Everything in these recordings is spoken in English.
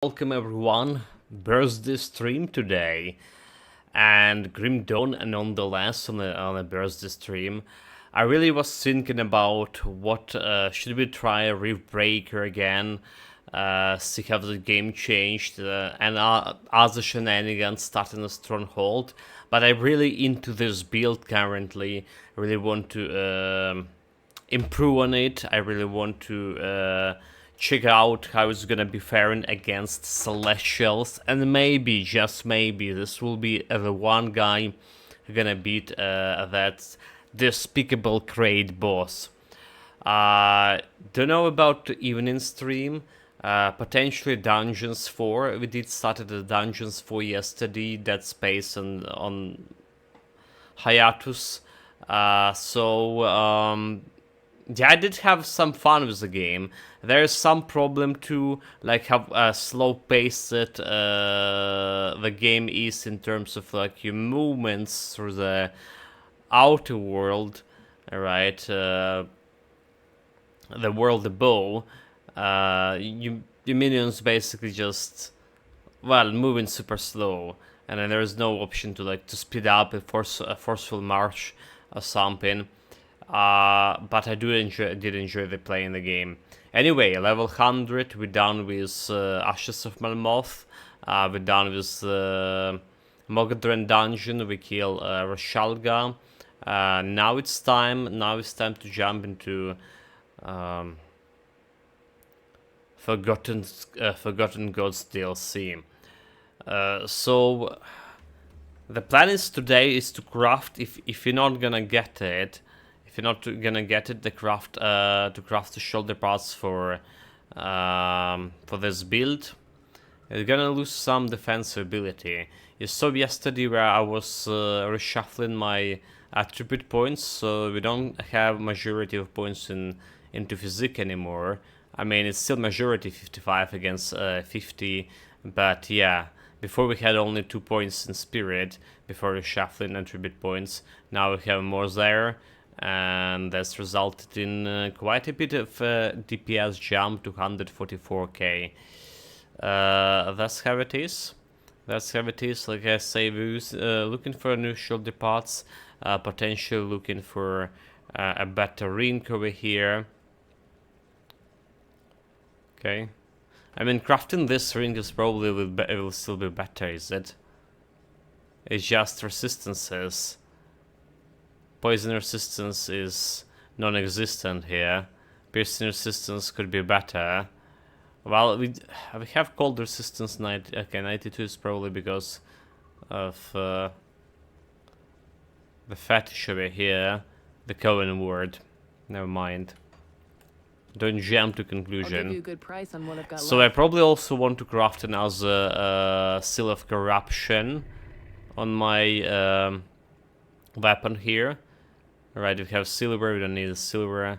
Welcome everyone, birthday stream today, and Grim Dawn nonetheless on a birthday stream. I really was thinking about what should we try a Reef Breaker again, see how the game changed, and other shenanigans starting a Stronghold, but I'm really into this build currently. I really want to improve on it. I really want to check out how it's gonna be faring against Celestials, and maybe, just maybe, this will be the one guy gonna beat that despicable Kraid boss. Don't know about the evening stream. Potentially Dungeons 4. We did start the Dungeons 4 yesterday. Dead Space on hiatus. Yeah, I did have some fun with the game. There is some problem to like how slow paced the game is in terms of like your movements through the outer world, right? The world above. Your minions basically just moving super slow, and then there is no option to like to speed up a forceful march or something. But I did enjoy the playing the game. Anyway, level 100, we're done with Ashes of Malmoth. We're done with Mogadren dungeon. We kill Rashalga. Now it's time. Now it's time to jump into Forgotten Gods DLC. So the plan is today is to craft. If you're not gonna get it. If you're not gonna get it, to craft the shoulder pads for this build. You're gonna lose some defensive ability. You saw yesterday where I was reshuffling my attribute points, so we don't have majority of points into physique anymore. I mean, it's still majority 55 against 50, but yeah. Before we had only 2 points in spirit before reshuffling attribute points. Now we have more there. And that's resulted in quite a bit of DPS jump to 144k. That's how it is. That's how it is. Like I say, we're looking for new shoulder parts, potentially looking for a better rink over here. Okay. I mean, crafting this ring is probably will still be better, is it? It's just resistances. Poison resistance is non-existent here. Piercing resistance could be better. Well, we have cold resistance 90. Okay, 92 is probably because of the fetish over here, the Cohen word. Never mind. Don't jump to conclusion. I'll give you a good price on what I've got so left. I probably also want to craft another Seal of Corruption on my weapon here. Right, we have silver. We don't need silver,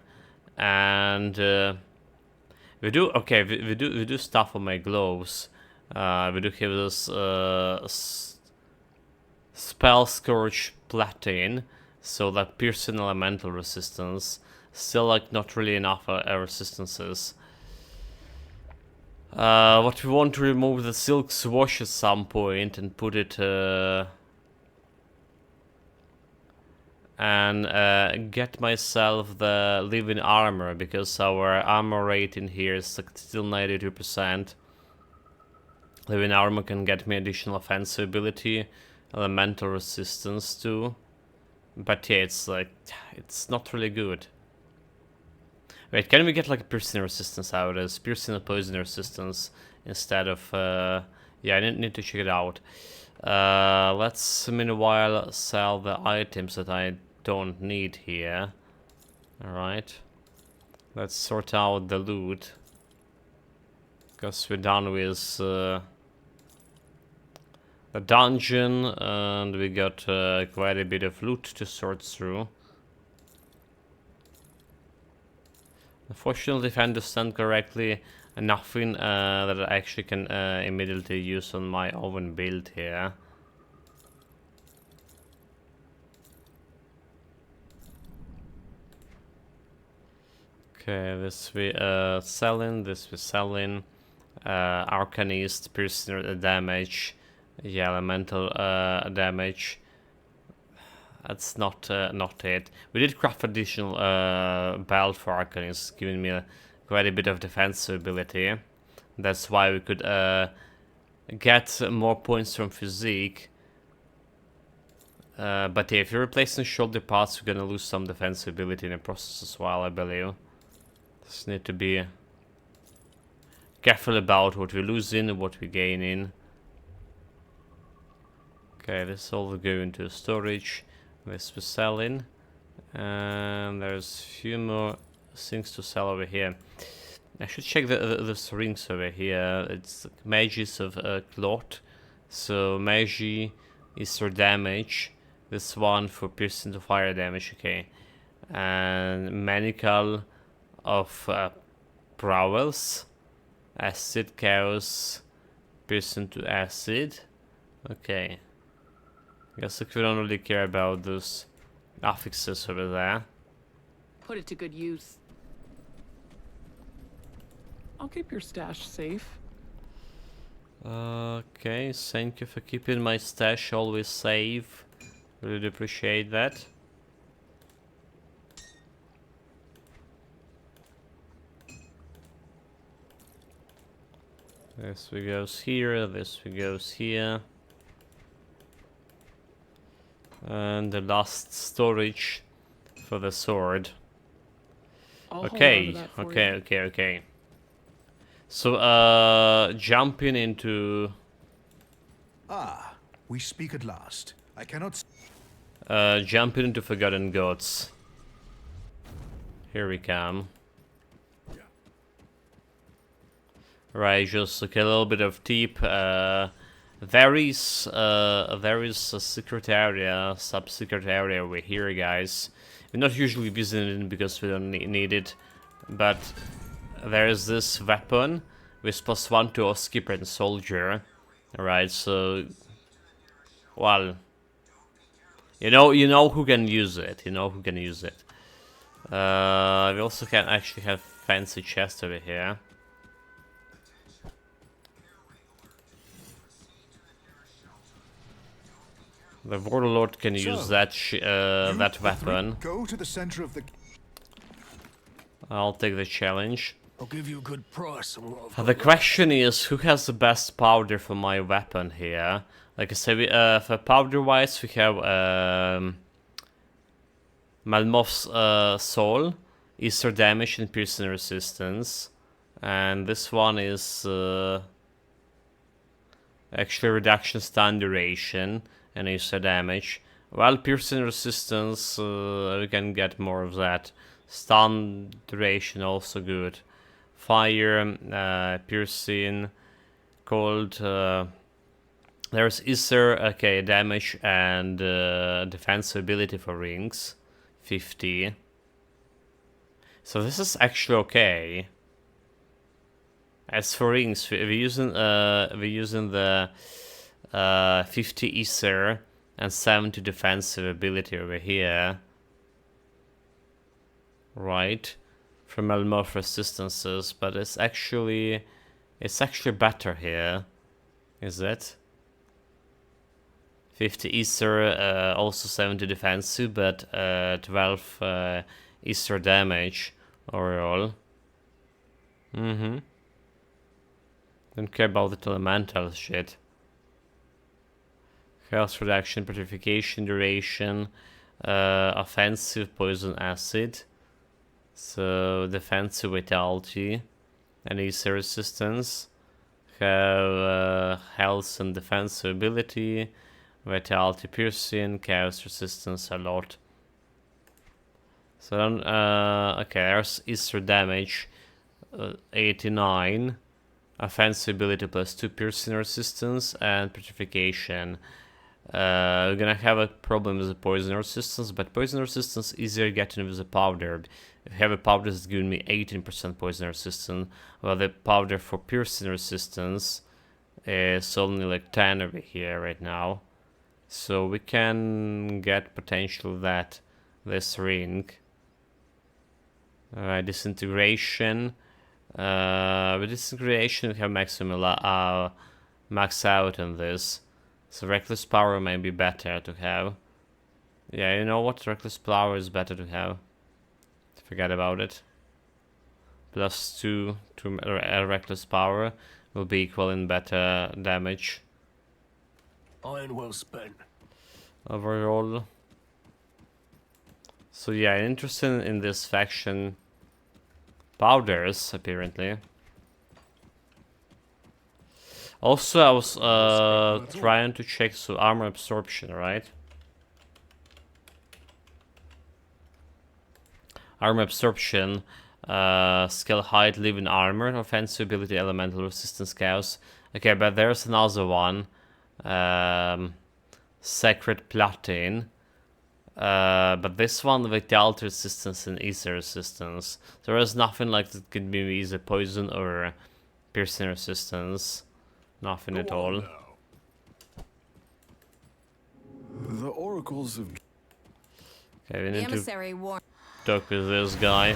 and we do stuff on my gloves. We do have this spell scourge platin, so that piercing elemental resistance. Still, like, not really enough resistances. What we want to remove the silk swash at some point and put it. And get myself the living armor, because our armor rate in here is still 92%. Living armor can get me additional offensive ability, elemental resistance too. But yeah, it's not really good. Wait, can we get like a piercing resistance out of this? Piercing and poison resistance instead of... yeah, I need to check it out. Let's meanwhile sell the items that I don't need here. Alright. Let's sort out the loot. Because we're done with the dungeon, and we got quite a bit of loot to sort through. Unfortunately, if I understand correctly, nothing that I actually can immediately use on my own build here. Okay, this we selling, this we selling. Arcanist, piercing damage, yeah, elemental damage. That's not it. We did craft additional belt for Arcanist, giving me quite a bit of defensive ability. That's why we could get more points from physique. But yeah, if you're replacing shoulder parts, you're gonna lose some defensive ability in the process as well, I believe. Just need to be careful about what we lose in and what we gain in. Okay, this all will go into storage. This we sell in. And there's a few more things to sell over here. I should check the rings over here. It's mages of cloth. So magi is for damage. This one for piercing to fire damage, okay. And manical of prowess. Acid, chaos, piercing to acid. Okay. Guess we don't really care about those affixes over there. Put it to good use. I'll keep your stash safe. Okay, thank you for keeping my stash always safe. Really appreciate that. This we goes here, this we goes here. And the last storage for the sword. Okay, okay. So, jumping into... Ah, we speak at last. I cannot... jumping into Forgotten Gods. Here we come. Right, just like a little bit of tip. There is a secret area, sub-secret area over here, guys. We're not usually visiting it because we don't need it, but there is this weapon with +1 to skipper and soldier. Alright, so well, you know who can use it. We also can actually have fancy chest over here. The warlord can use that weapon. Go to the center of the... I'll take the challenge. I'll give you a good price. The question is, who has the best powder for my weapon here? Like I said, for powder-wise, we have Malmoth's Soul, Aether damage and piercing resistance, and this one is actually reduction stun duration and Aether damage. While piercing resistance, we can get more of that. Stun duration also good. Fire, piercing, cold. There's Aether, okay, damage and defense ability for rings, 50. So this is actually okay. As for rings, we're using the 50 Aether and 70 defensive ability over here. Right, from Malmoth resistances, but it's actually better here, is it? 50 Aether, also 70 defensive, but 12 Aether damage overall. Don't care about the elemental shit. Health reduction, petrification duration, offensive poison acid. So defensive vitality and Aether resistance. Have health and defensive ability, vitality piercing, chaos resistance a lot. So then, okay, there's Aether damage, 89, offensive ability +2 piercing resistance and petrification. We're gonna have a problem with the poison resistance, but poison resistance easier getting with the powder. If you have a powder that's giving me 18% poison resistance, while the powder for piercing resistance is only like 10 over here right now. So we can get potential this ring. Disintegration, With this creation, we have max out on this. So reckless power may be better to have. Yeah, you know what? Reckless power is better to have. Forget about it. +2 to reckless power will be equal in better damage. Iron well spent. Overall. So yeah, interested in this faction. Powders, apparently. Also, I was trying to check so armor absorption, right? Armor absorption, skill height, living armor, offensive ability, elemental resistance, chaos. Okay, but there's another one. Sacred platin. But this one vitality resistance and Aether resistance. There is nothing like that could be either poison or piercing resistance. Nothing at all. The oracles of... Okay, we The need to emissary warned. talk with this guy.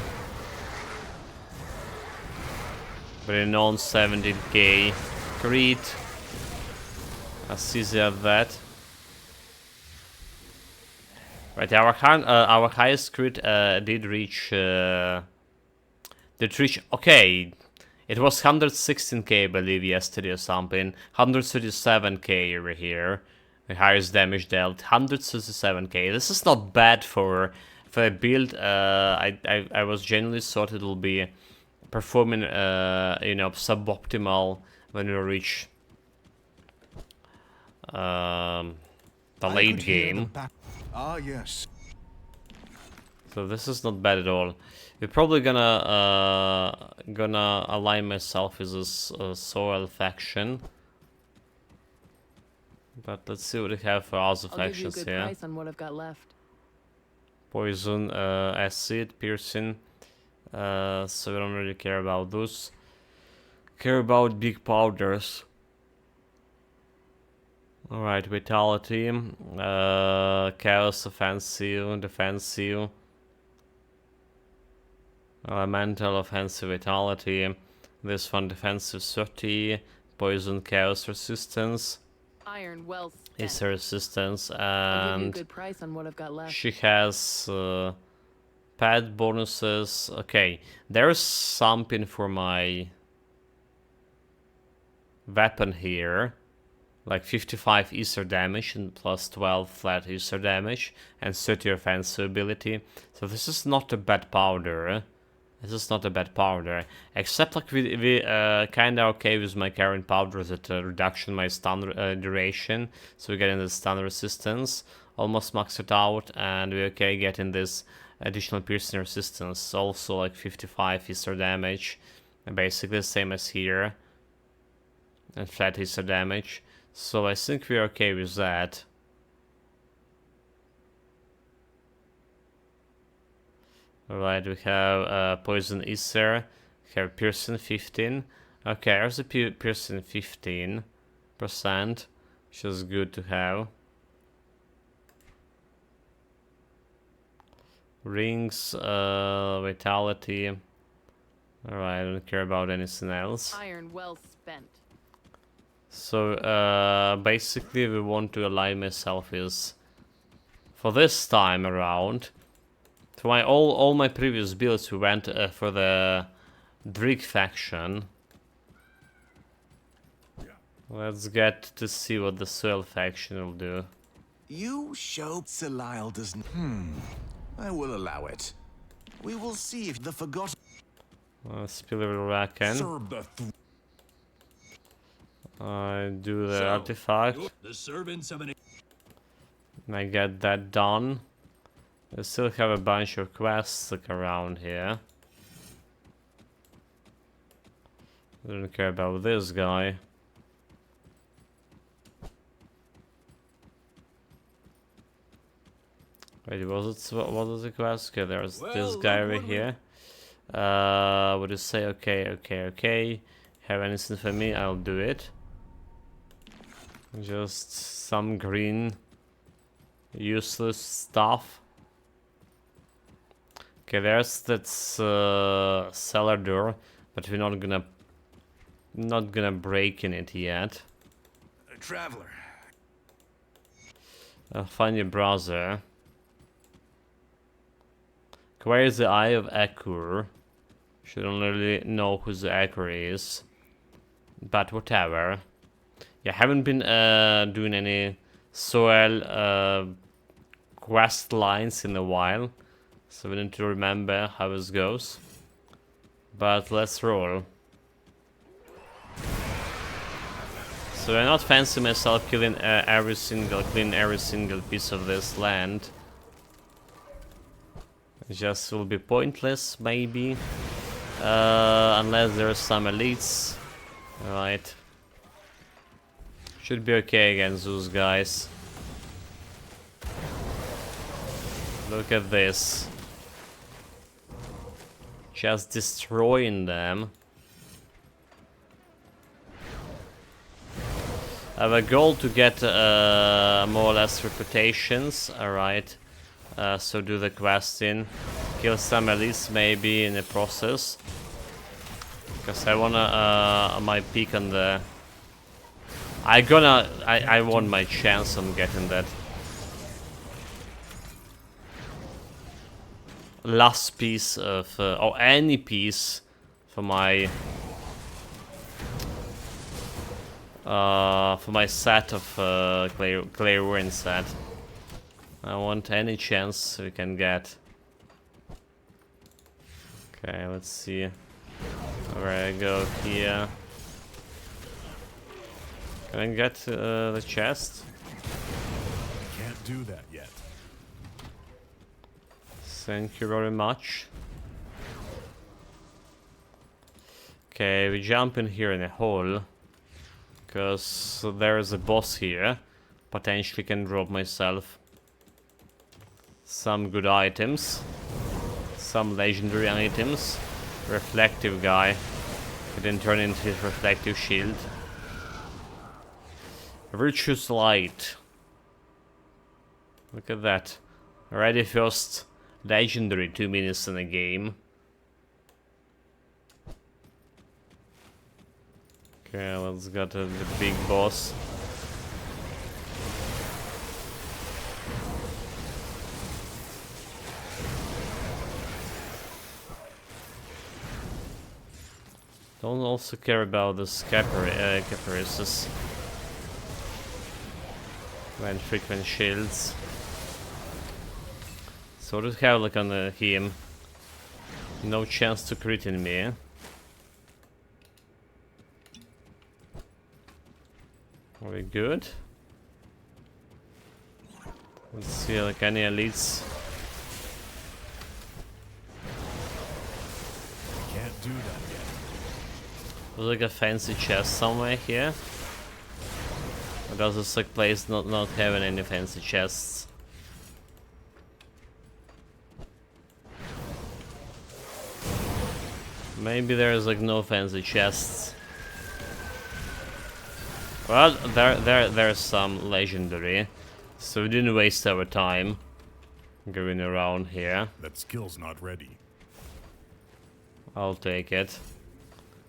Bring on 17k. Crit. As easy as that. Right, our highest crit did reach. Okay, it was 116k, I believe, yesterday or something. 137k over here. The highest damage dealt. 137k. This is not bad for a build. I was genuinely thought it will be performing, you know, suboptimal when we reach the late game. Ah, yes. So this is not bad at all. We're probably gonna align myself with this soil faction. But let's see what we have for other I'll give you a factions good here. price on what I've got left. Poison, acid, piercing. So we don't really care about those. Care about big powders. Alright, vitality, chaos, offensive, defensive, elemental, offensive, vitality. This one defensive 30, poison, chaos resistance, Iron well spent. Aether resistance, I'll give you a and good price on what I've got left. she has pad bonuses. Okay, there's something for my weapon here. Like 55 Aether damage and plus 12 flat Aether damage and 30 offensive ability. So this is not a bad powder. This is not a bad powder. Except like we kinda okay with my current powders at reduction my stun duration. So we're getting the stun resistance. Almost maxed it out, and we're okay getting this additional piercing resistance. Also like 55 Aether damage. Basically the same as here. And flat Aether damage. So I think we're okay with that. Alright, we have poison Aether. We have piercing 15. Okay, there's a piercing 15%, which is good to have. Rings, vitality. Alright, I don't care about anything else. Iron well spent. So basically we want to align myself with, for this time around, to my all my previous builds we went for the Drig faction. Let's get to see what the Soil faction will do. You show Salile doesn't... I will allow it. We will see if the forgotten... Spillable Raken. Serve the... I do the artifact. The servants of an... I get that done. I still have a bunch of quests like around here. I don't care about this guy. Wait, what was the quest? Okay, there's this guy over here. What do you say? Okay. Have anything for me? I'll do it. Just some green useless stuff. Okay, there's that cellar door. but we're not gonna break in it yet. A traveler. I'll find your browser. Where is the Eye of Akur? Should only really know who the Akur is. But whatever. Yeah, I haven't been doing any Soel quest lines in a while. So we need to remember how this goes. But let's roll. So I not fancy myself killing every single piece of this land. It just will be pointless, maybe. Unless there's some elites. Alright. Should be okay against those guys. Look at this. Just destroying them. I have a goal to get more or less reputations. Alright. So do the questing. Kill some elites maybe in the process. Because I wanna my peak on the... I want my chance on getting that last piece of or any piece for my set of clay ruin set. I want any chance we can get. Okay, let's see where I go here. Can I get the chest? Can't do that yet. Thank you very much. Okay, we jump in here in a hole. Because there is a boss here. Potentially can drop myself some good items. Some legendary items. Reflective guy. He didn't turn into his reflective shield. Virtuous Light. Look at that. Already first legendary 2 minutes in a game. Okay, let's go to the big boss. Don't also care about the Caparissus. When frequent shields. So to have like on him. No chance to crit in me. Are we good? Let's see like any elites. Can't do that yet. There's like a fancy chest somewhere here. Or does this like place not having any fancy chests? Maybe there's like no fancy chests. Well, there's some legendary, so we didn't waste our time going around here. That skill's not ready. I'll take it.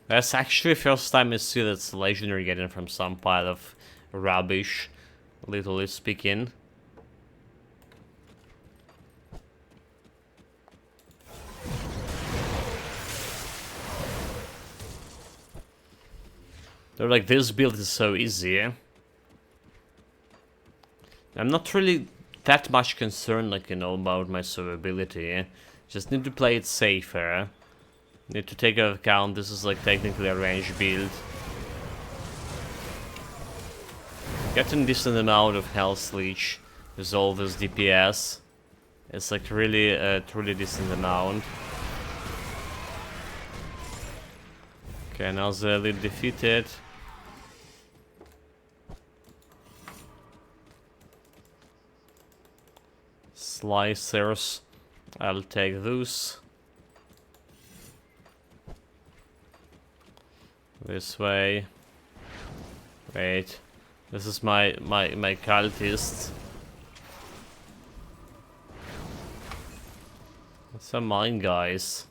That's actually the first time I see that's legendary getting from some pile of rubbish, literally speaking. They're like, this build is so easy. I'm not really that much concerned, like, you know, about my survivability. Just need to play it safer. Need to take into account this is like technically a ranged build. Getting decent amount of health leech with all this DPS. It's like really a truly decent amount. Okay, now the elite defeated. Slicers. I'll take those. This way. Wait. This is my cultist. Some mine guys.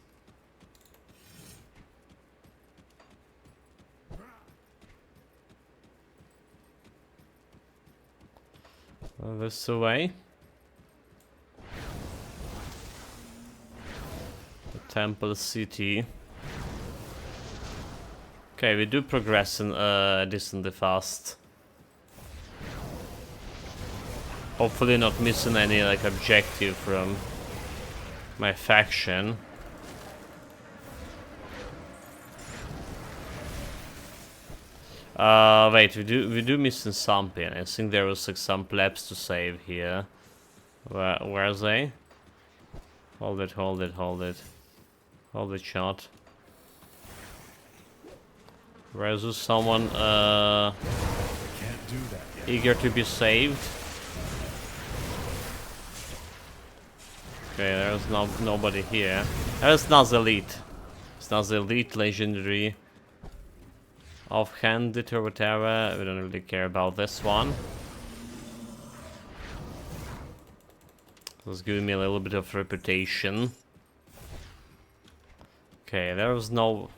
This away. The temple city. Okay, we do progress in decently fast. Hopefully not missing any like objective from my faction. Wait, we do missing something. I think there was like some plebs to save here. Where are they? Hold it, hold it, hold it. Hold it shot. Where is someone Can't do that yet. eager to be saved? Okay, there's nobody here. There's not the elite. It's not the elite legendary. Offhanded or whatever. We don't really care about this one. It's giving me a little bit of reputation. Okay, there was no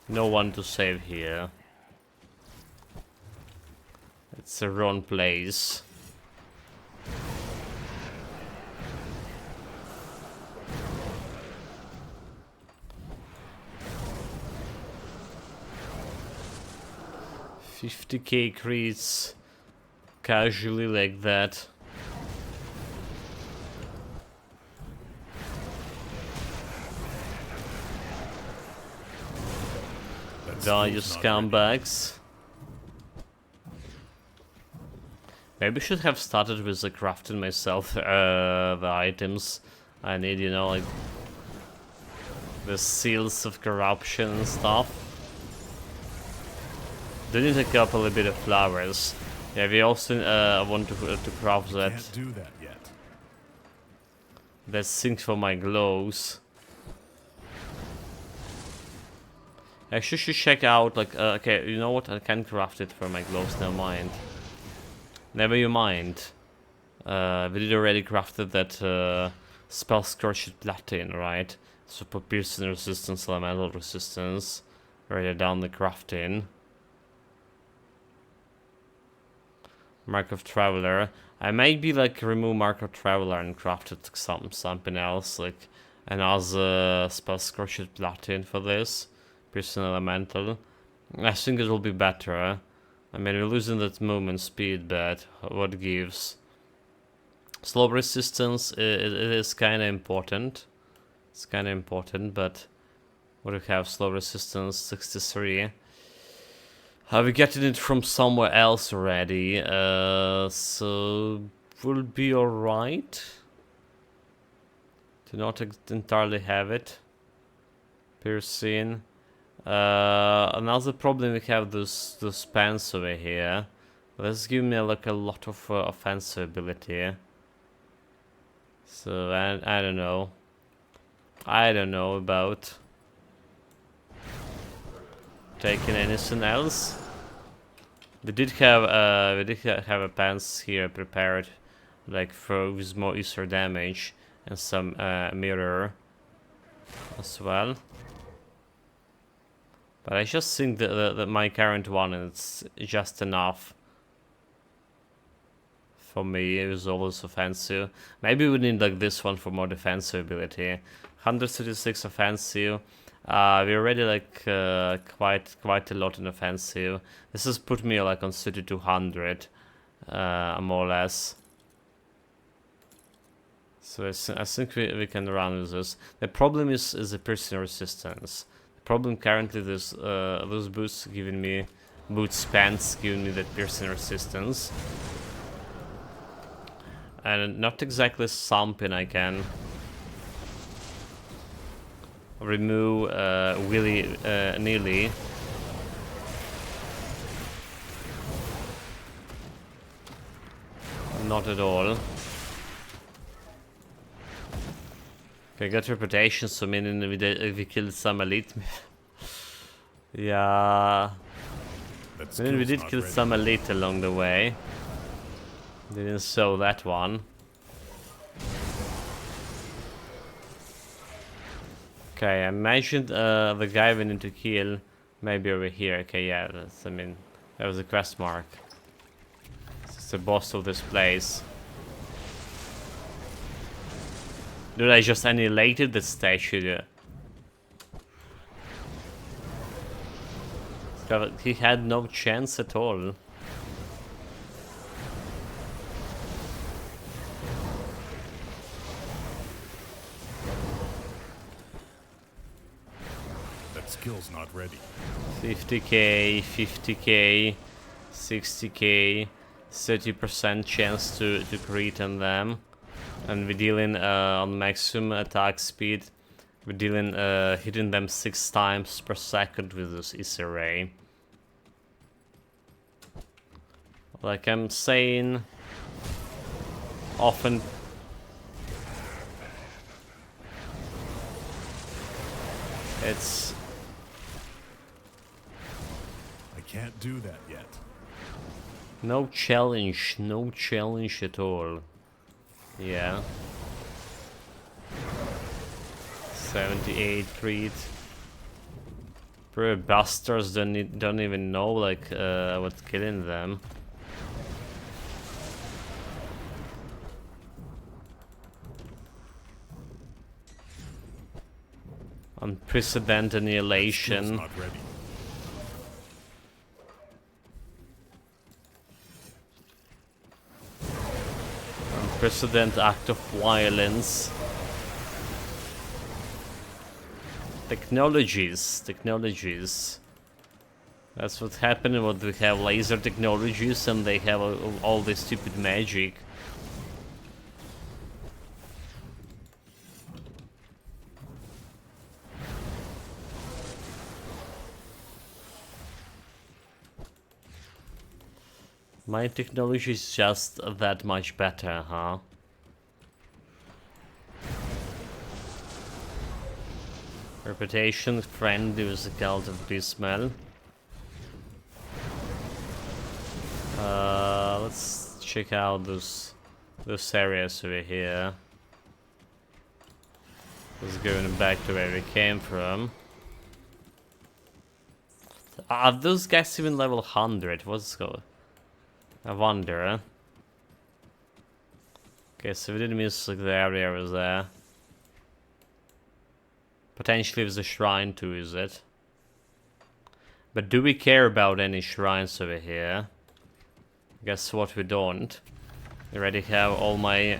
one to save here. It's the wrong place. $50k creeds casually like that. Die, you scumbags. Maybe I should have started with the crafting myself the items I need, you know, like the seals of corruption and stuff. Do need a couple a bit of flowers. Yeah, we also want to craft that. Can't do that yet. That thing for my glows. Actually, should check out like okay, you know what? I can craft it for my gloves. Never mind. Never you mind. We did already crafted that spell scorched platin, right? So for piercing resistance, elemental resistance. Already down the crafting. Mark of Traveler. I maybe like remove Mark of Traveler and craft it something else, like another spell scorched platin for this. Piercing elemental. I think it will be better. I mean, we're losing that movement speed, but what gives? Slow resistance, it is kind of important. It's kind of important, but what do we have? Slow resistance, 63. Have we getting it from somewhere else already? So will be alright. Do not entirely have it. Piercing. Another problem we have those pants over here. Let's give me like a lot of offensive ability. So I don't know. I don't know about taking anything else. We did have a pants here prepared, like for with more Aether damage and some mirror as well. But I just think that my current one is just enough for me. It was always offensive. Maybe we need like this one for more defensive ability. 136 offensive. We already like quite a lot in offensive. This has put me like on 3200, more or less. So I think we can run with this. The problem is the piercing resistance. Problem currently this those boots giving me pants giving me that piercing resistance, and not exactly something I can remove nearly. Not at all. Okay, got reputation, so meaning we killed some elite. Yeah. Meaning we did kill some elite along the way. Didn't show that one. Okay, I mentioned the guy we need to kill. Maybe over here. Okay, yeah, that's, I mean, that was a quest mark. the boss of this place. Dude, I just annihilated the statue. He had no chance at all. That skill's not ready. 50k, 50k, 60k, 30% chance to crit on them. And we're dealing on maximum attack speed. We're dealing hitting them 6 times per second with this Aether ray. Like I'm saying, often it's... I can't do that yet. no challenge at all. Yeah. 78 crit. Poor bastards don't even know like what's killing them. Unprecedented Skill's annihilation. not ready. Unprecedented act of violence. Technologies. That's what happened when we have laser technologies and they have all this stupid magic. My technology is just that much better, huh? Reputation, friend, use the cult of Bismel. Let's check out those areas over here. Just going back to where we came from. Are those guys even level 100? What's going? I wonder. Okay, so we didn't miss like the area was there. Potentially there's a shrine too, is it? But do we care about any shrines over here? Guess what, we don't. I already have all my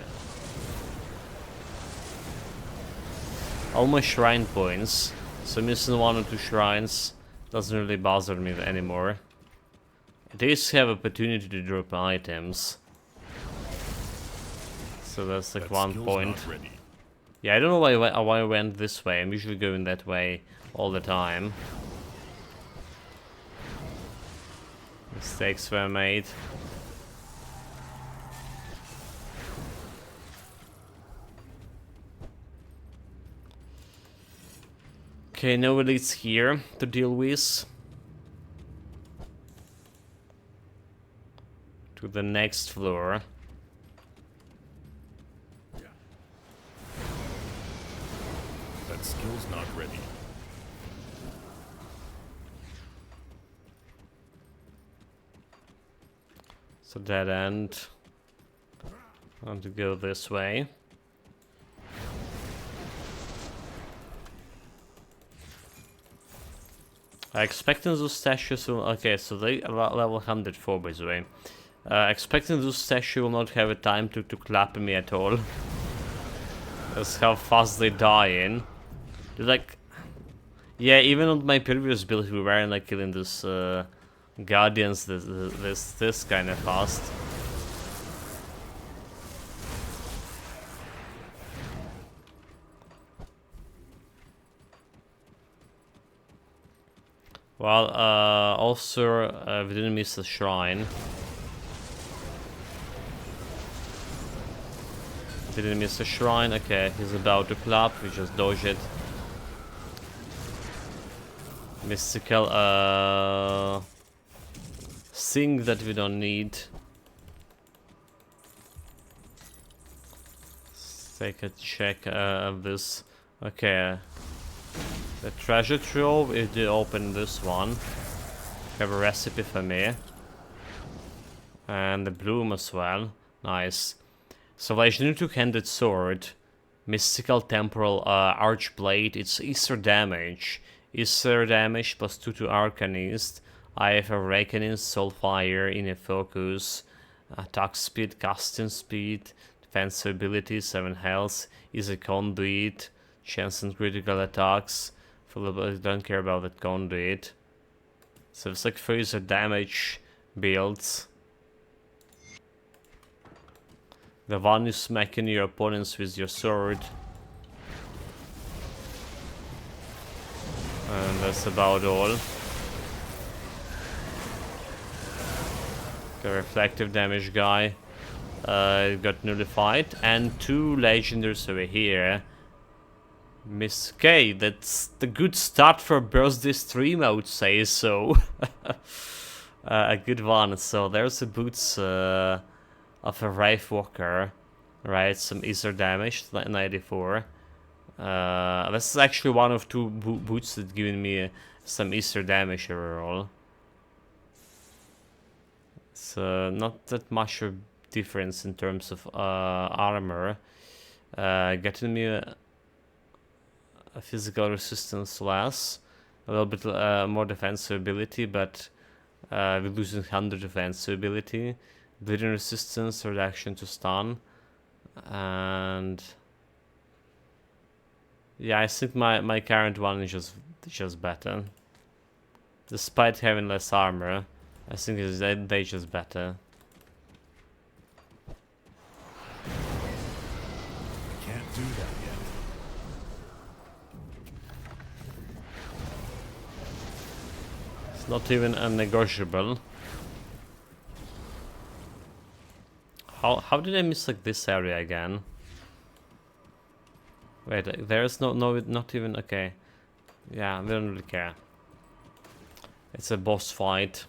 shrine points. So missing 1 or 2 shrines doesn't really bother me anymore. It is have opportunity to drop items. So that's like That 1 skill's point. not ready. Yeah, I don't know why I went this way. I'm usually going that way all the time. Mistakes were made. Okay, no elites here to deal with. To the next floor. That skill's not ready. So dead end. I want to go this way. I expecting those statues will... Okay, so they are level 104 by the way. Expecting those statues will not have a time to clap me at all. That's how fast they die in. They're like... Yeah, even on my previous build we weren't like killing this guardians this kind of fast. Well, also we didn't miss the shrine. Didn't miss the shrine. Okay, he's about to clap. We just dodge it. Mystical thing that we don't need. Let's take a check of this. Okay. The treasure trove, if you open this one, have a recipe for me. And the bloom as well. Nice. Salvation, two-handed sword. Mystical temporal archblade. It's Aether damage. Aether damage plus 2 to Arcanist. I have Awakening, Soulfire, in a focus. Attack speed, casting speed. Defensive ability, 7 health. Is a conduit. Chance and critical attacks. Don't care about that conduit. So it's like freezer damage builds. The one you smacking your opponents with your sword. And that's about all. The reflective damage guy got nullified. And 2 legendaries over here. Miss K, that's the good start for birthday stream, I would say, so. A good one. So there's the boots of a Wraith Walker, right? Some Aether damage, 94. This is actually one of 2 boots that giving me some Aether damage overall. So not that much of difference in terms of armor. Getting me a physical resistance less, a little bit more defensive ability, but we're losing 100 defensive ability, bleeding resistance, reduction to stun, and yeah, I think my current one is just better. Despite having less armor, I think they just better. Can't do that yet. It's not even a negotiable. How did I miss like this area again? Wait, there's not even okay. Yeah, we don't really care. It's a boss fight.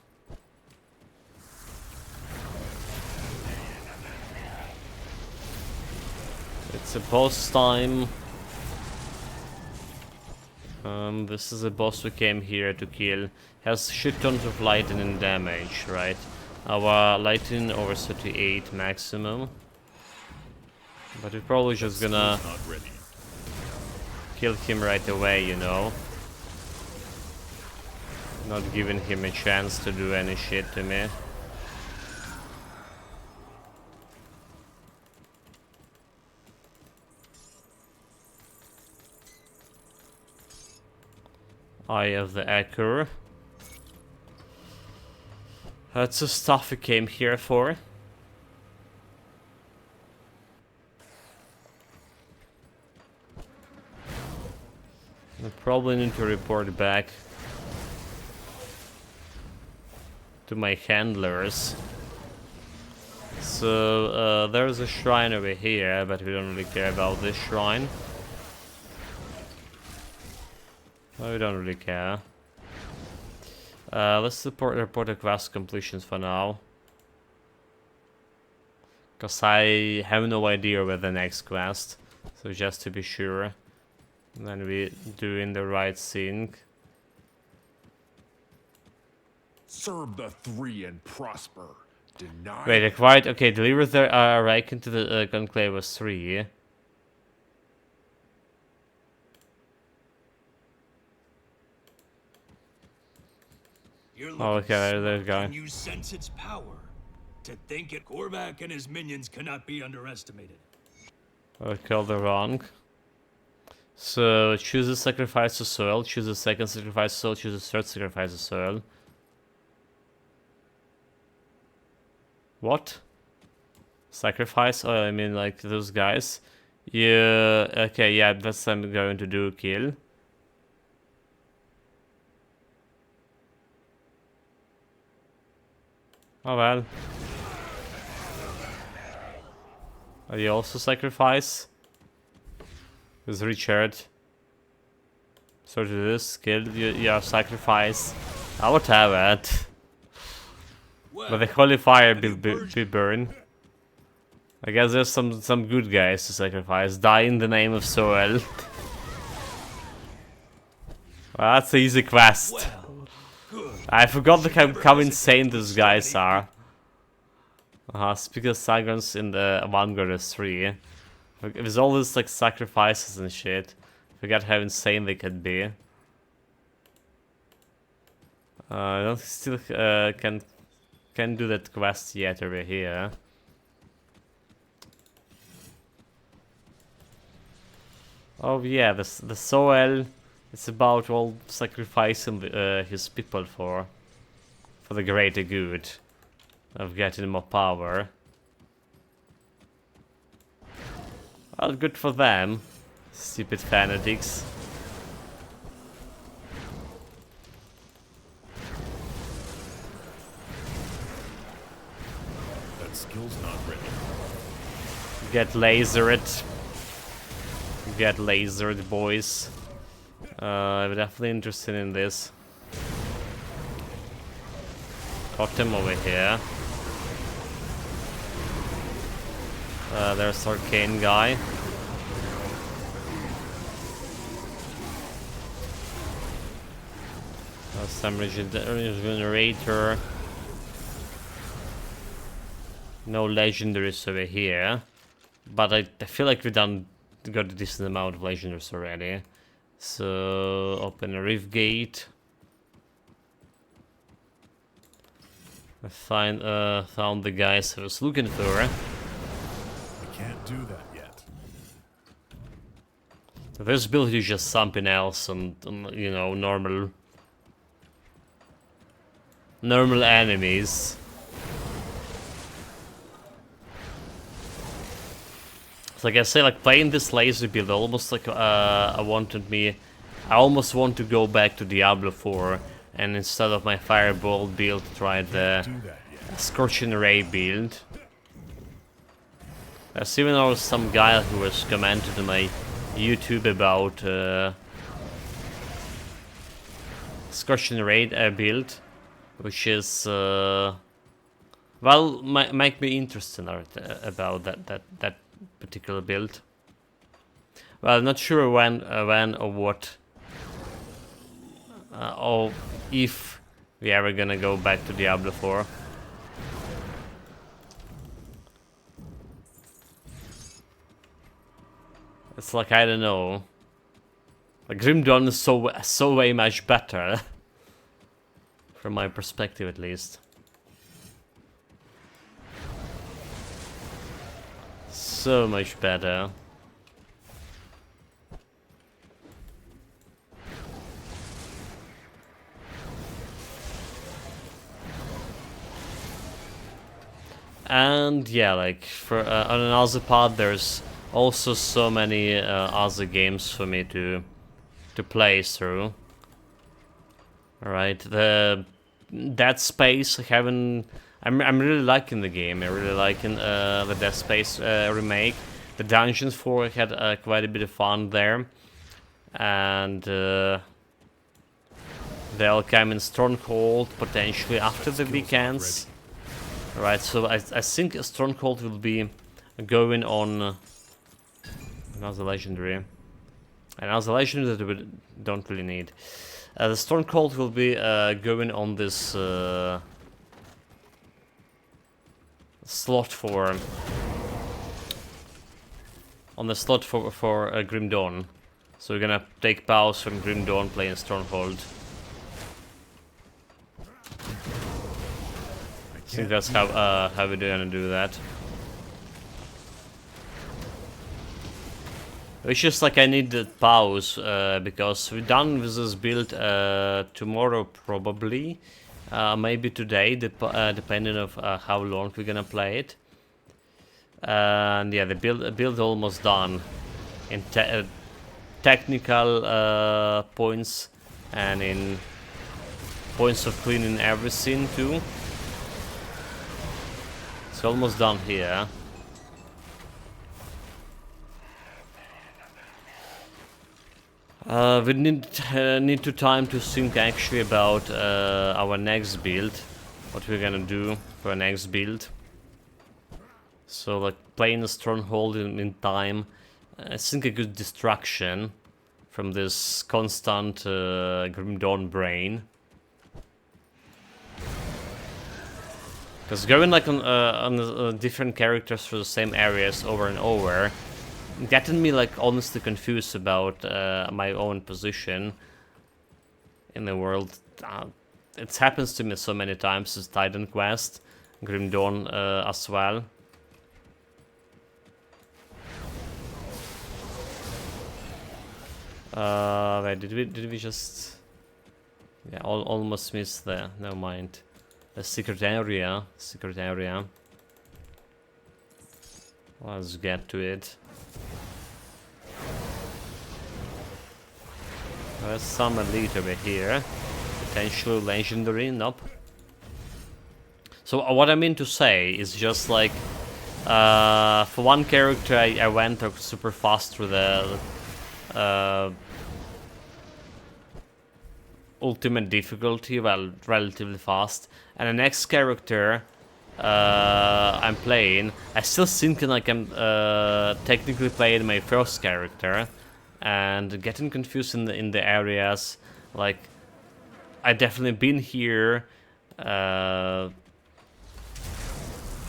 It's a boss time. This is a boss we came here to kill. Has shit tons of lightning damage, right? Our lightning over 38 maximum. But we're probably just gonna Not ready. kill him right away, you know. Not giving him a chance to do any shit to me. Eye of the Aether. That's the stuff we came here for. I probably need to report back to my handlers. So there's a shrine over here, but we don't really care about this shrine. We don't really care. Let's report the quest completions for now. Because I have no idea where the next quest. So just to be sure. Then we doing the right thing. Serve the 3 and prosper. Deny. Wait, acquired. Okay, deliver the Riken to the Conclave was 3. Oh, okay, there's a guy. Can you sense its power? To think it, Korvac and his minions cannot be underestimated. I killed the wrong. So choose a sacrifice to soil, choose a second sacrifice to soil, choose a third sacrifice to soil. What? Sacrifice? Oh, I mean like those guys. Yeah, okay, yeah, that's what I'm going to do, kill. Oh well. Are you also sacrifice? With Richard. So to this, kill your sacrifice. I would have it. But the holy fire be burned. I guess there's some good guys to sacrifice. Die in the name of Soel. Well, that's an easy quest. I forgot how insane these guys are. Speaking of Sagrons in the Vanguard 3, there's all these like sacrifices and shit. Forget how insane they could be. I don't still can do that quest yet over here. Oh yeah, the Soel is about all sacrificing his people for the greater good of getting more power. Well, good for them, stupid fanatics. That skill's not ready. Get lasered. Get lasered, boys. I'm definitely interested in this. Totem over here. There's Arcane guy. Some regenerator. No legendaries over here. But I feel like we've got a decent amount of legendaries already. So open a Rift Gate. I found the guys I was looking for. I can't do that yet. This build is just something else, and you know, normal enemies. So like I say, like playing this laser build, almost like I almost want to go back to Diablo 4, and instead of my Fireball build, try the Scorching Ray build. There's even also some guy who was commented on my YouTube about Scorching Ray build, which is well, make me interested about that particular build. Well, I'm not sure when or what, or if we ever gonna go back to Diablo 4. It's like, I don't know. Like, Grim Dawn is so way much better. From my perspective, at least. So much better. And yeah, like for on another part, there's also so many other games for me to play through. All right, the Dead Space. I'm really liking the game. I'm really liking the Dead Space remake. The dungeons for it had quite a bit of fun there, and they'll come in Stronghold potentially after the weekends. Right, so I think Stronghold will be going on another legendary. Another legendary that we don't really need. The Stronghold will be going on this slot for Grim Dawn. So we're gonna take bows from Grim Dawn, playing Stronghold. I think that's how we're gonna do that. It's just like I need the pause because we're done with this build tomorrow probably, maybe today, depending of how long we're gonna play it. And yeah, the build almost done in technical points and in points of cleaning everything too. It's almost done here. We need to time to think actually about our next build, what we're gonna do for our next build. So like playing a Stronghold in time, I think a good distraction from this constant Grim Dawn brain. Because going like on different characters for the same areas over and over, getting me like honestly confused about my own position in the world. It happens to me so many times with Titan Quest, Grim Dawn as well. Wait, did we just... Yeah, almost missed there. Never mind. The secret area. Secret area. Let's get to it. There's some elite over here. Potentially legendary. Nope. So what I mean to say is just like... for one character I went super fast through the... ultimate difficulty, well, relatively fast. And the next character I'm playing, I still think like I'm technically playing my first character, and getting confused in the areas. Like, I definitely been here, you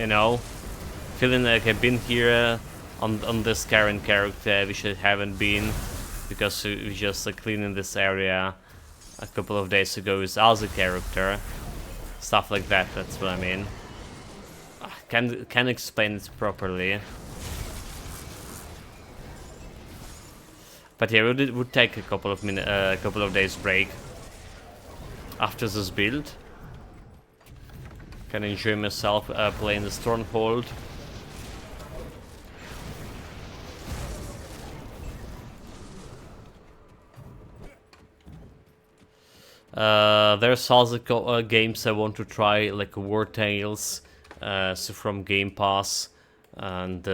know, feeling like I've been here on this current character, which I haven't been, because we just like cleaning this area a couple of days ago with other character, stuff like that. That's what I mean. Can't explain it properly, but yeah, it would take a couple of days break after this build. Can enjoy myself playing the Stronghold. There's also games I want to try, like War Tales, so from Game Pass, and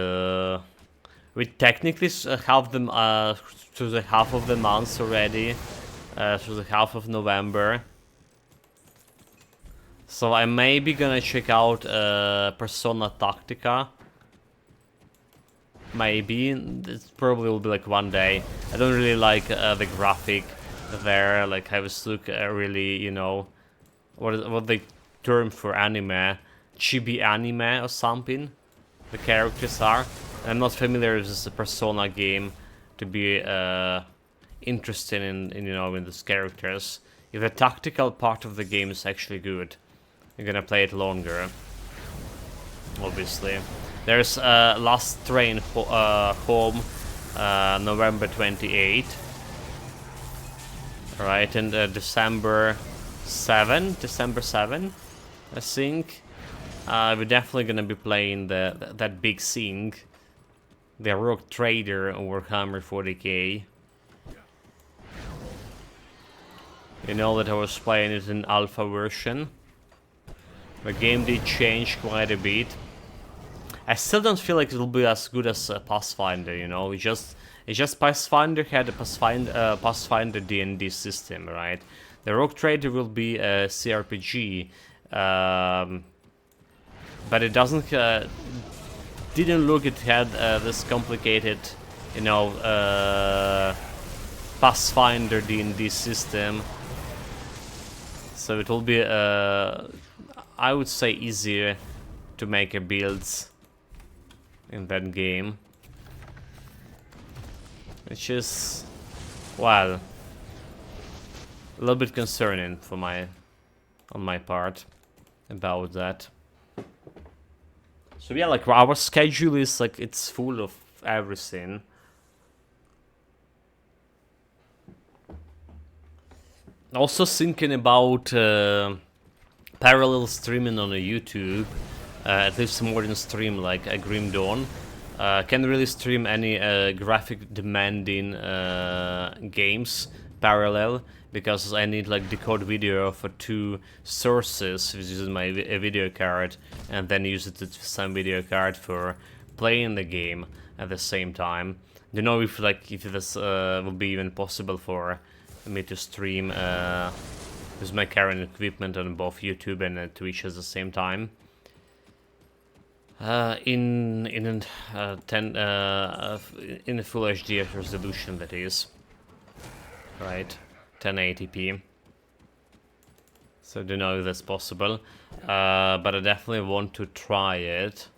we technically have them to the half of the month already, to the half of November. So I may be gonna check out Persona Tactica. Maybe it probably will be like one day. I don't really like the graphic there. Like I was look really, you know, what the term for anime, chibi anime or something. The characters are. I'm not familiar with this Persona game to be interested in you know, in these characters. If the tactical part of the game is actually good, you're gonna play it longer. Obviously, there's Last Train Home, November 28th. Right, and December 7, I think. We're definitely gonna be playing that big thing, the Rogue Trader on Warhammer 40k. You know that I was playing it in alpha version. The game did change quite a bit. I still don't feel like it'll be as good as Pathfinder, you know. It's just Pathfinder had a Pathfinder D&D system, right? The Rogue Trader will be a CRPG, but it didn't look it had this complicated, you know, Pathfinder D&D system. So it will be, I would say, easier to make a builds in that game. Which is, well, a little bit concerning for on my part about that. So yeah, like our schedule is like, it's full of everything. Also thinking about parallel streaming on a YouTube, at least more than stream like a Grim Dawn. Can't really stream any graphic demanding games parallel, because I need like decode video for 2 sources, which is my video card, and then use it with some video card for playing the game at the same time. Don't know if this will be even possible for me to stream with my current equipment on both YouTube and Twitch at the same time. In a full HD resolution, that is, right, 1080p. So I don't know if that's possible, but I definitely want to try it.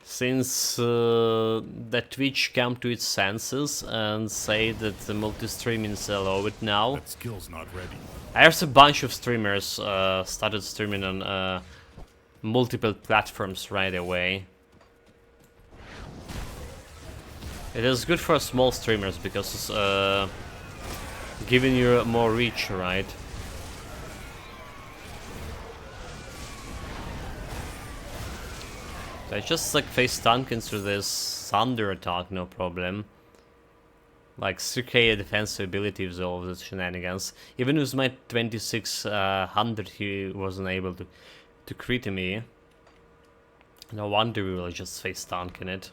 Since that Twitch came to its senses and say that the multi-streaming is allowed now. That skill's not ready. There's a bunch of streamers started streaming on multiple platforms right away. It is good for small streamers because it's giving you more reach, right? I just like face tank into this thunder attack, no problem. Like 3k defensive ability with all of the shenanigans. Even with my 2600 he wasn't able to crit me. No wonder we were just face tanking it.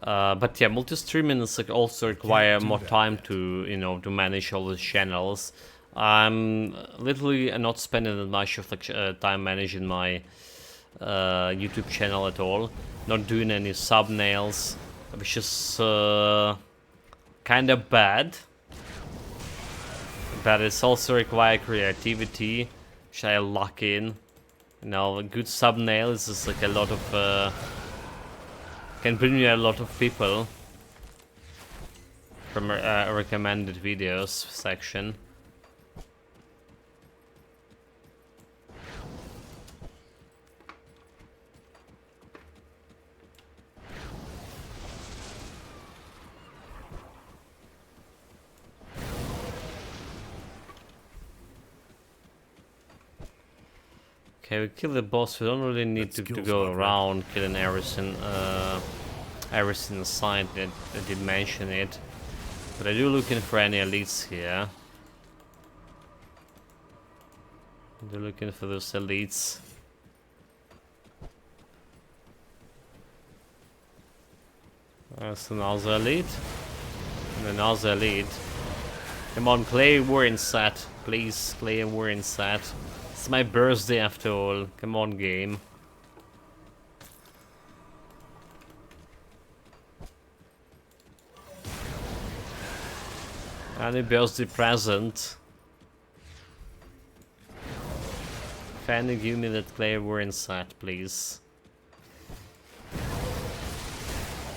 But yeah, multi-streaming is like also require more time to, you know, to manage all the channels. I'm literally not spending that much of like time managing my YouTube channel at all. Not doing any thumbnails, which is kind of bad. But it's also require creativity, which I lack in. You know, a good thumbnail is just like a lot of can bring you a lot of people from recommended videos section. Okay, we kill the boss. We don't really need to go around killing everything inside. I did mention it, but I do looking for any elites here. They're looking for those elites. That's another elite, and another elite. Come on, play Warring set, please. Play a Warring set. It's my birthday after all. Come on, game. Any birthday present? Fanny, give me that player Warring set, please.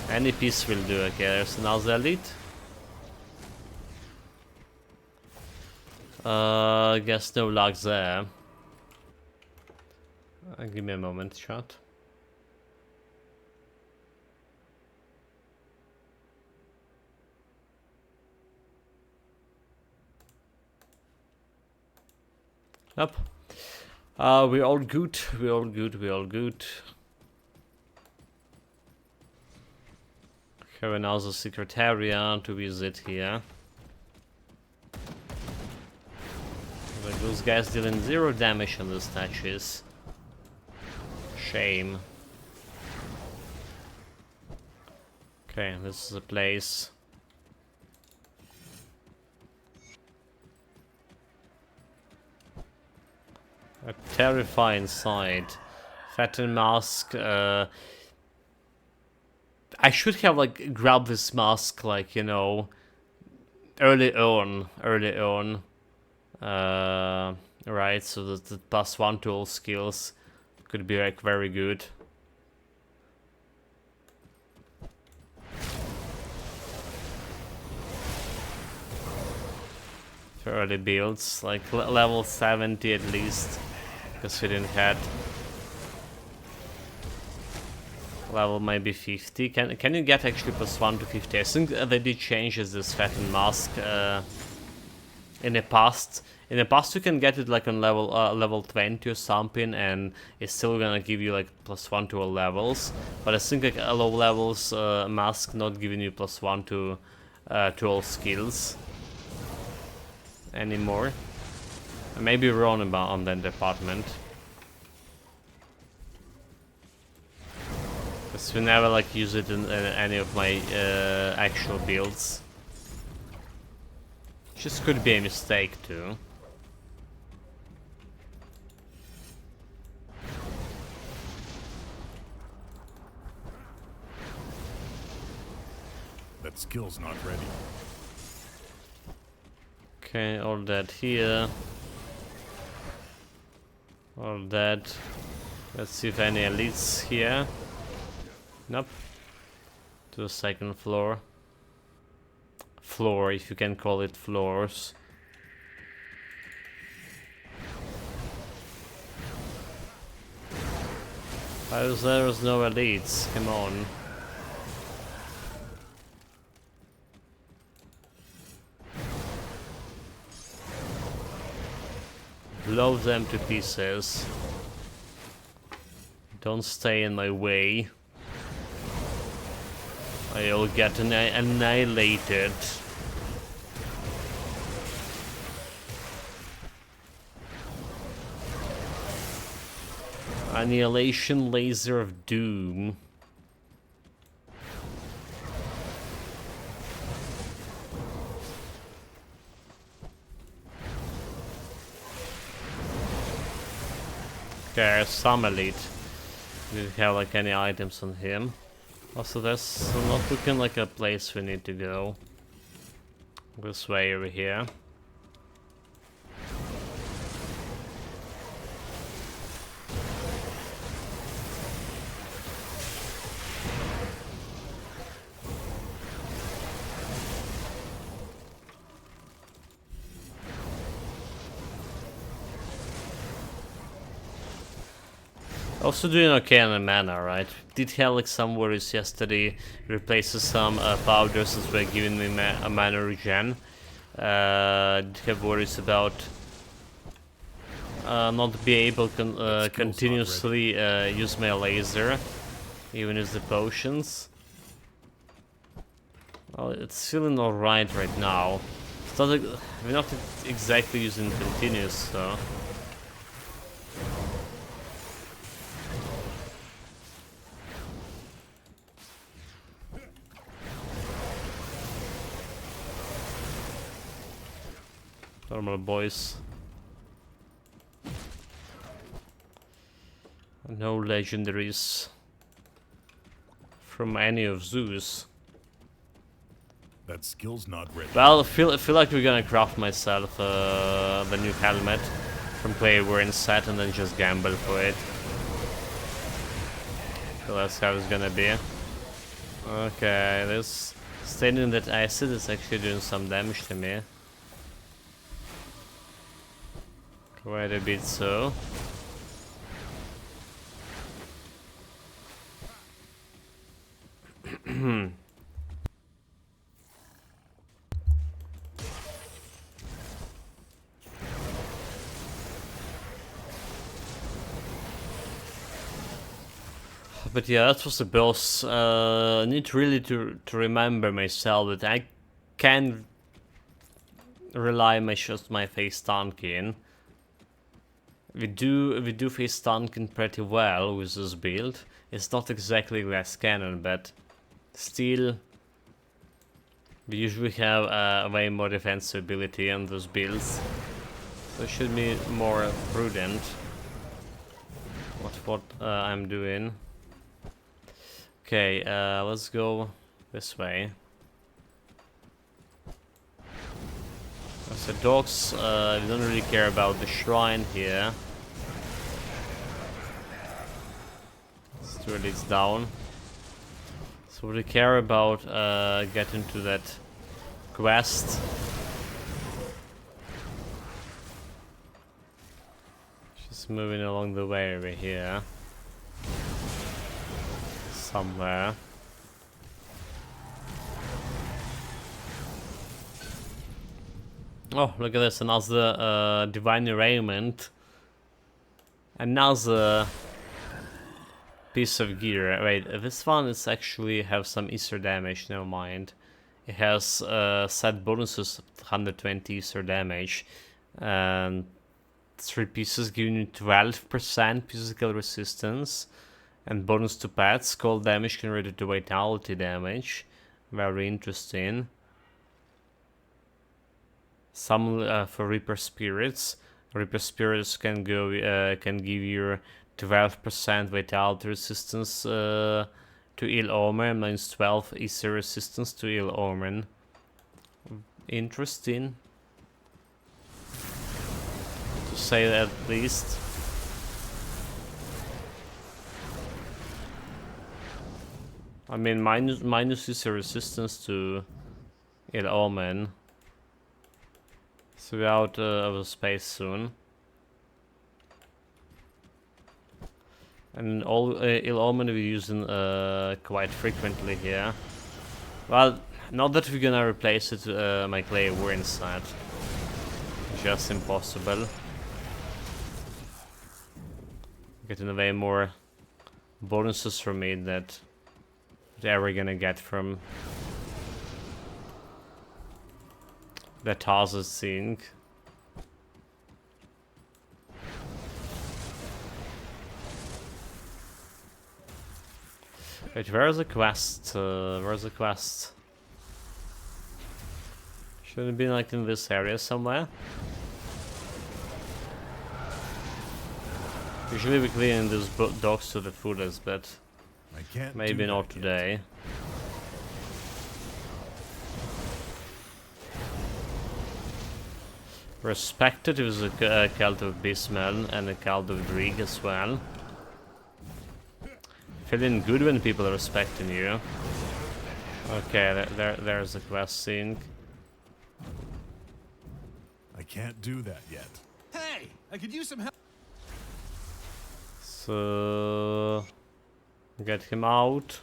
Any piece will do. Okay, there's another elite. I guess no luck there. Give me a moment, chat. Yep. We're all good. We're all good. We're all good. Have another secret area to visit here. But those guys dealing 0 damage on the statues. Shame. Okay, this is a place. A terrifying sight. Fatten mask. I should have like grabbed this mask, like, you know, early on. Right, so that the +1 to all skills could be like very good. For early builds, like level 70 at least, because we didn't have level maybe 50. Can you get actually +1 to 50? I think they did changes this Fatten mask in the past. In the past you can get it like on level 20 or something, and it's still gonna give you like +1 to all levels. But I think like a low levels mask not giving you +1 to all skills anymore. I may be wrong about on that department. Because we never like use it in any of my actual builds. Just could be a mistake too. That skill's not ready. Okay, all that here. All that. Let's see if any elites here. Nope. To the second floor. Floor, if you can call it floors. There's no elites, come on. Blow them to pieces. Don't stay in my way. I'll get annihilated. Annihilation laser of doom. Okay, some elite. Didn't have like any items on him. Also, that's not looking like a place we need to go. This way over here. Also doing okay on the mana, right? Did have like some worries yesterday, replaces some powders that were giving me a mana regen. Did have worries about not be able continuously use my laser, even use the potions. Well, it's feeling alright right now. It's not, we're not exactly using continuous, so... Normal boys. No legendaries from any of Zeus. That skill's not ready. Well, I feel like we're gonna craft myself the new helmet from player we're in set and then just gamble for it. So that's how it's gonna be. Okay, this staining that acid is actually doing some damage to me. Quite a bit so. But yeah, that was the boss. I need really to remember myself that I can rely my face tanking. We do face tanking pretty well with this build. It's not exactly glass cannon, but still we usually have way more defensibility on those builds. So I should be more prudent what I'm doing. Okay, let's go this way. So dogs, we don't really care about the shrine here. Still leads down. So we care about getting to that quest. Just moving along the way over here. Somewhere. Oh, look at this, another divine arraignment. Another piece of gear. Wait, this one is actually have some Aether damage, never mind. It has set bonuses 120 Aether damage. And 3 pieces giving you 12% physical resistance. And bonus to pets, cold damage converted to vitality damage. Very interesting. Some for Reaper Spirits. Reaper Spirits can give you 12% vitality resistance to ill omen, minus 12 easy resistance to ill omen. Interesting, to say at least. I mean, minus easy resistance to ill omen. So we're out of space soon. And all ill omen we're using quite frequently here. Well, not that we're gonna replace it my clay war inside. Just impossible. Getting way more bonuses from me that they're ever gonna get from the Tarsus thing. Wait, where's the quest? Where's the quest? Should it be like in this area somewhere? Usually we clean these dogs to the fullest, but I can't maybe do not that yet. today. Respected is a cult of Bismel and a cult of Drig as well. Feeling good when people are respecting you. Okay, there's the quest thing. I can't do that yet. Hey, I could use some help. So get him out.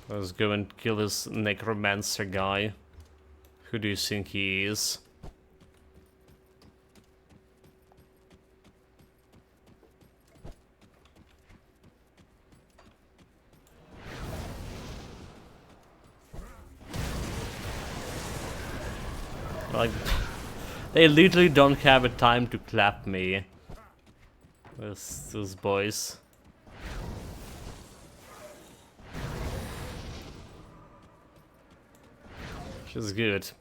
Let's go and kill this necromancer guy. Who do you think he is? Like, they literally don't have a time to clap me. Those boys. Which is good.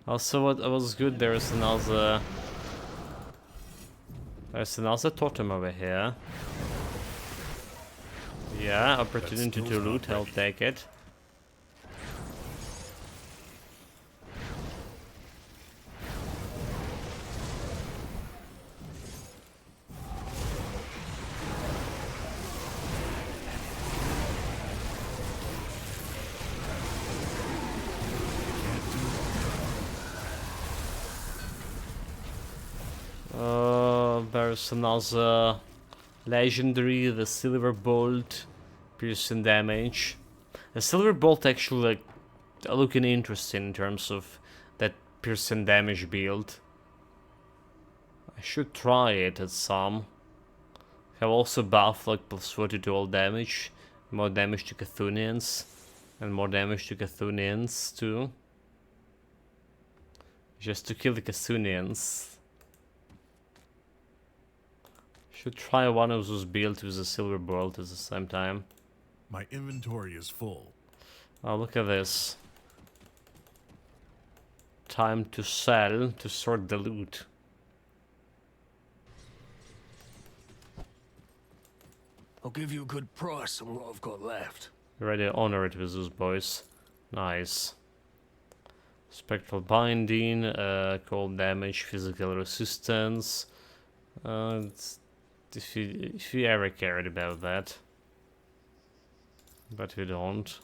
Also, what was good, there's another totem over here. Yeah, opportunity to loot, I'll take it. There's another legendary, the Silver Bolt, piercing damage. The Silver Bolt actually like looking interesting in terms of that piercing damage build. I should try it at some. Have also buff like plus 40 to all damage, more damage to Cthulhians, and more damage to Cthulhians too. Just to kill the Cthulhians. Should try one of those builds with a silver bolt at the same time. My inventory is full. Oh, look at this. Time to sell, to sort the loot. I'll give you a good price on what I've got left. Ready to honor it with those boys. Nice. Spectral binding, cold damage, physical resistance. If you ever cared about that. But we don't.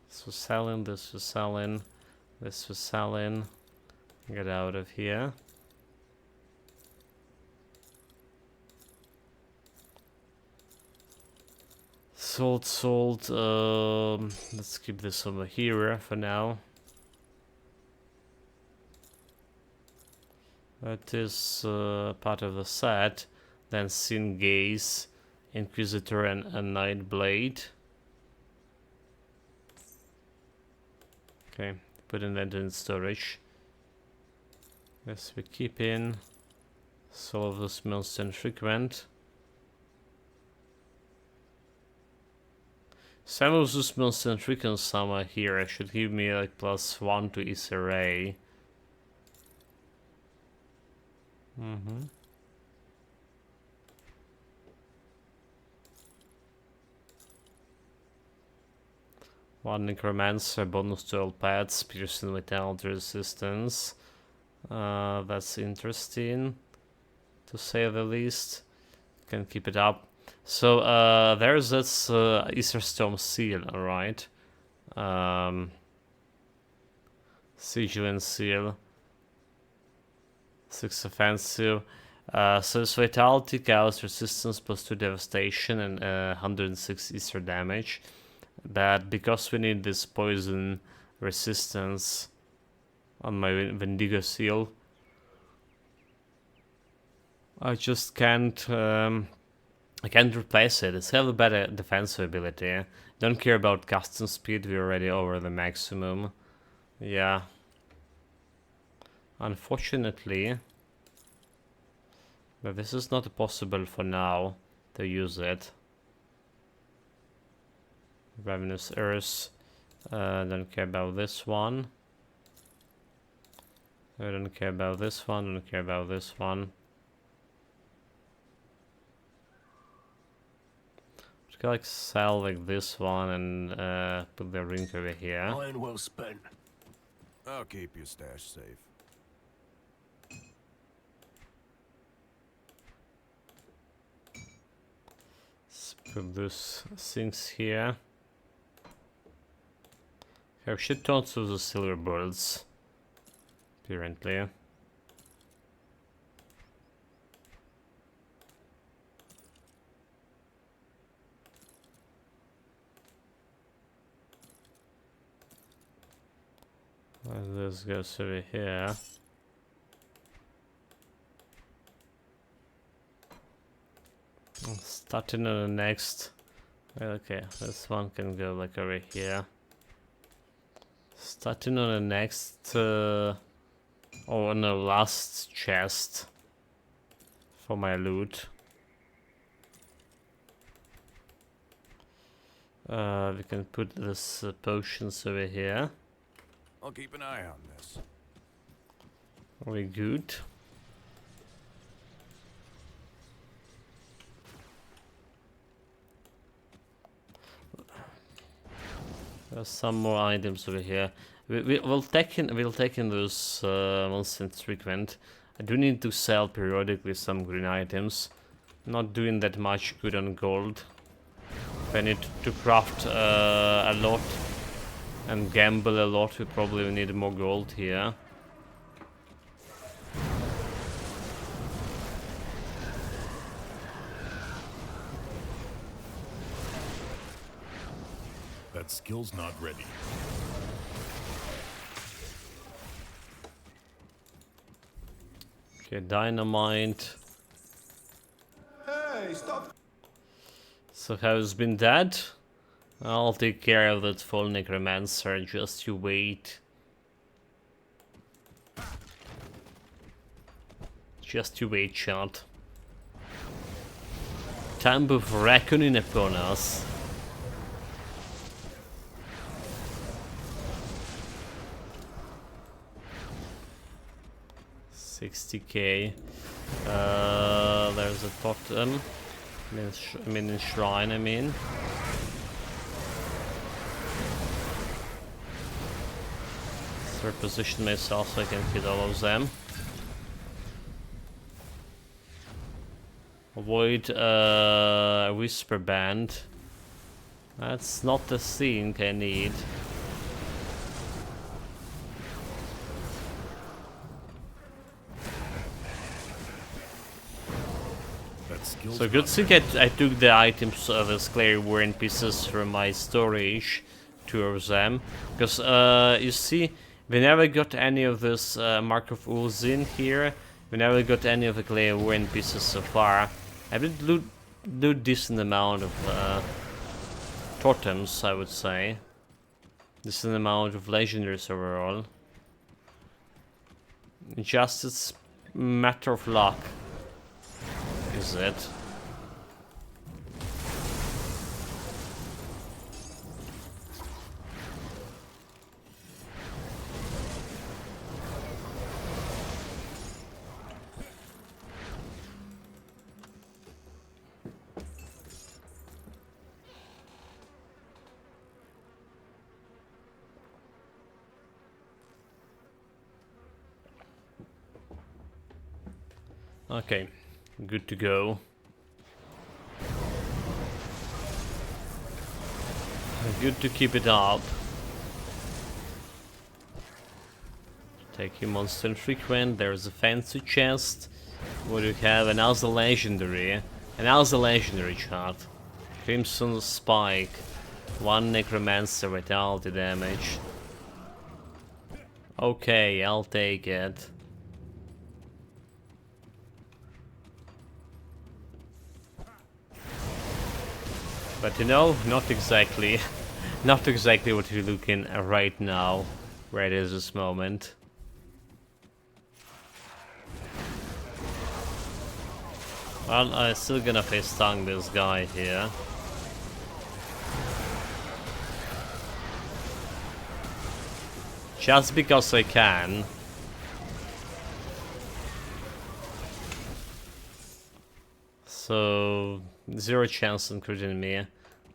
This was selling, this was selling, this was selling. Get out of here. Sold. Let's keep this over here for now. That is part of the set. Then Sin Gaze, Inquisitor, and a Nightblade. Okay, putting that in storage. Yes, we keep in. Solve the smells infrequent. Some of those smells infrequent some are here. I should give me like +1 to each array. One Necromancer, bonus to all pets, piercing vitality resistance. That's interesting, to say the least. Can keep it up. So there's this Aether Storm Seal, alright. Sigil Seal. 6 offensive. So it's vitality, chaos resistance, plus 2 devastation, and 106 Aether damage. But because we need this poison resistance on my Wendigo Seal, I just can't. I can't replace it. It's have a better defensive ability. Don't care about casting speed. We're already over the maximum. Yeah. Unfortunately, but this is not possible for now to use it. Ravenous Earth. Don't care about this one. I don't care about this one. Don't care about this one. Just like sell like this one and put the ring over here. Iron well spent. I'll keep your stash safe. Let's put those things here. Have shit tons of the silver birds, apparently. And this goes over here. Starting on the next. Okay, this one can go like over here. Starting on the next, oh no, last chest for my loot. We can put this potions over here. I'll keep an eye on this. Are we good? There's some more items over here. We'll take in those once it's frequent. I do need to sell periodically some green items. Not doing that much good on gold. If I need to craft a lot and gamble a lot, we probably need more gold here. That skill's not ready. Okay, dynamite. Hey, stop! So has been dead? I'll take care of that full necromancer, just you wait. Just you wait, chat. Time of reckoning upon us. $60k. There's a totem. I mean shrine, I mean. Let's reposition myself so I can hit all of them. Avoid whisper band. That's not the thing I need. So good thing I took the items of the Scary Warren pieces from my storage, 2 of them, because you see, we never got any of this Mark of Ulzin here. We never got any of the Clay Warren pieces so far. I did do decent amount of totems, I would say. Decent amount of legendaries overall. Just it's matter of luck. Is it? Okay, good to go. Good to keep it up. Take him monster infrequent. There's a fancy chest. What do you have? And now's the legendary. And now's the legendary chart. Crimson Spike. 1 Necromancer with ulti damage. Okay, I'll take it. But you know, not exactly not exactly what you're looking at right now, right at this moment. Well, I'm still gonna face stung this guy here. Just because I can. So 0 chance on critting me,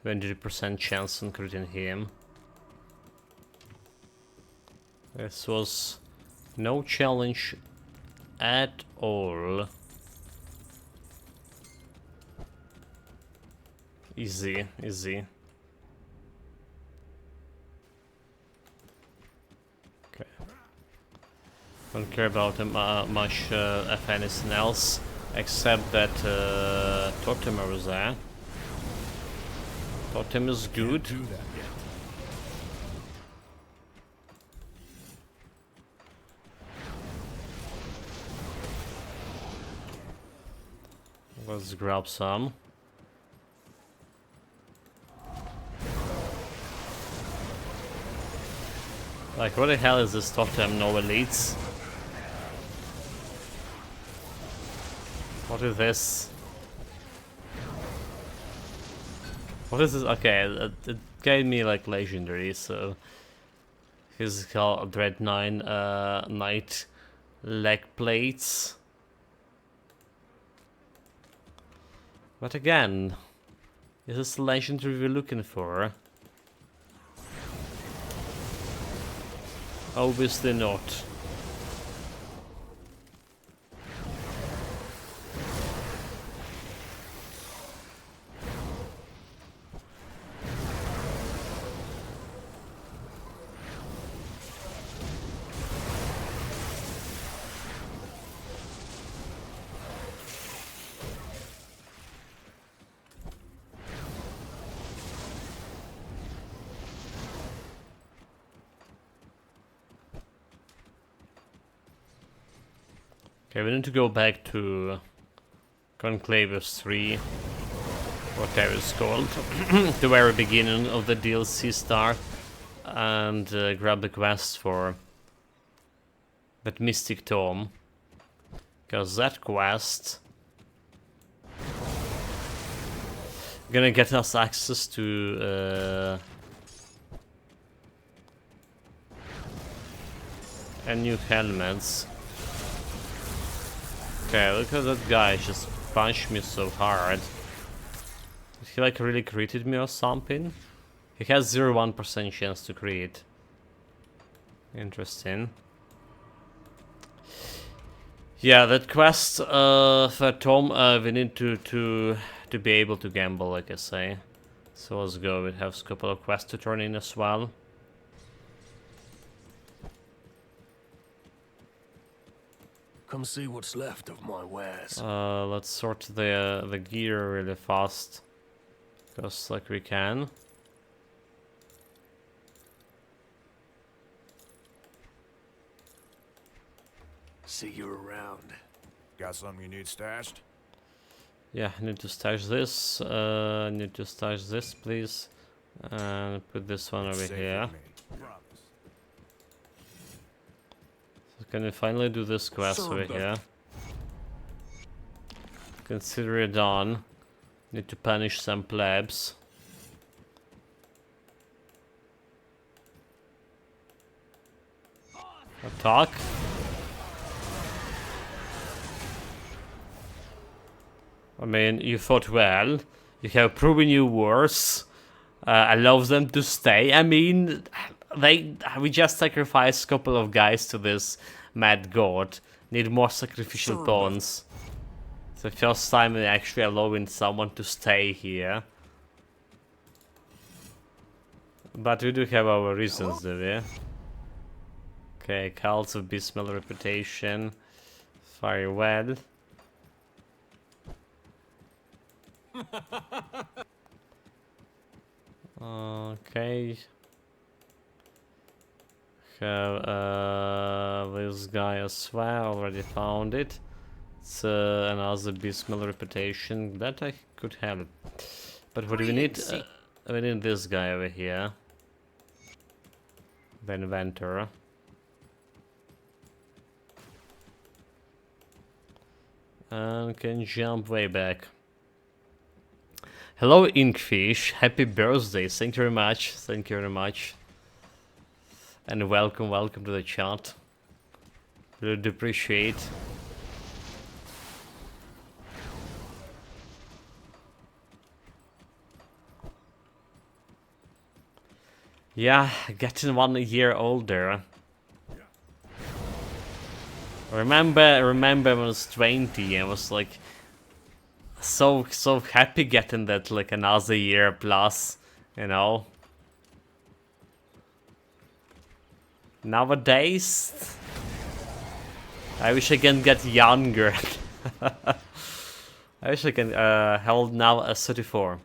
20% chance on critting him. This was no challenge at all. Easy, easy. Okay. Don't care about him much if anything else. Except that Totem was there. Totem is good. Do that yet. Let's grab some. Like, what the hell is this Totem? No elites? What is this? What is this? Okay, it gave me like legendary, so physical Dread 9 Knight leg plates. But again, is this the legendary we're looking for? Obviously not. Okay, we need to go back to Conclave's 3, whatever it's called, the very beginning of the DLC start, and grab the quest for that Mystic Tome, because that quest gonna get us access to a new helmets. Okay, look at that guy just punched me so hard. Did he like really critted me or something? He has 0.1% chance to crit. Interesting. Yeah, that quest for Tom, we need to be able to gamble, like I say. So let's go. We have a couple of quests to turn in as well. Come see what's left of my wares. Let's sort the gear really fast, because like we can. See you around. Got something you need stashed? Yeah, I need to stash this. Need to stash this, please, and put this one over Safe with here. me. Promise. So can we finally do this quest over here? Consider it done. Need to punish some plebs. Attack. I mean, you fought well. You have proven you worse. Allow them to stay. I mean, we just sacrificed a couple of guys to this mad god. Need more sacrificial pawns. It's the first time we're actually allowing someone to stay here. But we do have our reasons, do we? Okay, cults of abysmal reputation. Very well. Okay. Have this guy as well. Already found it. It's another abysmal reputation that I could help. But what do we need? We need this guy over here. The inventor. And can jump way back. Hello, Inkfish. Happy birthday. Thank you very much. Thank you very much. And welcome to the chat. Really do appreciate. Yeah, getting 1 year older. Remember when I was 20, I was like so happy getting that like another year plus, you know. Nowadays, I wish I can get younger. I wish I can hold now a 34.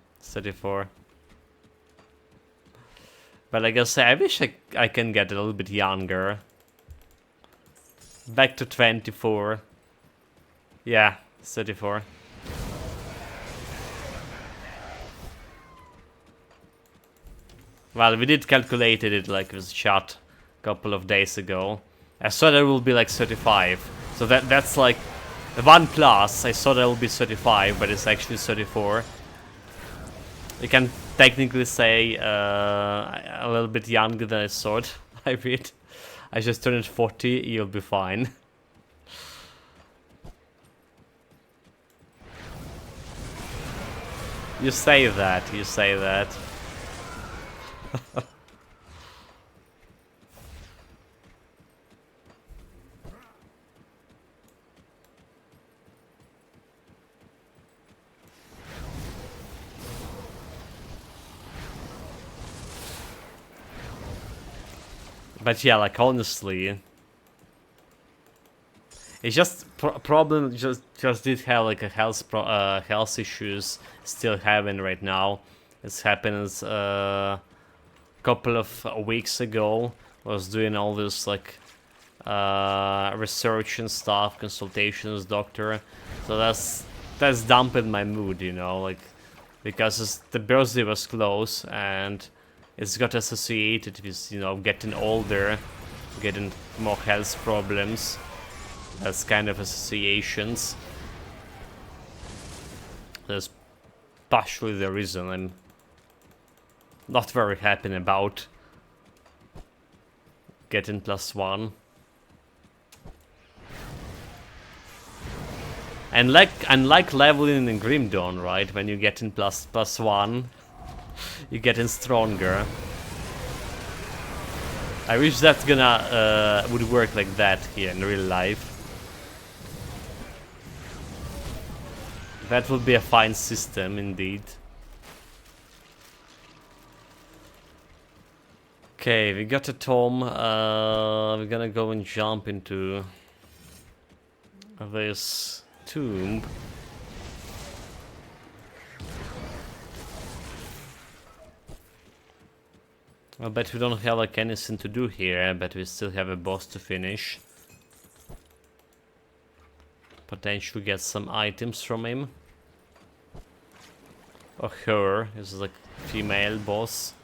But like I say, I wish I can get a little bit younger. Back to 24. Yeah, 34. Well, we did calculate it like with chat a couple of days ago. I thought it will be like 35. So that's like 1 plus. I thought it will be 35, but it's actually 34. You can technically say a little bit younger than I thought I would. I just turned 40, you'll be fine. You say that. But yeah, like honestly, it's just problem. Just did have like a health issues still having right now. It's happened couple of weeks ago. I was doing all this like research and stuff, consultations, doctor. So that's dampened my mood, you know, like because the birthday was close and it's got associated with, you know, getting older, getting more health problems. That's kind of associations. That's partially the reason I'm not very happy about getting +1. And like leveling in Grim Dawn, right? When you get in +1, you're getting stronger. I wish that would work like that here in real life. That would be a fine system indeed. Okay, we got a tome. We're gonna go and jump into this tomb. I bet we don't have like anything to do here, but we still have a boss to finish. Potentially get some items from him. Or her, this is like female boss.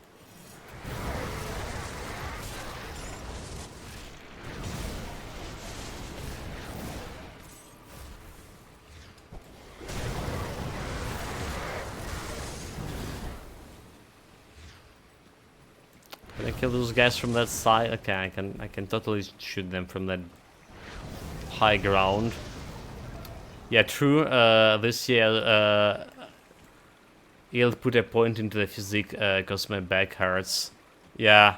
Can I kill those guys from that side? Okay, I can totally shoot them from that high ground. Yeah, true. This year, he'll put a point into the physique because my back hurts. Yeah.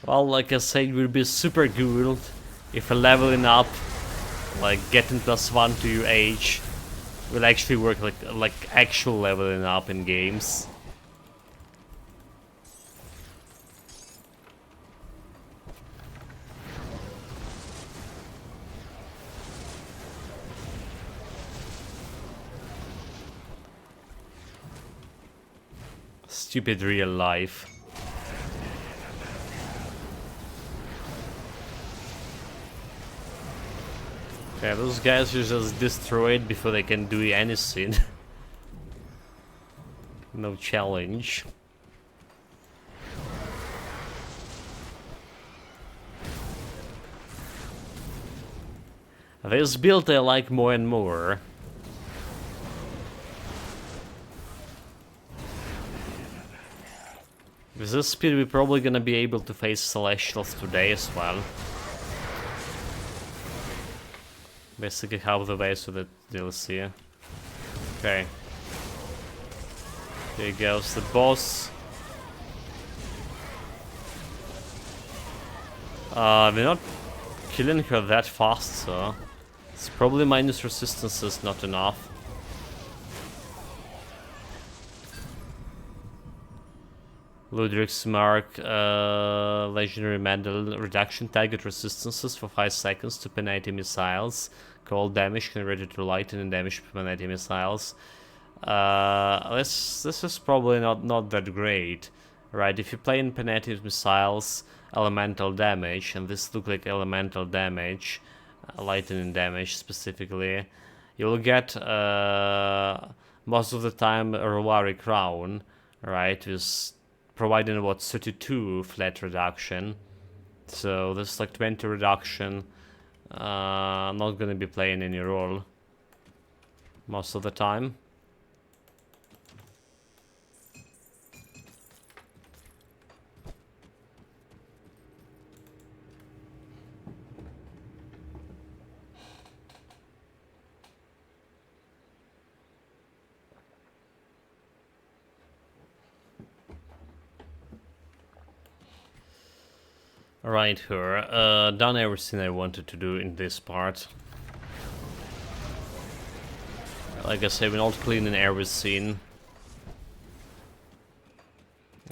Well, like I said, it would be super good if leveling up, like getting +1 to your age, will actually work like actual leveling up in games. Stupid real life. Okay, those guys are just destroyed before they can do anything. No challenge. This build I like more and more. With this speed we're probably gonna be able to face Celestials today as well. Basically half the way to the DLC. Okay. Here goes the boss. We're not killing her that fast, so it's probably minus resistance is not enough. Ludwig's Mark, legendary medal, reduction target resistances for 5 seconds to penalty missiles. Cold damage converted to lightning damage to penalty missiles. This is probably not that great, right? If you play in penalty missiles, elemental damage, and this looks like elemental damage, lightning damage specifically, you'll get most of the time a Rowari Crown, right? With providing about 32 flat reduction, so this is like 20 reduction. Not gonna be playing any role most of the time. Right here, done everything I wanted to do in this part. Like I said, we're not cleaning everything.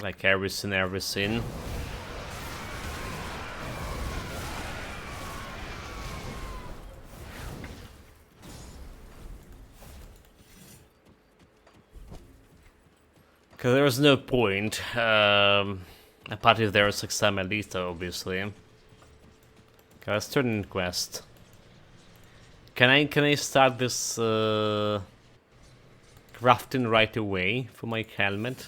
Like everything. Cause there's no point. Apart if there is like some Aether, obviously. Okay, let's turn in quest. Can I start this crafting right away for my helmet?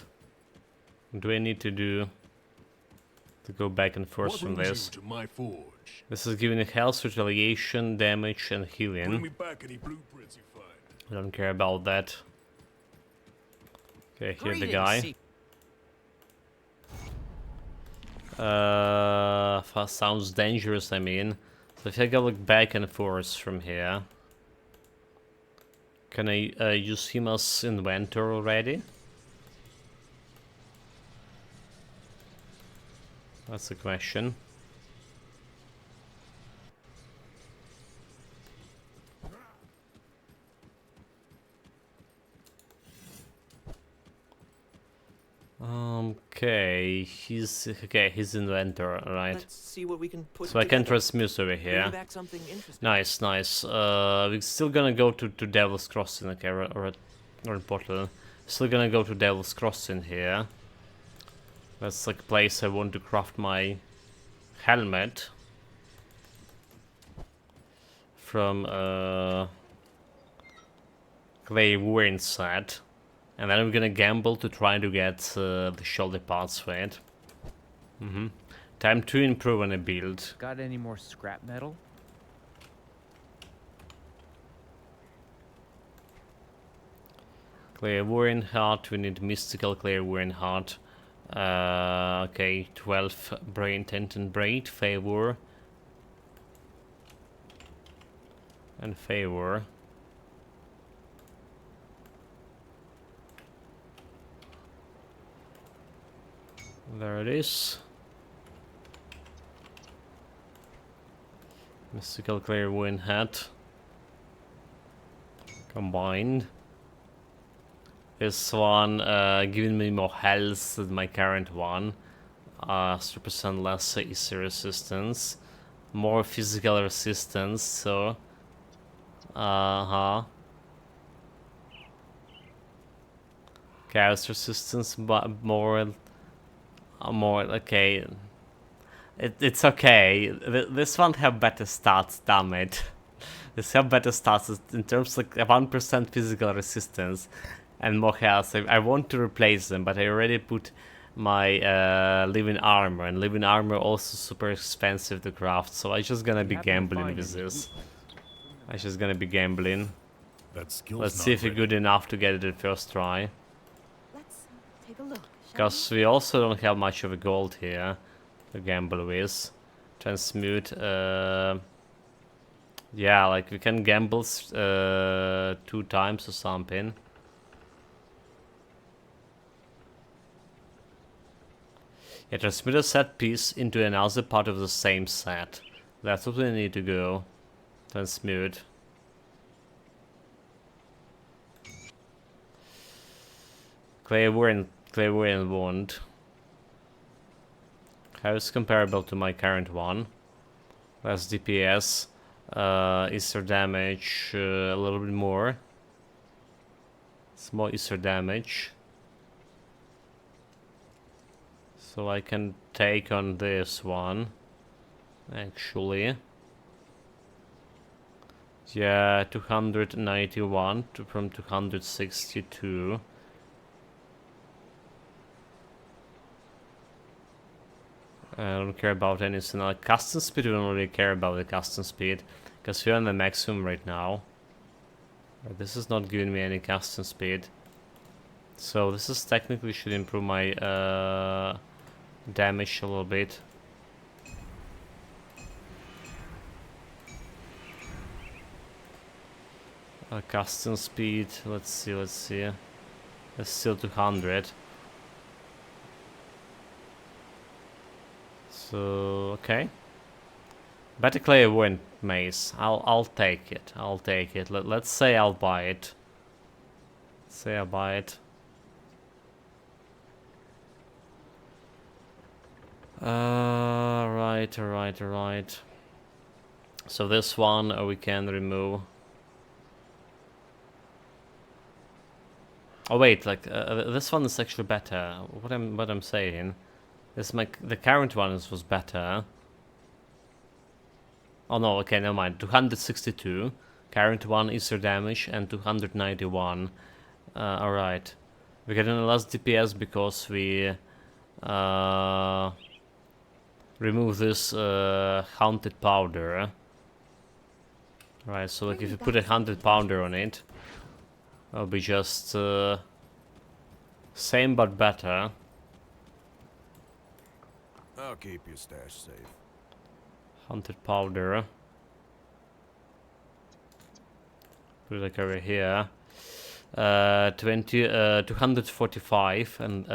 Do I need to go back and forth from this? To my forge? This is giving a health, retaliation, damage, and Bring healing. me back any blueprints you find. I don't care about that. Okay, here's the guy. Sounds dangerous, I mean. So if I go like back and forth from here, can I use him as inventor already? That's the question. Okay, he's inventor, right? Let's see what we can put So I can together. transmute over Bring here. back something interesting. Nice. We're still gonna go to Devil's Crossing, okay, or a portal. Still gonna go to Devil's Crossing here. That's like a place I want to craft my helmet from Clay Warren set. And then I'm gonna gamble to try to get the shoulder parts for it. Time to improve on a build. Got any more scrap metal? Clairvoyant heart, we need mystical clairvoyant heart. Okay, 12 brain, tent and braid, favor. And favor. There it is. Mystical Clairvoyant Hat. Combined. This one giving me more health than my current one. 3% less Aether resistance. More physical resistance, so... Chaos resistance, but more... okay. It's okay. This one have better stats, damn it. This have better stats in terms of like 1% physical resistance and more health. I want to replace them, but I already put my living armor, and living armor also super expensive to craft, so I just gonna be gambling with this. I just gonna be gambling. That skill's Let's not see if we're ready. good enough to get it the first try. Let's take a look. Because we also don't have much of a gold here to gamble with. Transmute, yeah, like we can gamble 2 times or something. Yeah, transmute a set piece into another part of the same set. That's what we need to go. Transmute. Clairvoyant Wound. How is comparable to my current one? Less DPS. Aether damage a little bit more. It's more Aether damage. So I can take on this one. Actually. Yeah, 291 from 262. I don't care about anything like custom speed. We don't really care about the custom speed because we're on the maximum right now. But this is not giving me any custom speed, so this is technically should improve my damage a little bit. Custom speed. Let's see. It's still 200. So okay. Better Clairvoyant Mace. I'll take it. Let's say I'll buy it. Say I'll buy it. Right. So this one we can remove. Oh wait, like this one is actually better. What I'm saying. The current one was better. Oh no, okay, never mind. 262. Current one Aether damage and 291. Alright. We're getting less DPS because we remove this haunted powder. Right, so like if you put a 100 pounder on it, it'll be just same but better. I'll keep your stash safe. Haunted powder. Put it like over here. 245 and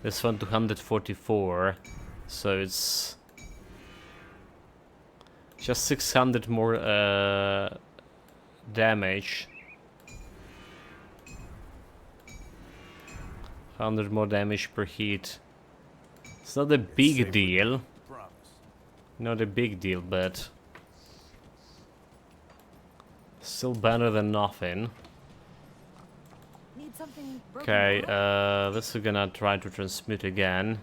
this one 244. So it's just 600 more damage. 100 more damage per hit. It's not a big deal. Not a big deal, but still better than nothing. Need something Okay, this we're gonna try to transmute again.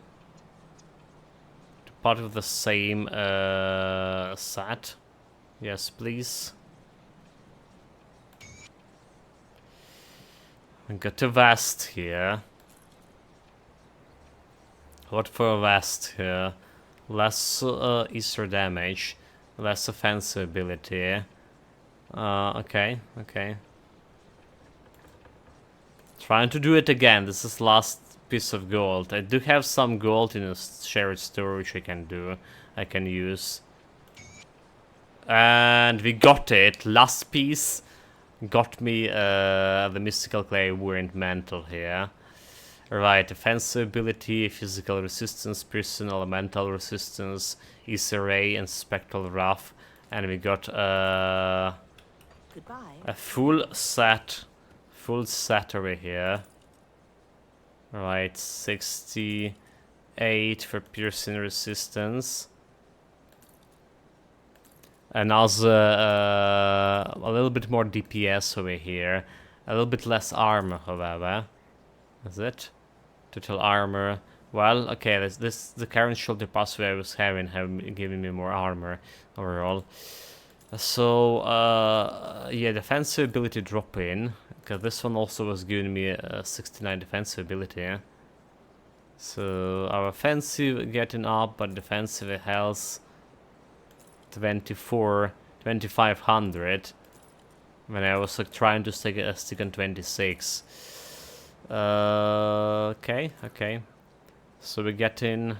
To part of the same set. Yes, please. I got a vest here. What for a vest here? Less Aether damage, less offensive ability. Okay. Trying to do it again. This is last piece of gold. I do have some gold in a shared store which I can use. And we got it. Last piece got me the mystical clairvoyant mantle here. Right, offensive ability, physical resistance, piercing elemental resistance, Aether ray, and spectral wrath, And we got Goodbye. a full set over here. Right, 68 for piercing resistance. And also a little bit more DPS over here. A little bit less armor, however. Is it? Total armor. Well, okay, the current shoulder pathway I was having have given me more armor overall. So, yeah, defensive ability drop in. Because this one also was giving me a 69 defensive ability. So, our offensive getting up, but defensive health 2500. When I was like trying to stick on 26. Okay. So we're getting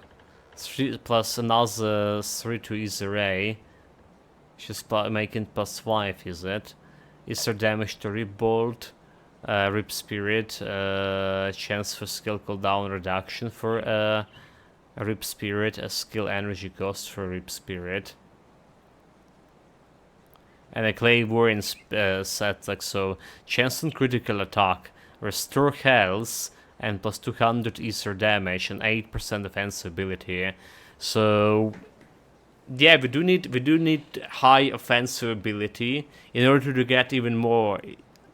3 plus another 3 to Easy Ray. She's making +5, is it? Is there damage to Rip Bolt, Rip Spirit, chance for skill cooldown reduction for Rip Spirit, a skill energy cost for Rip Spirit. And a Clay Warrior set like so. Chance on critical attack, restore health, and plus 200 Ether damage and 8% defensive ability. So yeah, we do need high offensive ability in order to get even more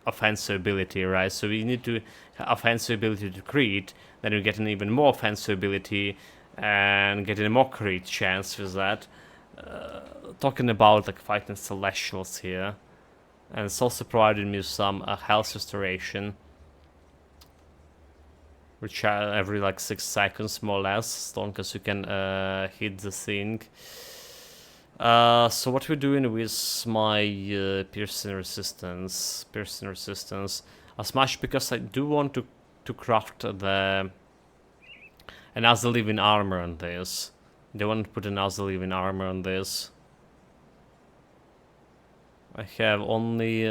offensive ability, right? So we need to offensive ability to crit, then we get an even more offensive ability and getting a more crit chance with that. Talking about like fighting Celestials here, and it's also providing me some health restoration, which every like 6 seconds more or less, as long as you can hit the thing. So what we're doing with my piercing resistance, as much because I do want to craft another living armor on this. They want to put another living armor on this. I have only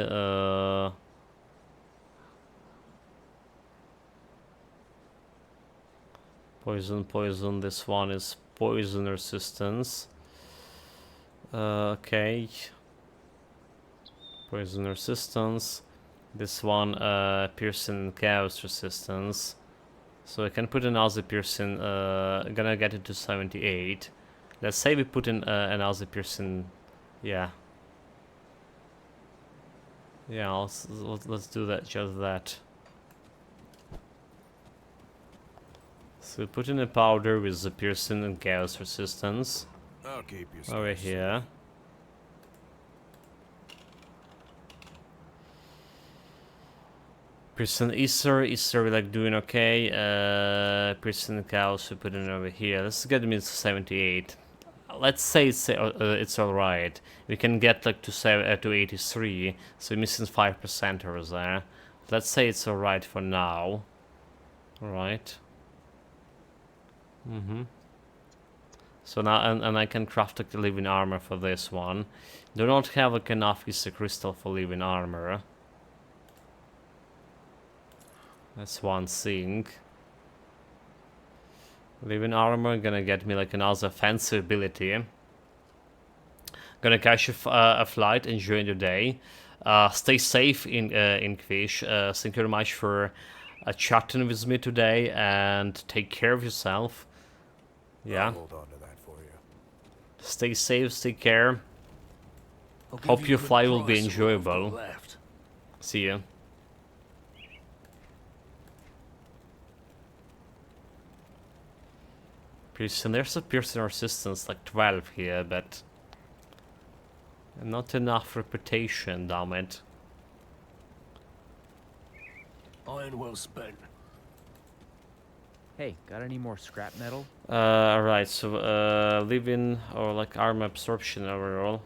poison. This one is poison resistance. Okay. Poison resistance. This one piercing chaos resistance. So I can put another piercing, gonna get it to 78. Let's say we put in another piercing, yeah. Yeah, let's do that, just that. So we put in a powder with the piercing and chaos resistance. I'll keep you Over here. Piercing Aether, we're like doing okay. Piercing Chaos we put in over here. Let's get me to 78. Let's say it's alright. We can get like to 83, so we're missing 5% over there. Let's say it's alright for now. Alright. So now, and I can craft like the living armor for this one. Do not have like enough Ether crystal for living armor. That's one thing. Living armor gonna get me like another offensive ability. Gonna catch a flight, enjoy the day. Stay safe in Quish. Thank you very much for chatting with me today, and take care of yourself. Yeah. I'll hold on to that for you. Stay safe, take care. I'll give Hope you your a good flight will be price for what I've got enjoyable. left. See ya. Piercing, there's a piercing resistance like 12 here, but not enough reputation, damn it. Iron well spent. Hey, got any more scrap metal? Alright, so living or like armor absorption overall.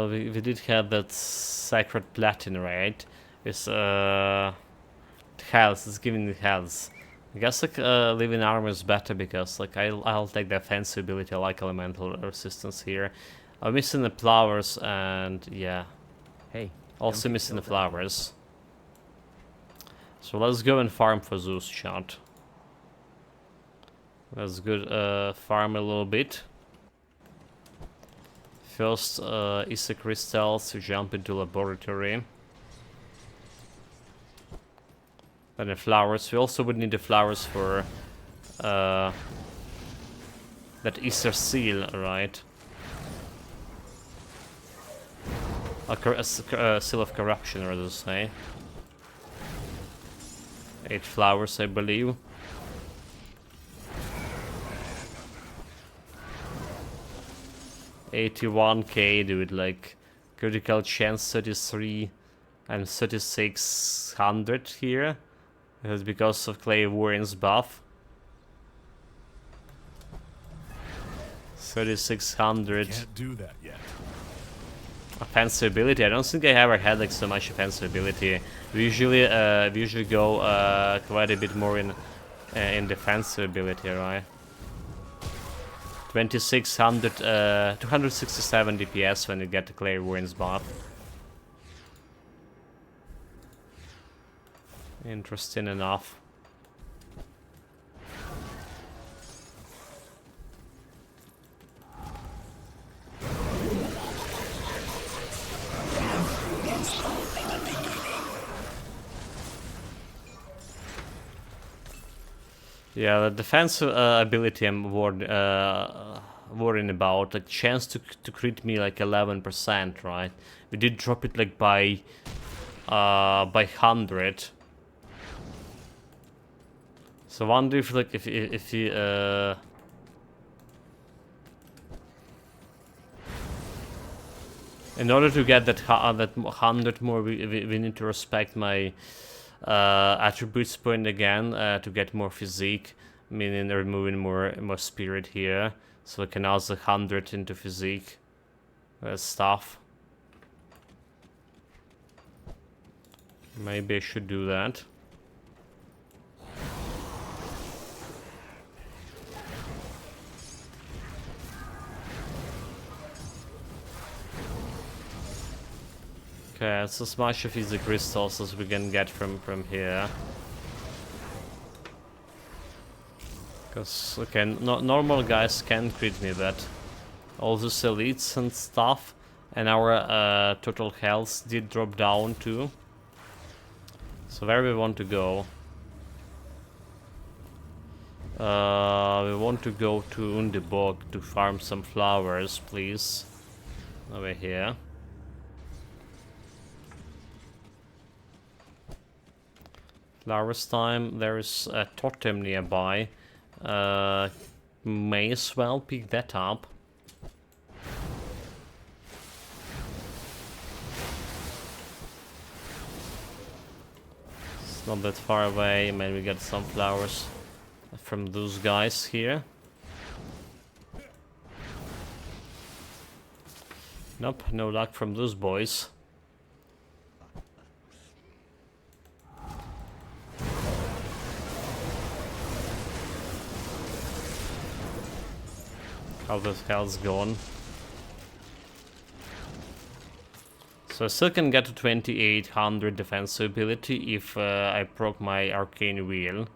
We did have that sacred platinum, right? It's health, it's giving the health. I guess like living armor is better because like I'll take the offensive ability. I like elemental resistance here. I'm missing the flowers and yeah. Hey. Also don't get missing the killed that way. flowers. So let's go and farm for Zeus shot. Let's go farm a little bit. First, Aether crystals to jump into laboratory. Then the flowers. We also would need the flowers for that Aether seal, right? A seal of corruption, rather to say. 8 flowers, I believe. $81k, dude. Like critical chance 33 and 3600 here. It's because of Clay Warren's buff. 3600. Can't do that yet. Offensive ability. I don't think I ever had like so much offensive ability. We usually go quite a bit more in defensive ability, right? 2600, 267 DPS when you get the Clay Warren's buff. Interesting enough. Yeah, the defensive ability I'm worrying about, like chance to crit me like 11%, right? We did drop it like by 100. So I wonder if like if he in order to get that 100 more, we need to respect my attributes point again to get more physique, meaning removing more spirit here, so I can also 100 into physique stuff. Maybe I should do that. Okay, it's as much of these crystals as we can get from here. Because, okay, normal guys can crit me, but all those elites and stuff, and our total health did drop down too. So where we want to go? We want to go to Undibog to farm some flowers, please. Over here. Flowers time. There is a totem nearby. May as well pick that up. It's not that far away. Maybe we get some flowers from those guys here. Nope, no luck from those boys. How the hell's gone? So I still can get to 2800 defensive ability if I proc my arcane wheel.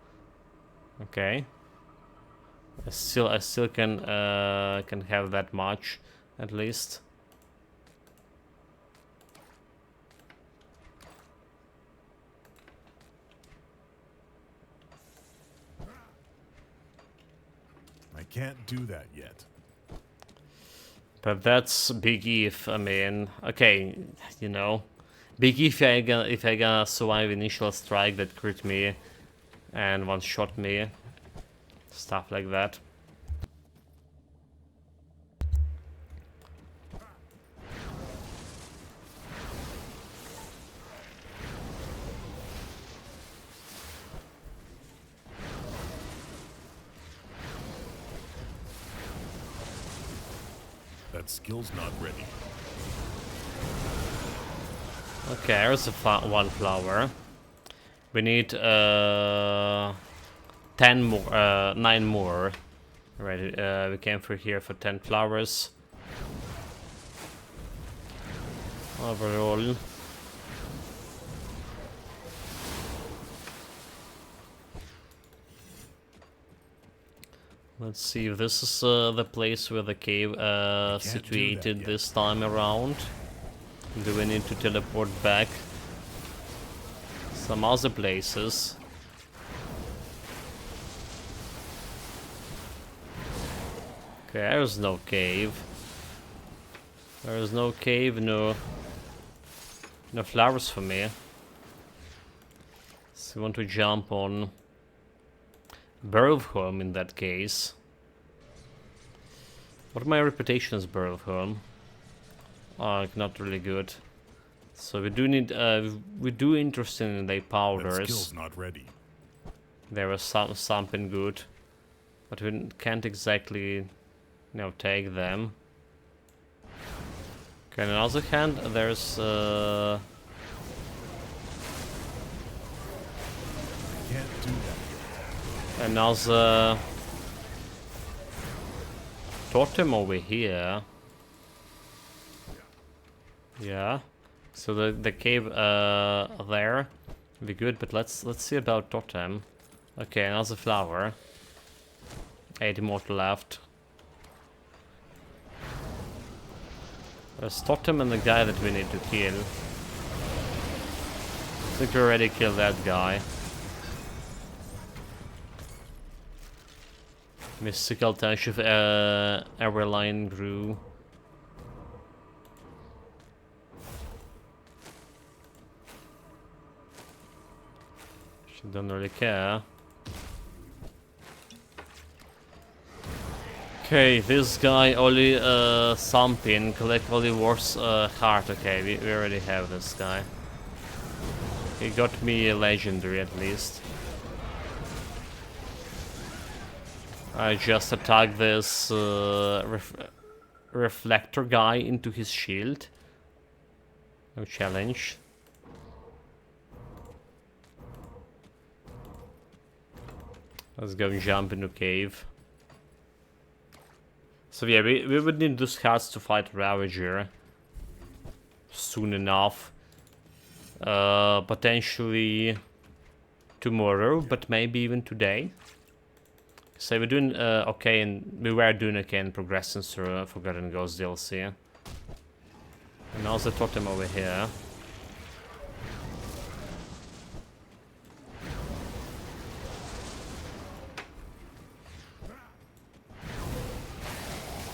Okay. I still can have that much at least. I can't do that yet. But that's big if, I mean, okay, you know, big if I gonna survive initial strike that crit me and one shot me, stuff like that. That skill's not ready. Okay, there's one flower. We need 10 more, 9 more. Right, we came through here for 10 flowers. Overall. Let's see if this is the place where the cave do that situated yet. this time around. Do we need to teleport back? Some other places. Okay, there's no cave. There's no cave, no flowers for me. So we want to jump on Berlholm in that case. What my reputation as Berlholm? Not really good. So we do need we do interested in the That powders. skill's not ready. There was something good, but we can't exactly, take them. Okay, on the other hand, there's Can't do that yet. another totem over here. Yeah. So the cave there will be good, but let's see about totem. Okay, another flower. 8 immortal left. There's totem and the guy that we need to kill. I think we already killed that guy. Mystical touch of Everline grew. She don't really care. Okay, this guy only something, collect only worse heart. Okay, we already have this guy. He got me a legendary at least. I just attack this reflector guy into his shield. No challenge. Let's go and jump into cave. So yeah, we would need those hearts to fight Ravager soon enough. Potentially tomorrow, but maybe even today. So we're doing okay, and we were doing okay and progressing through Forgotten Ghost DLC. And now the totem over here.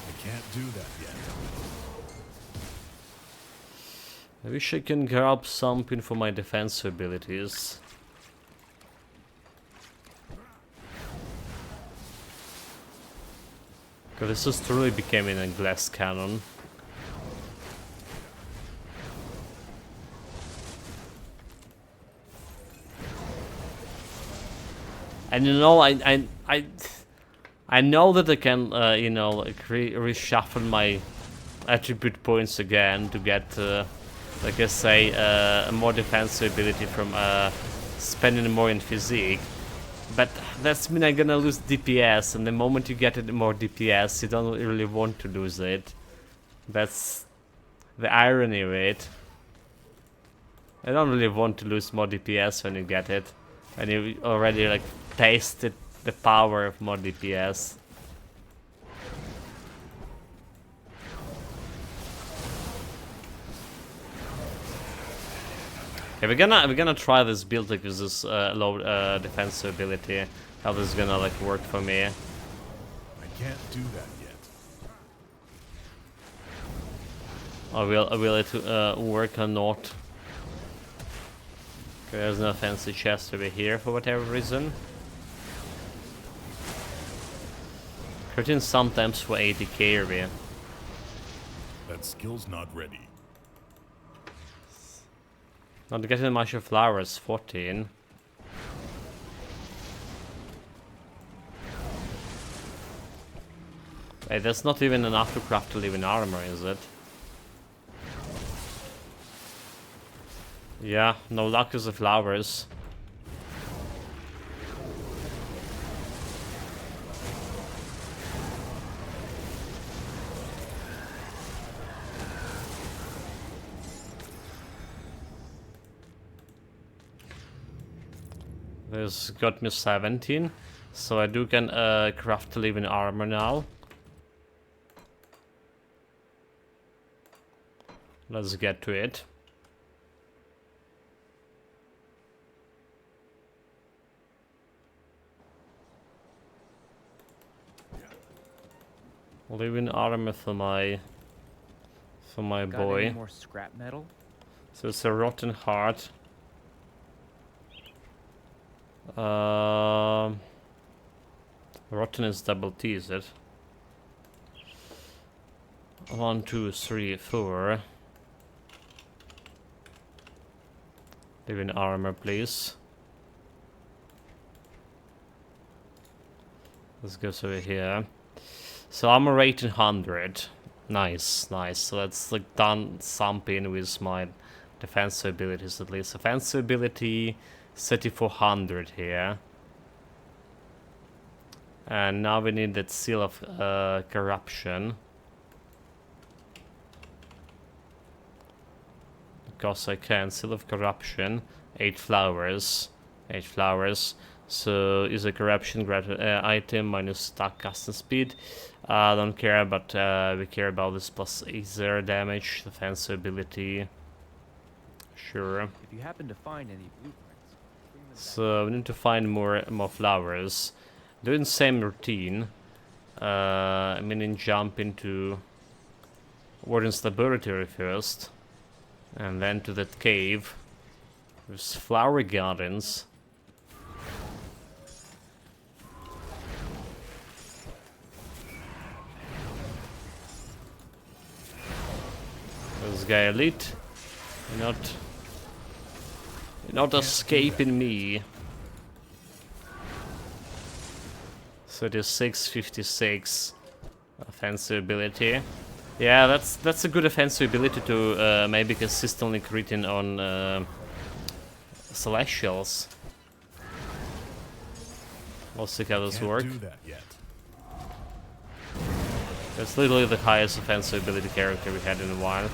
I can't do that yet. I wish I can grab something for my defense abilities. Because this is truly becoming a glass cannon. And I know that I can, like reshuffle my attribute points again to get, like I say, a more defensive ability from spending more in physique. But that's mean I'm gonna lose DPS, and the moment you get more DPS, you don't really want to lose it. That's the irony of it. I don't really want to lose more DPS when you get it, and you already like tasted the power of more DPS. Okay, we're gonna try this build like with this low defense ability. How this is gonna like work for me. I can't do that yet. Will it work or not? Okay, there's no fancy chest over here for whatever reason. Critting sometimes for 80k area. That skill's not ready. Not getting much of flowers, 14. Hey, that's not even enough to craft a living armor, is it? Yeah, no luck with the flowers. This got me 17. So I do can craft living armor now. Let's get to it. Living armor for my Got boy. any more scrap metal? So it's a rotten heart. Rotten is double T, is it? 1, 2, 3, 4. Living armor, please. Let's go over here. So armor rating 100. Nice, nice. So that's like done something with my defensive abilities at least. Offensive ability 3400 here. And now we need that seal of corruption. Because I can. Seal of corruption. 8 flowers. 8 flowers. So is a corruption item minus stack custom speed. Don't care, but we care about this plus Aether damage, defensive ability. Sure. If you happen to find any blueprints, bring them back. So we need to find more flowers. Doing the same routine. Meaning jump into Warden's laboratory first, and then to that cave with flower gardens. This guy elite. You're not escaping me. 36, 56 offensive ability. Yeah, that's a good offensive ability to maybe consistently criting on celestials. We'll see how this Can't works. do that yet. It's literally the highest offensive ability character we had in a while.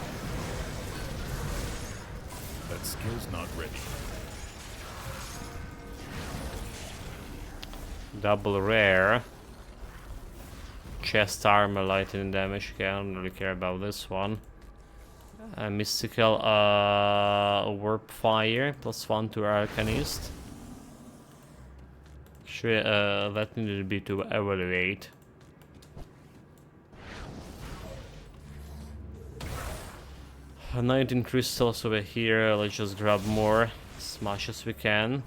That skill's not ready. Double rare. Chest armor, lightning damage. Okay, I don't really care about this one. Mystical warp fire, +1 to Arcanist. Sure, that needed to be to evaluate. 19 crystals over here. Let's just grab more, as much as we can.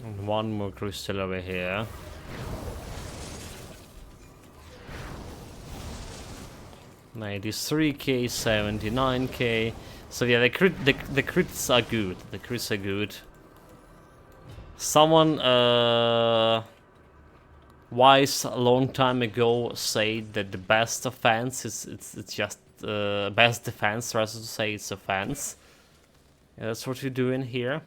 And one more crystal over here. $93K, $79K. So yeah, the crits are good. The crits are good. Someone wise a long time ago said that the best offense is it's just best defense rather to say it's offense. Yeah, that's what we're doing here.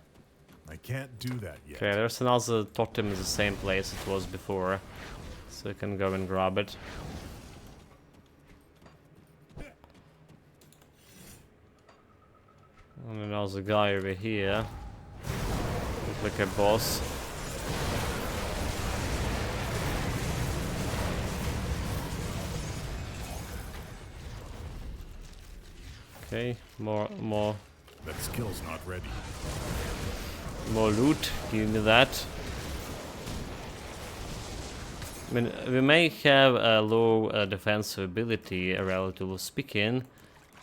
I can't do that yet. Okay, there's another totem in the same place it was before, so you can go and grab it. And another guy over here. Look like a boss. Okay, more That skill's not ready. more loot. Give me that. I mean, we may have a low defensive ability, relatively speaking,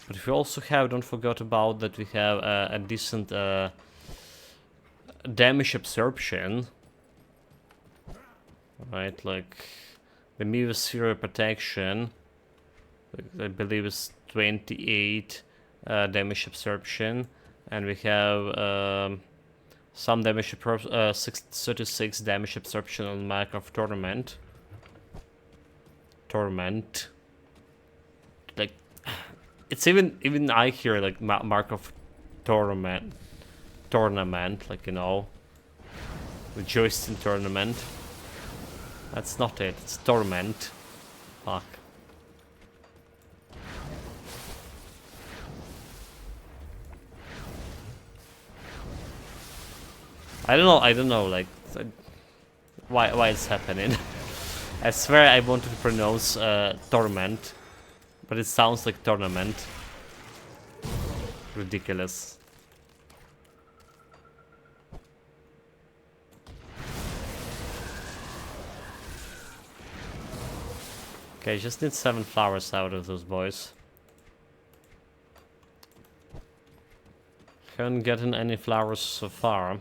but we also have, don't forget about that, we have a decent damage absorption. Right, like the Meosphere protection, I believe is 28 damage absorption, and we have some damage 36 damage absorption on Mark of Torment. Like, it's even I hear like Mark of Tournament, like, you know, rejoiced in tournament. That's not it. It's torment. Fuck. I don't know, like, why it's happening. I swear I wanted to pronounce torment, but it sounds like tournament. Ridiculous. Okay, just need 7 flowers out of those boys. Haven't gotten any flowers so far.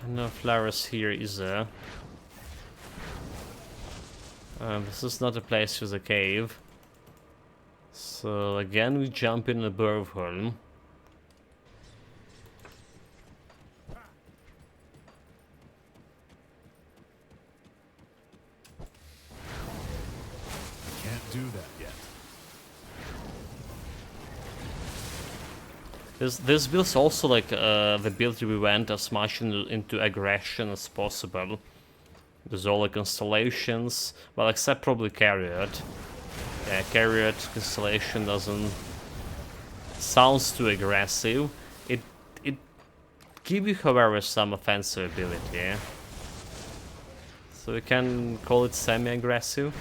No flowers here either. This is not a place with a cave. So again we jump in the borehole. Can't do that yet. This build's also like the build we went as much into aggression as possible. There's all the constellations, well, except probably Carriot. Yeah, Carriot constellation doesn't sounds too aggressive. It gives you, however, some offensive ability. So we can call it semi-aggressive.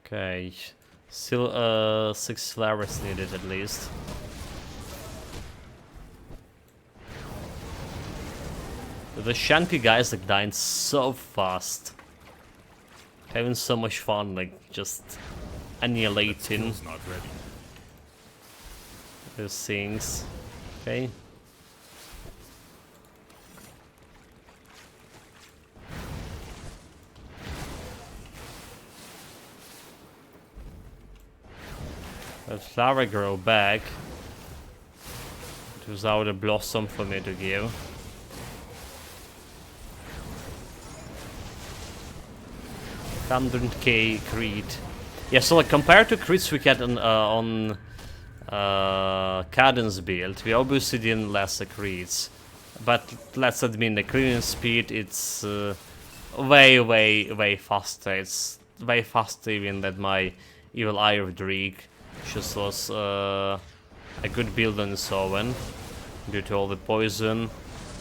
Okay, still 6 flowers needed at least. The chunky guys like dying so fast. Having so much fun, like just annihilating Skill's not ready. those things. Okay. Let flower grow back. It was out a blossom for me to give. $100k crit. Yeah, so like compared to crits we get on Cadence build, we obviously didn't less the crits. But let's admit the clearing speed, it's way faster. It's way faster even than my Evil Eye of Drake. Just was a good build on its own. Due to all the poison,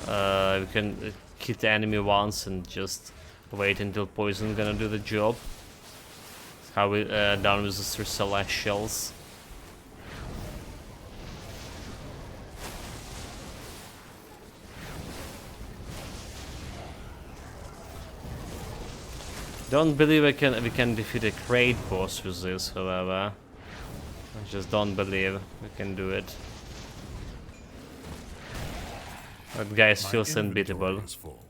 we can hit the enemy once and just wait until poison gonna do the job. How we down with the 3 celestials. Don't believe we can defeat a crate boss with this, however. I just don't believe we can do it. That guy feels unbeatable. inventory is full.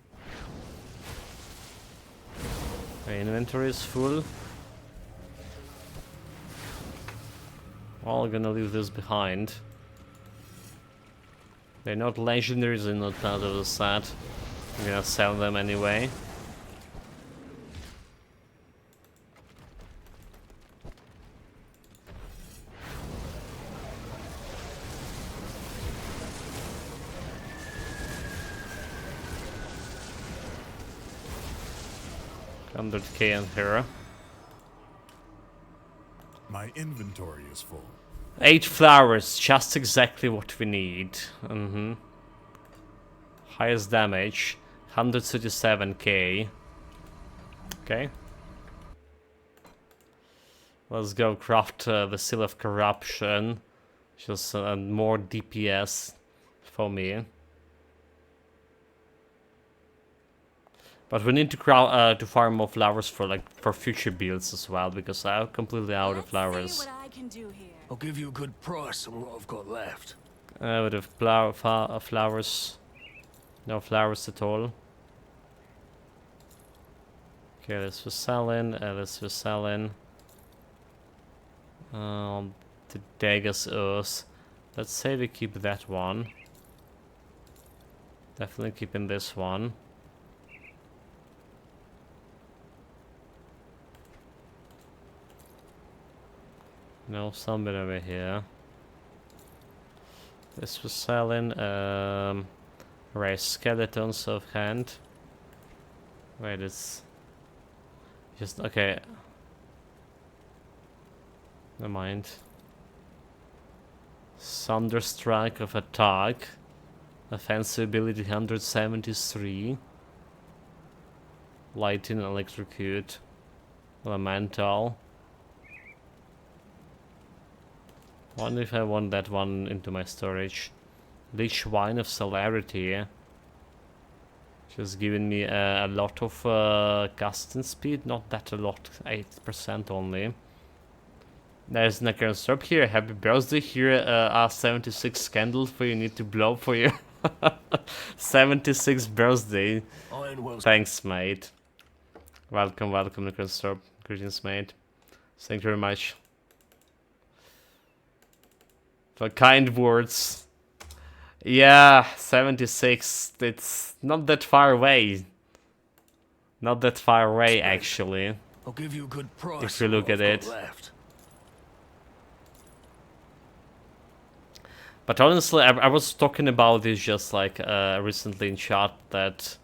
My inventory is full. Well, I'm gonna leave this behind. They're not legendaries, they're not part of the set. I'm gonna sell them anyway. $100k on her. My inventory is full. 8 flowers, just exactly what we need. Highest damage, 137k. Okay. Let's go craft the Seal of Corruption. Just more DPS for me. But we need to farm more flowers for future builds as well, because I'm completely out of flowers. See what I can do here. I'll give you a good price on what I've got left. With the flowers, no flowers at all. Okay, this was selling. This was selling. The Daggers Earth. Let's say we keep that one. Definitely keeping this one. No, somewhere over here. This was selling rare skeletons of hand. Wait, it's just okay. Never mind. Thunderstrike of attack. Offensive ability 173. Lightning, electrocute. Elemental. Wonder if I want that one into my storage. Leech Wine of Celerity. Just giving me a lot of casting speed. Not that a lot. 8% only. There's Necrostorp here. Happy birthday. Here are 76 candles for you need to blow for your 76th birthday. Thanks, mate. Welcome, welcome, Necrostorp. Greetings, mate. Thank you very much for kind words. Yeah, 76. It's not that far away. Not that far away, actually. I'll give you a good price. If you look at it. But honestly, I was talking about this just like recently in chat that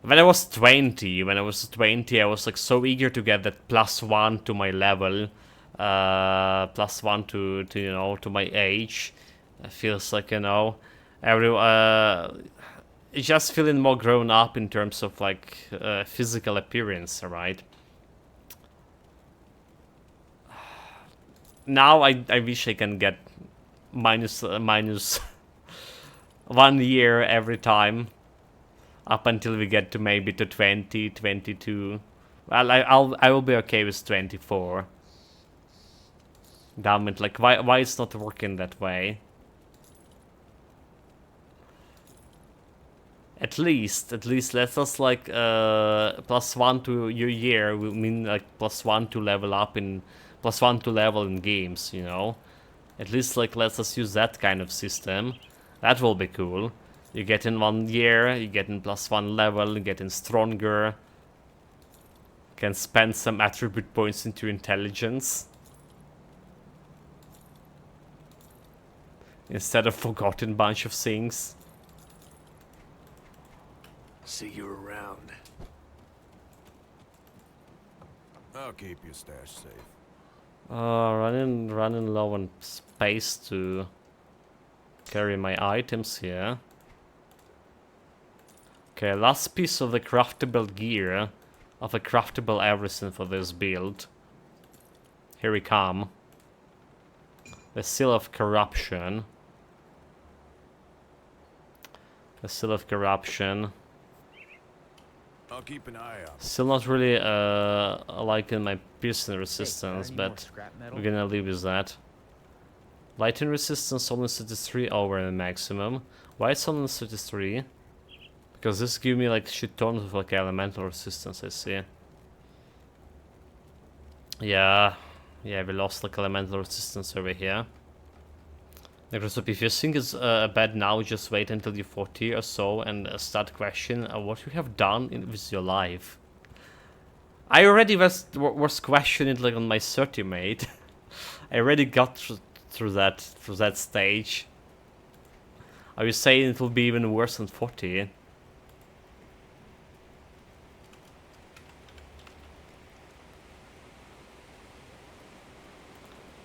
when I was 20, I was like so eager to get that +1 to my level, +1 to you know, to my age. It feels like, you know, just feeling more grown up in terms of like physical appearance, right? Now I wish I can get minus 1 year every time, up until we get to maybe to 20, 22. Well, I will be okay with 24. Damn it! Like why it's not working that way? At least let us like +1 to your year will mean like +1 to level up in +1 to level in games, you know. At least like let us use that kind of system. That will be cool. You get in 1 year, you get in +1 level, you get in stronger. Can spend some attribute points into intelligence. Instead of forgotten bunch of things. See you around. I'll keep your stash safe. Running low on space to carry my items here. Okay, last piece of the craftable gear, of a craftable everything for this build. Here we come. The Seal of Corruption. The Seal of Corruption. I'll keep an eye out. Still not really liking my piercing resistance, but we're gonna leave with that. Lightning resistance only 33 over the maximum. Why it's only 33? Because this gives me like shit tons of like elemental resistance, I see. Yeah, we lost like elemental resistance over here. Necrosop, if you think it's bad now, just wait until you're 40 or so and start questioning what you have done with your life. I already was questioning like on my 30, mate. I already got through that stage. Are you saying it will be even worse than 40?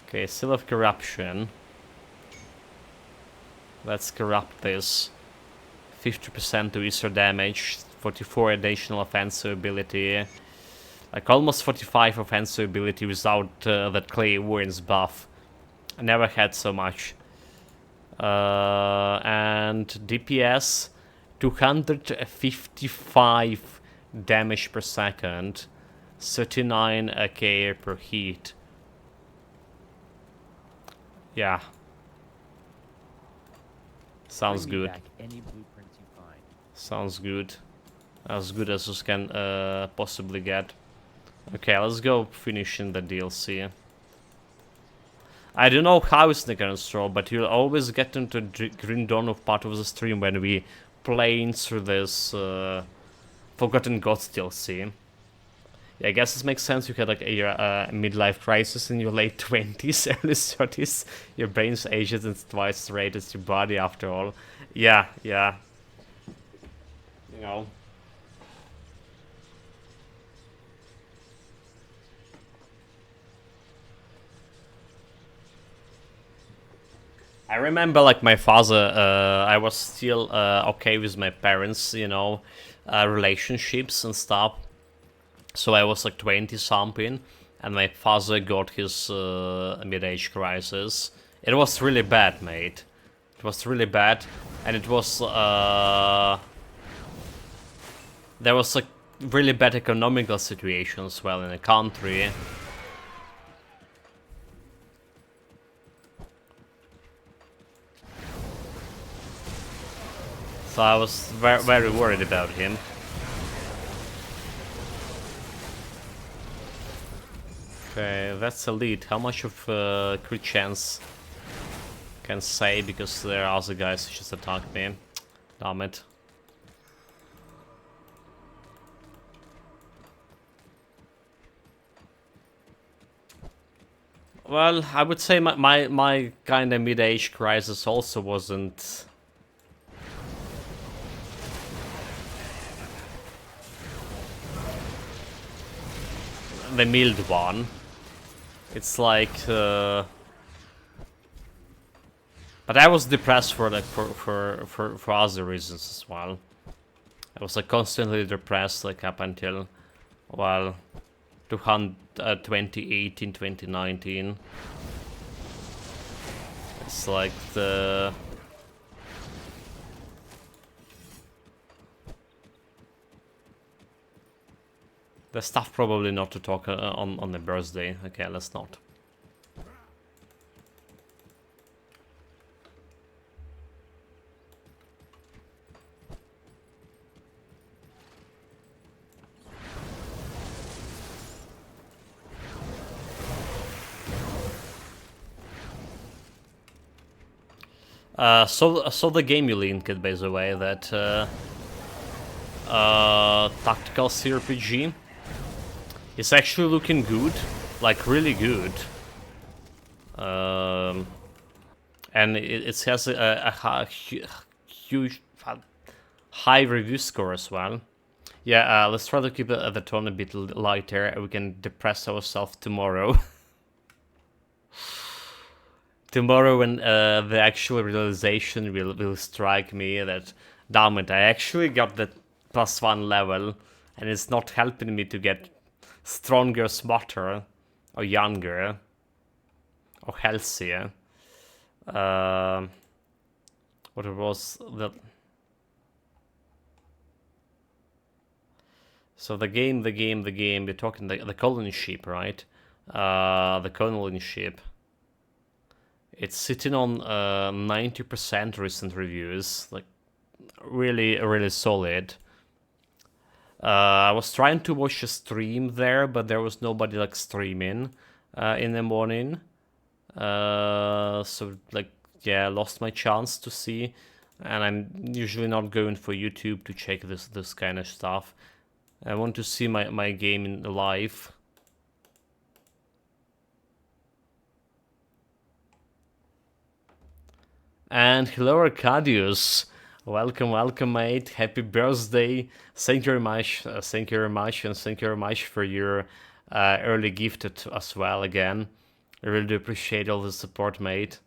Okay, Seal of Corruption. Let's corrupt this. 50% to Aether damage, 44 additional offensive ability. Like almost 45 offensive ability without that Clay Warren's buff. I never had so much. And DPS 255 damage per second, 39 AK per hit. Yeah. Sounds good. Any blueprints you find. Sounds good. As good as you can possibly get. Okay, let's go finishing the DLC. I don't know how it's gonna throw, but you'll always get into Green Dawn of part of the stream when we playing through this Forgotten Gods DLC. Yeah, I guess this makes sense. You had like a midlife crisis in your late 20s, early 30s. Your brain's ages and twice the rate as your body after all. Yeah, yeah. You know. I remember like my father, I was still okay with my parents, you know, relationships and stuff. So I was like 20 something, and my father got his mid-age crisis. It was really bad, mate. It was really bad, and it was there was like really bad economical situation as well in the country. So I was very worried about him. Okay, that's a lead. How much of crit chance can say, because there are other guys who just attacked me. Damn it. Well, I would say my kind of mid-age crisis also wasn't the mild one. It's like but I was depressed for like for other reasons as well. I was like constantly depressed like up until, well, 2018, 2019. It's like the stuff probably not to talk on the birthday. Okay, let's not. So the game you linked, by the way, that tactical CRPG is actually looking good, like really good. And it has a huge, high review score as well. Yeah, let's try to keep the tone a bit lighter. We can depress ourselves tomorrow. Tomorrow when the actual realization will strike me that, damn it, I actually got that +1 level, and it's not helping me to get stronger, smarter, or younger, or healthier. What it was that? So the game. We're talking the colony ship, right? The colony ship. It's sitting on 90% recent reviews, like really solid. I was trying to watch a stream there, but there was nobody like streaming in the morning. So like, yeah, lost my chance to see. And I'm usually not going for YouTube to check this kind of stuff. I want to see my game in live. And hello Arcadius, welcome mate, happy birthday, thank you very much, and thank you very much for your early gift as well again. I really do appreciate all the support, mate.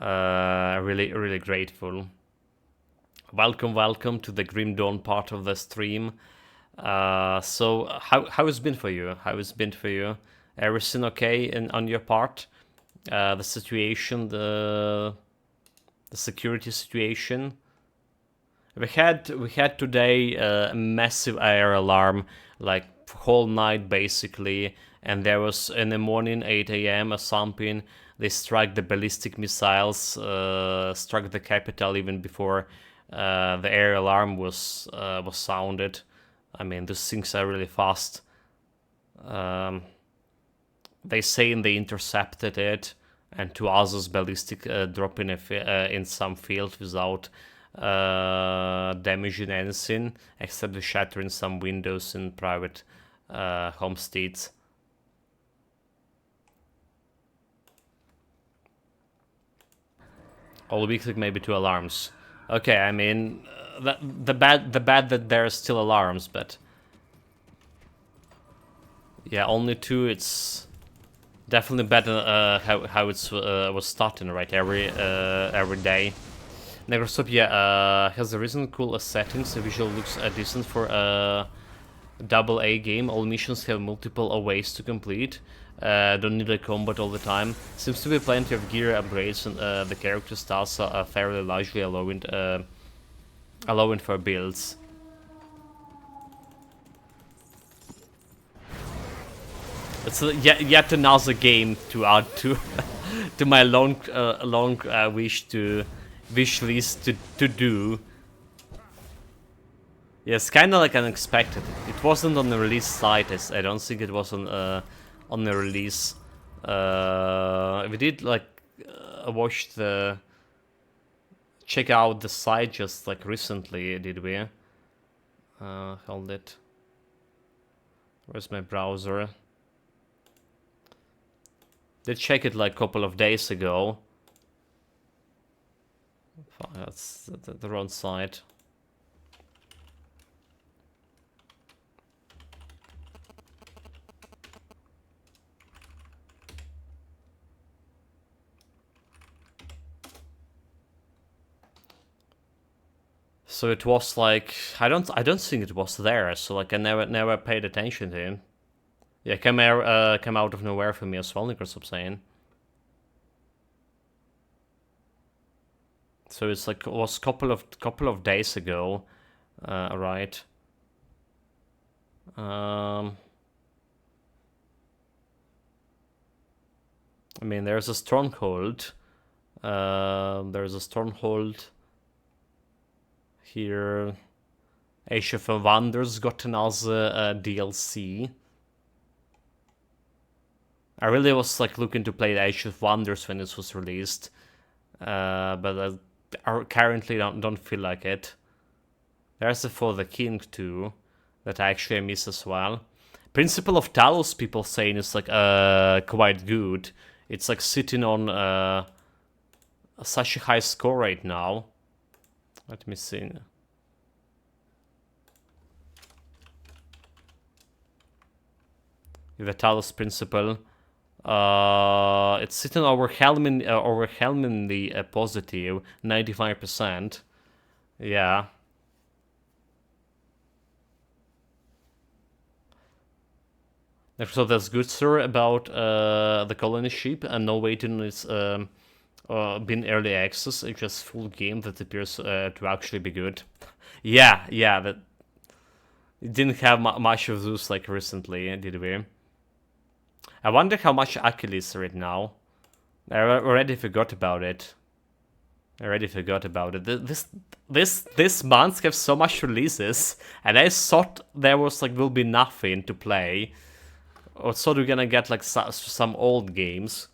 Really grateful. Welcome to the Grim Dawn part of the stream. So how it's been for you? Everything okay on your part? The situation, the security situation. We had today a massive air alarm, like whole night basically, and there was in the morning 8 a.m. or something. They struck the ballistic missiles, struck the capital even before the air alarm was sounded. I mean, these things are really fast. They say they intercepted it, and two others ballistic drop in some field without damaging anything except the shattering some windows in private homesteads. All weekly, maybe 2 alarms. Okay, I mean, the bad that there's still alarms, but yeah, only 2. It's definitely better how it's was starting, right? Every day. Necrosopia has a reasonably cool settings. The visual looks decent for a AA game. All missions have multiple ways to complete. Don't need a combat all the time. Seems to be plenty of gear upgrades, and the character styles are fairly largely allowing for builds. It's yet another game to add to to my long wish list to do. Yeah, it's kind of like unexpected. It wasn't on the release site. I don't think it was on the release. We did like check out the site just like recently, did we? Hold it. Where's my browser? Did check it like a couple of days ago. That's the wrong site. So it was like I don't think it was there. So like I never paid attention to him. Yeah, came out of nowhere for me as well, Nicholas saying. So it's like it was couple of days ago, right? I mean, there's a stronghold. There's a stronghold here. Age of Wonders got another DLC. I really was like looking to play Age of Wonders when this was released, but I currently don't feel like it. There's a For the King too, that I actually miss as well. Principle of Talos, people saying is like quite good. It's like sitting on such a high score right now. Let me see. The Talos Principle. It's sitting overwhelmingly positive, 95%. Yeah. So that's good, sir, about the colony ship, and no waiting is been early access. It's just full game that appears to actually be good. Yeah, that it didn't have much of those like recently, did we? I wonder how much Achilles right now. I already forgot about it. This month have so much releases, and I thought there was like will be nothing to play. Or so we're gonna get like some old games.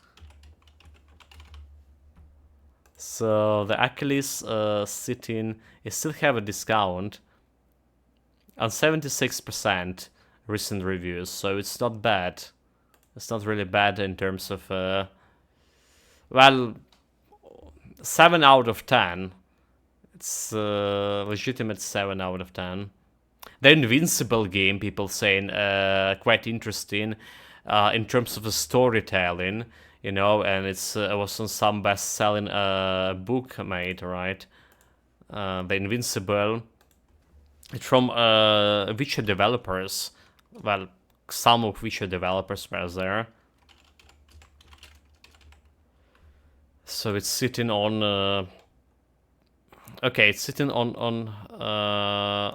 So the Achilles sitting, it still have a discount on 76% recent reviews, so it's not bad. It's not really bad in terms of, well, 7 out of 10. It's legitimate 7 out of 10. The Invincible game, people saying, quite interesting in terms of the storytelling, you know, and it was on some best-selling book made, right? The Invincible. It's from Witcher developers. Well, some of Witcher developers were there. So it's sitting on... okay, it's sitting on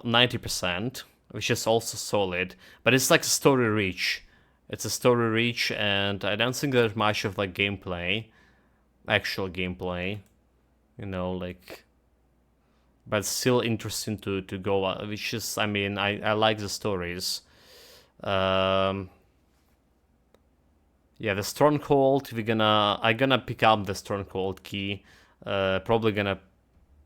90%, which is also solid. But it's like story rich. It's a story rich, and I don't think there's much of like gameplay. Actual gameplay. You know, like... But still interesting to go, which is, I mean, I like the stories. Yeah, the Stronghold, I'm gonna pick up the Stronghold key. Probably gonna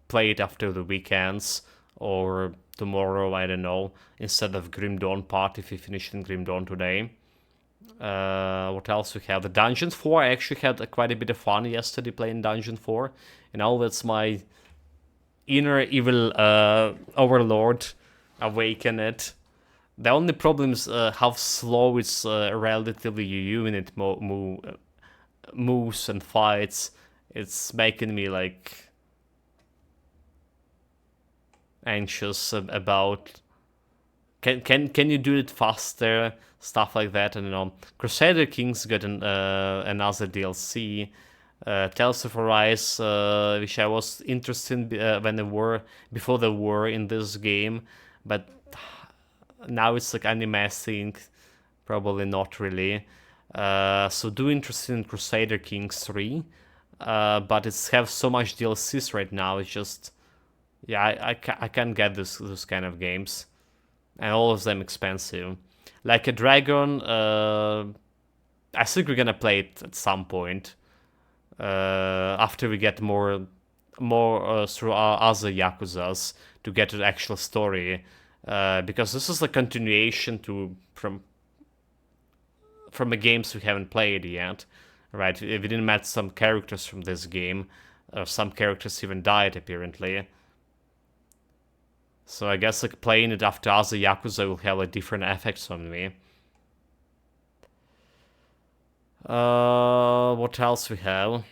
play it after the weekends, or tomorrow, I don't know, instead of Grim Dawn part if we finish in Grim Dawn today. What else we have? The Dungeon 4, I actually had quite a bit of fun yesterday playing Dungeon 4. You know, that's my inner evil overlord awakened. The only problem is how slow its relatively unit moves and fights. It's making me like anxious about can you do it faster, stuff like that. And you know, Crusader Kings got another DLC. Tales of Arise, which I was interested in when before the war in this game, but now it's like anime thing, probably not really. So do interested in Crusader Kings 3, but it's have so much DLCs right now. It's just, yeah, I can't get those kind of games, and all of them expensive. Like a Dragon, I think we're gonna play it at some point. After we get more through our other Yakuzas to get to the actual story, because this is a continuation from the games we haven't played yet, right? We didn't met some characters from this game, some characters even died apparently. So I guess like playing it after other Yakuza will have a different effects on me. What else we have?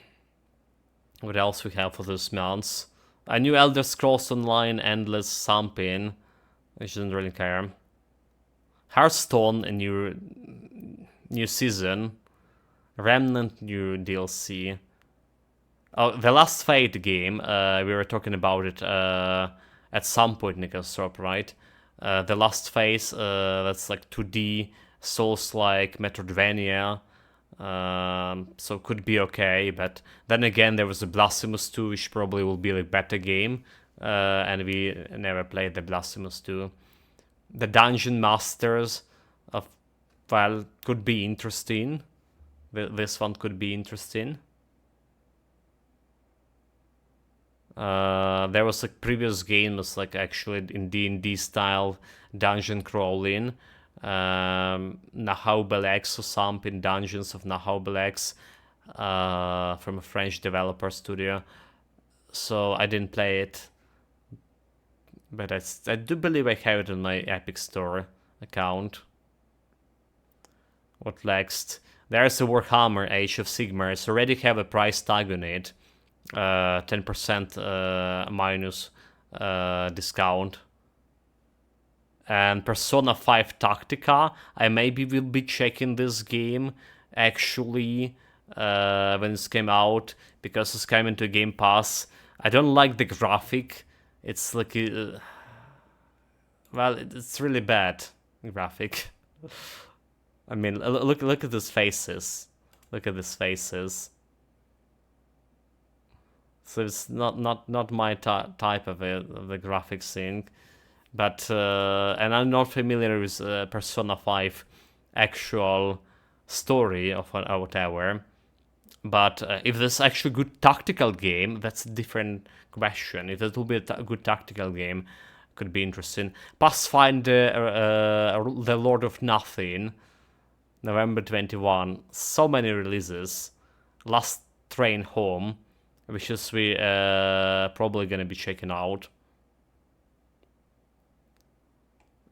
What else we have for this month? A new Elder Scrolls Online Endless Something, which doesn't really care. Hearthstone, a new season. Remnant, new DLC. Oh, the Last Fate game. We were talking about it at some point, Nickelstrop, right? The Last Phase. That's like 2D Souls-like Metroidvania. So could be okay, but then again there was a Blasphemous 2, which probably will be a better game, and we never played the Blasphemous 2. The Dungeon Masters of, well, could be interesting. This one could be interesting. There was a previous game was like actually in D&D style dungeon crawling. Nahaubel or something, Dungeons of Nahaubel from a French developer studio. So I didn't play it, but I do believe I have it on my Epic Store account. What next? There's a Warhammer Age of Sigmar. Already have a price tag on it, 10% minus discount. And Persona 5 Tactica, I maybe will be checking this game actually when it came out, because it's coming to Game Pass. I don't like the graphic. It's like well, it's really bad graphic. I mean, look at these faces. Look at these faces. So it's not my type of the graphics thing. But, and I'm not familiar with Persona 5 actual story or whatever. But if this is actually a good tactical game, that's a different question. If it will be a good tactical game, could be interesting. Pathfinder, The Lord of Nothing, November 21. So many releases. Last Train Home, which is we probably gonna be checking out.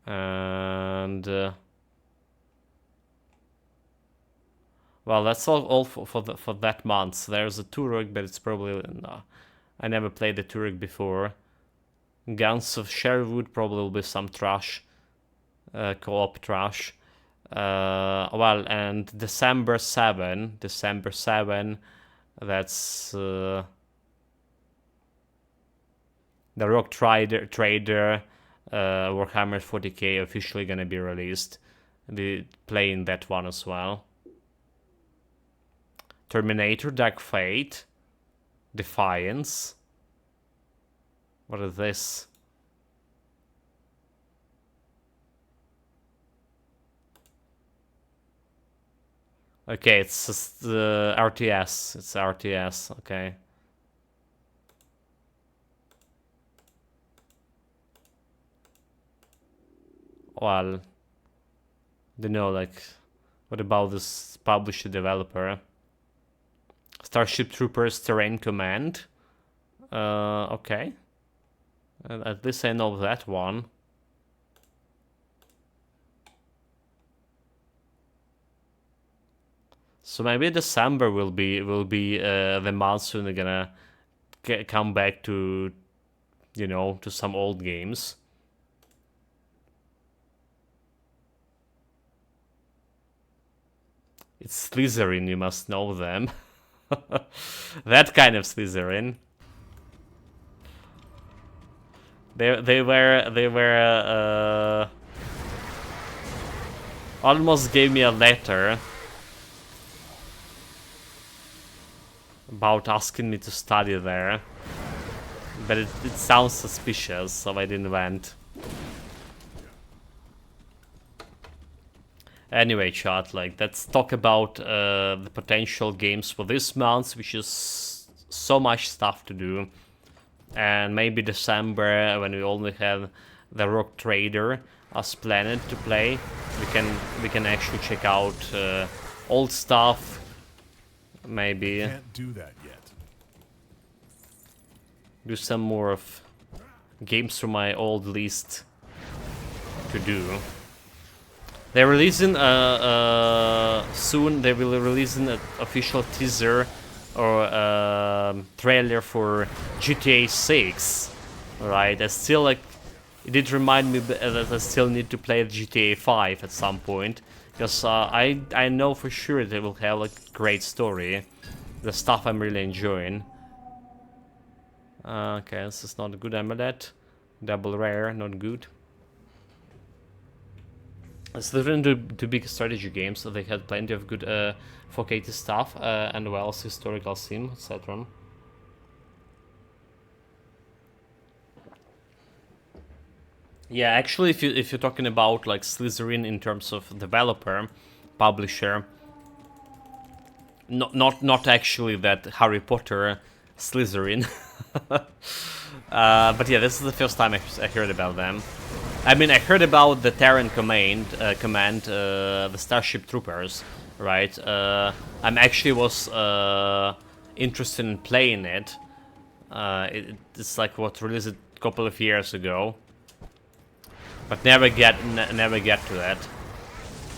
And well, that's all for that month. So there's a Turok, but it's probably no. I never played the Turok before. Guns of Sherwood probably will be some trash, co-op trash. Well, and December 7, that's the Rock Trader. Warhammer 40k officially gonna be released. We playing that one as well. Terminator Dark Fate, Defiance. What is this? Okay, it's just RTS. It's RTS. Okay. well, don't know, like, what about this publisher developer? Starship Troopers Terrain Command. Okay. At least I know that one. So maybe December will be the month when they're gonna come back to, you know, to some old games. It's Slytherin, you must know them. That kind of Slytherin. They were almost gave me a letter about asking me to study there, but it sounds suspicious, so I didn't went. Anyway, chat, like, let's talk about the potential games for this month, which is so much stuff to do. And maybe December, when we only have the Rock Trader as planned to play, we can actually check out old stuff. Maybe Can't do that yet. do some more of games from my old list to do. They're releasing soon. They will release an official teaser or trailer for GTA 6. Right? I still like. It did remind me that I still need to play GTA 5 at some point, because I know for sure they will have like a great story, the stuff I'm really enjoying. Okay, this is not a good amulet. Double rare, not good. So they're into big strategy games, so they had plenty of good 4K stuff and well as historical sim, etc. Yeah, actually, if you're talking about like Slytherin in terms of developer, publisher, not actually that Harry Potter Slytherin, but yeah, this is the first time I heard about them. I mean, I heard about the Terran command, the Starship Troopers, right? I'm actually was interested in playing it. It's like what released a couple of years ago, but never get to that.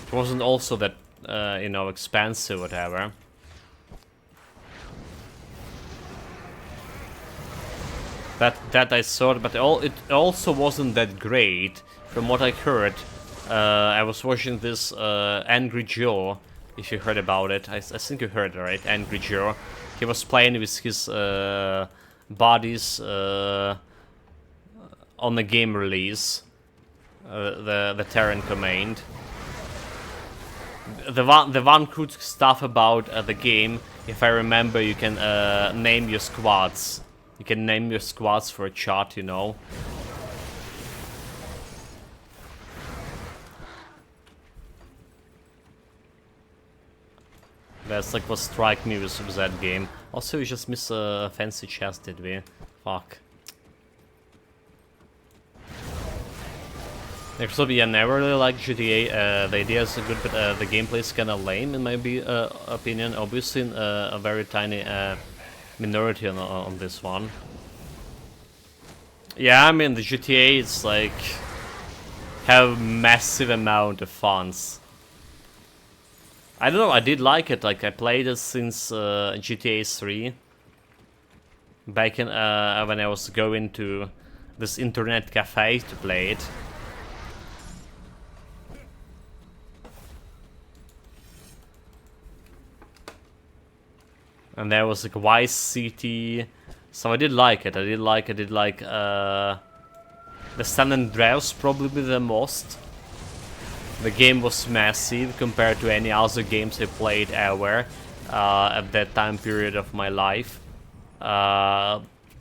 It wasn't also that you know, expensive, whatever. That I saw, but it also wasn't that great. From what I heard, I was watching this Angry Joe. If you heard about it, I think you heard it, right? Angry Joe. He was playing with his buddies on the game release, the Terran command. The one good stuff about the game, if I remember, you can name your squads. You can name your squads for a chart, you know. That's like what struck me with that game. Also, we just missed a fancy chest, did we? Fuck. Actually, I never really liked GTA. The idea is good, but the gameplay is kinda lame in my opinion. Obviously, a very tiny minority on this one. Yeah, I mean, the GTA is like have massive amount of funds. I don't know, I did like it. Like, I played it since GTA 3. Back in when I was going to this internet cafe to play it. And there was like Vice City, so I did like it. I did like the San Andreas probably the most. The game was massive compared to any other games I played ever at that time period of my life.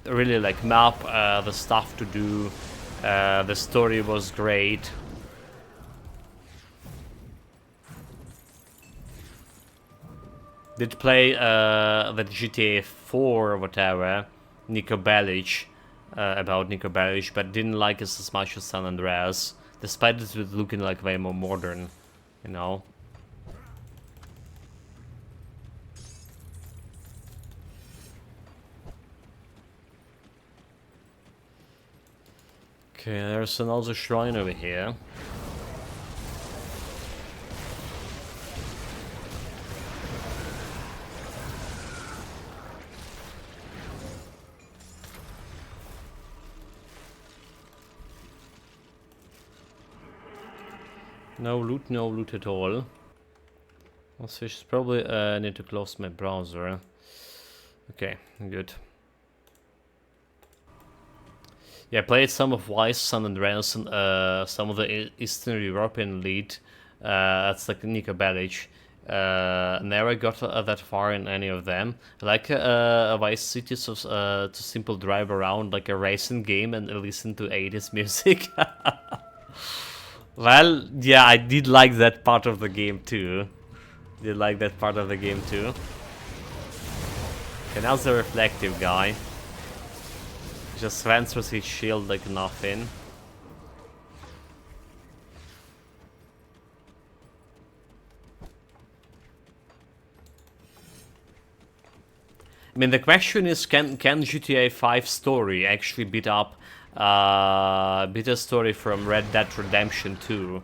Really like map, the stuff to do, the story was great. Did play the GTA 4 or whatever, Nico Bellic, about Nico Bellic, but didn't like it as much as San Andreas. despite it looking like way more modern, you know. Okay, there's another shrine over here. No loot at all. Also, I should probably need to close my browser. Okay, good. Yeah, I played some of Weiss, Sun and Ransom, some of the Eastern European lead. That's like Nico Bellic. Never got that far in any of them. I like Vice City, so to simple drive around like a racing game and listen to 80s music. Well, yeah, I did like that part of the game too. Okay, now the reflective guy. Just transfers his shield like nothing. I mean, the question is, can GTA 5 story actually beat up a story from Red Dead Redemption 2?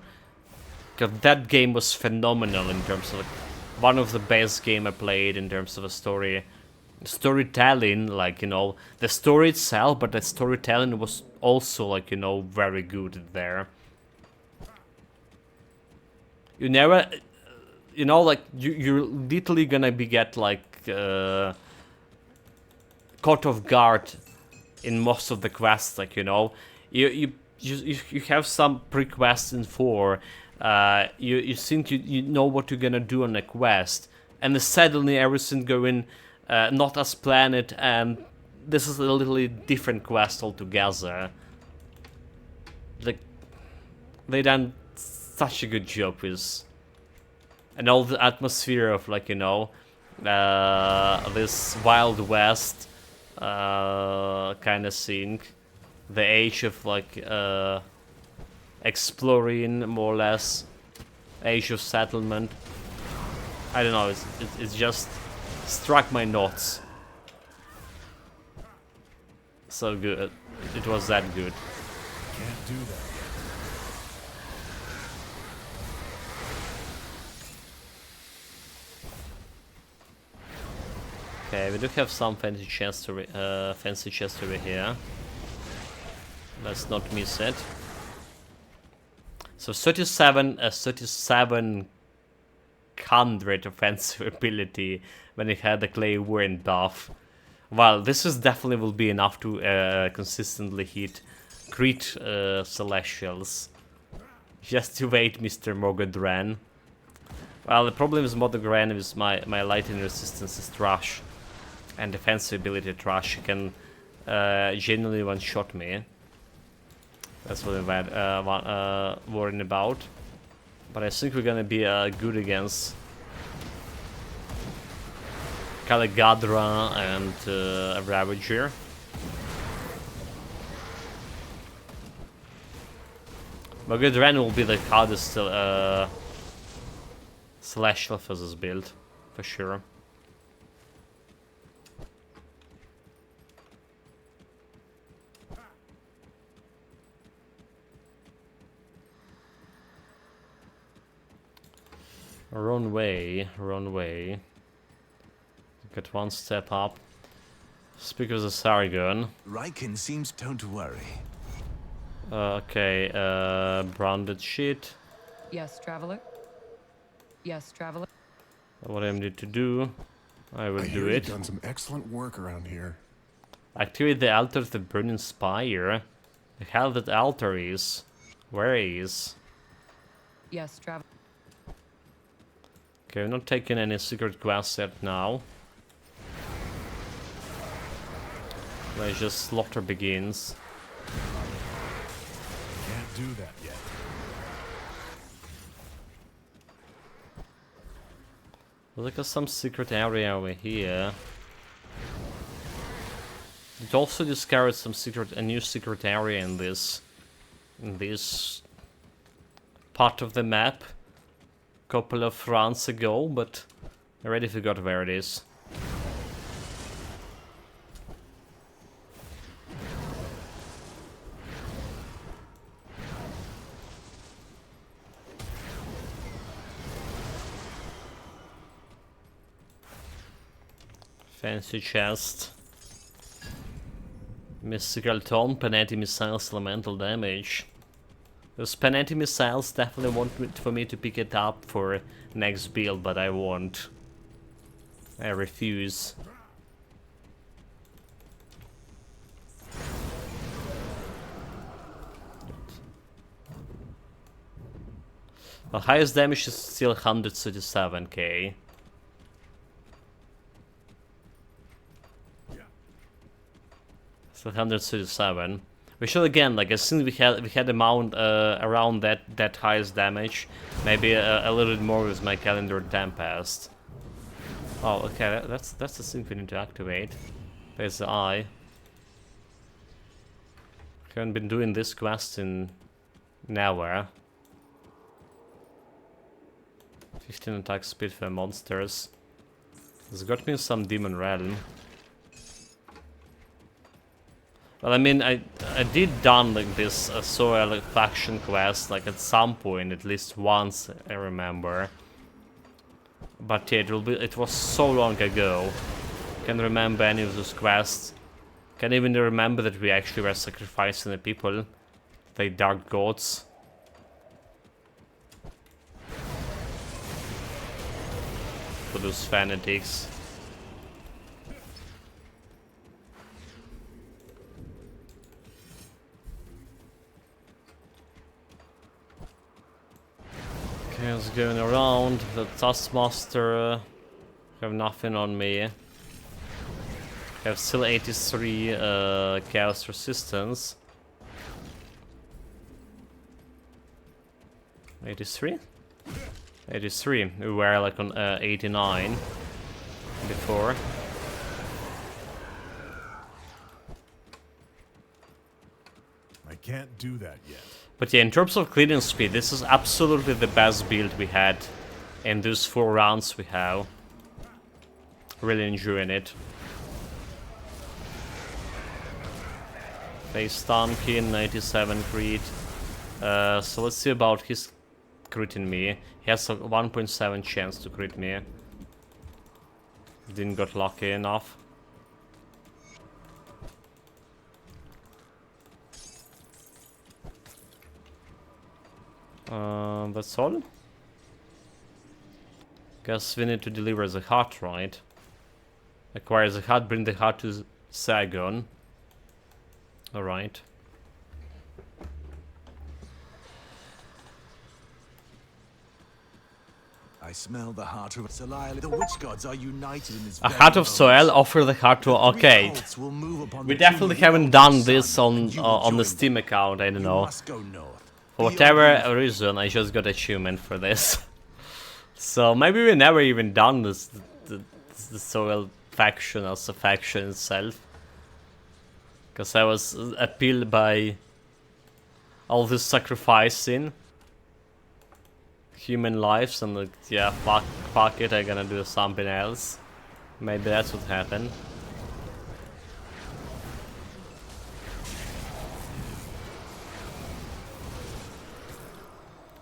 Because that game was phenomenal in terms of like, one of the best game I played in terms of a storytelling, like, you know, the story itself, but the storytelling was also, like, you know, very good there. You never, you know, like, you're literally gonna get like caught off guard in most of the quests, like, you know, you have some pre-quests in 4. You think you know what you're gonna do on a quest, and then suddenly everything going not as planned, and this is a little different quest altogether. Like, they done such a good job with, and all the atmosphere of, like, you know, this Wild West kind of thing, the age of like exploring, more or less, age of settlement. I don't know, it's just struck my knots. So good, it was that good. Can't do that. Okay, we do have some fancy chests over here. Let's not miss it. So 3700 offensive ability when it had the clay warren buff. Well, this is definitely will be enough to consistently hit crit celestials. Just you wait, Mr. Mogodran. Well, the problem with Mogodran is my lightning resistance is trash. And defensive ability trash. He can genuinely one-shot me. That's what I'm worrying about. But I think we're gonna be good against Caligadra and a Ravager. Mogodran will be the hardest Celestial for this build, for sure. Wrong way, wrong way. Got one step up. Speak of the Sargon. Riken seems... Don't worry. Okay, branded sheet. Yes, traveler. Yes, traveler. What I need to do, I will do it. You've done some excellent work around here. Activate the altar of the burning spire. The hell that altar is? Where is? Yes, traveler. Okay, I'm not taking any secret quests yet now. Let's just slaughter begins. Can't do that yet. Look at some secret area over here. It also discovered some a new secret area in this part of the map a couple of rounds ago, but I already forgot where it is. Fancy chest. Mystical Tome, Penalty Missiles, Elemental Damage. Those Penalty Missiles definitely want for me to pick it up for next build, but I won't. I refuse. The highest damage is still 137k. So 137. We should again, like as soon as we had a mount around that highest damage, maybe a little bit more with my Calendar Tempest. Oh, okay, that's the thing we need to activate. There's the eye. Haven't been doing this quest in nowhere. 15 attack speed for monsters. It's got me some Demon Realm. Well, I mean, I did done like this Soil faction quest like at some point, at least once, I remember. But yeah, it was so long ago. Can't remember any of those quests. Can't even remember that we actually were sacrificing the people, the dark gods. For those fanatics. Okay, I was going around. The Taskmaster have nothing on me. I have still 83 chaos resistance. 83? 83. We were like on 89 before. I can't do that yet. But yeah, in terms of cleaning speed, this is absolutely the best build we had in those 4 rounds we have. Really enjoying it. Face Tonkin, 97 crit. So let's see about his critting me. He has a 1.7 chance to crit me. Didn't got lucky enough. That's all. Guess we need to deliver the heart, right? Acquire the heart, bring the heart to Sagon. Alright. I smell the heart of Salile. The witch gods are united in this. A heart of Soel, offer the heart to. Okay. We definitely haven't done this on the Steam account. I don't know. For whatever reason, I just got achievement for this. So maybe we never even done this the Soel faction as a faction itself. Because I was appealed by all this sacrificing human lives and like, yeah, fuck it, I'm gonna do something else. Maybe that's what happened.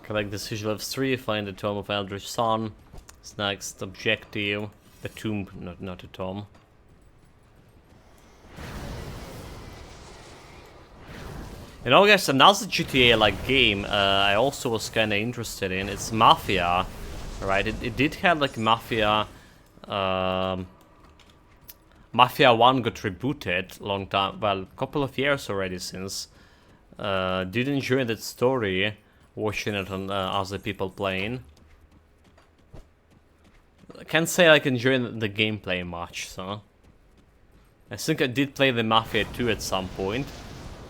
Collect the sigil of 3, find the Tome of Eldritch Sun. It's next objective. The tomb, not a tome. You know, guys, another GTA like game I also was kind of interested in. It's Mafia, right? It did have like Mafia. Mafia 1 got rebooted long time, well, a couple of years already since. Did enjoy that story, watching it on other people playing. I can't say I enjoyed the gameplay much, so. I think I did play the Mafia 2 at some point.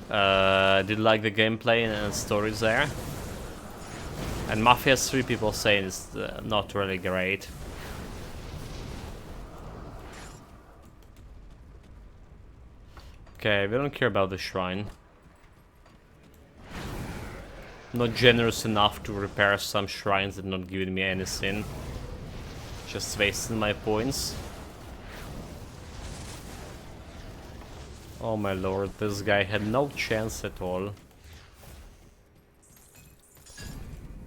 Did like the gameplay and stories there. And Mafia 3 people saying is not really great. Okay, we don't care about the shrine. not generous enough to repair some shrines and not giving me anything. Just wasting my points. Oh my lord, this guy had no chance at all.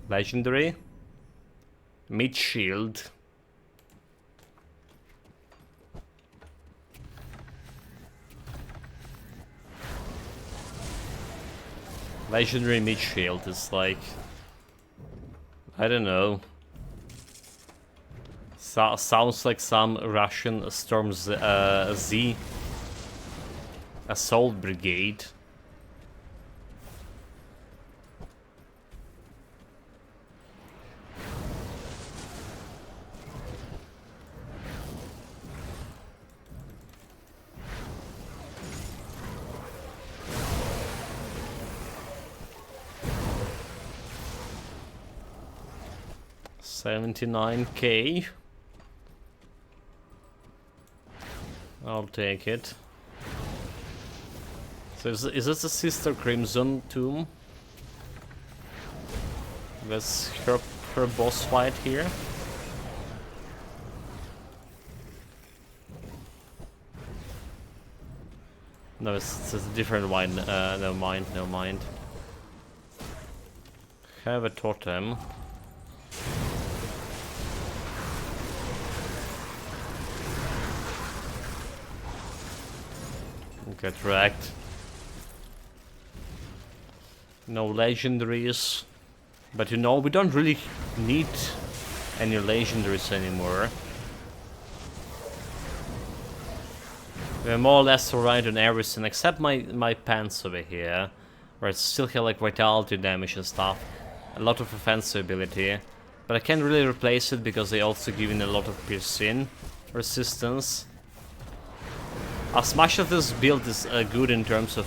Legendary. Mid shield. Legendary mid shield is like, I don't know. Sounds like some Russian Storm Z assault brigade. $79K. I'll take it. So is this a Sister Crimson tomb? That's her boss fight here. No, it's a different one. No mind, no mind. Have a totem. Get wrecked. No legendaries. But you know, we don't really need any legendaries anymore. We're more or less alright on everything except my pants over here. Where I still have like vitality damage and stuff. A lot of offensive ability. But I can't really replace it because they also give in a lot of piercing resistance. As much of this build is good in terms of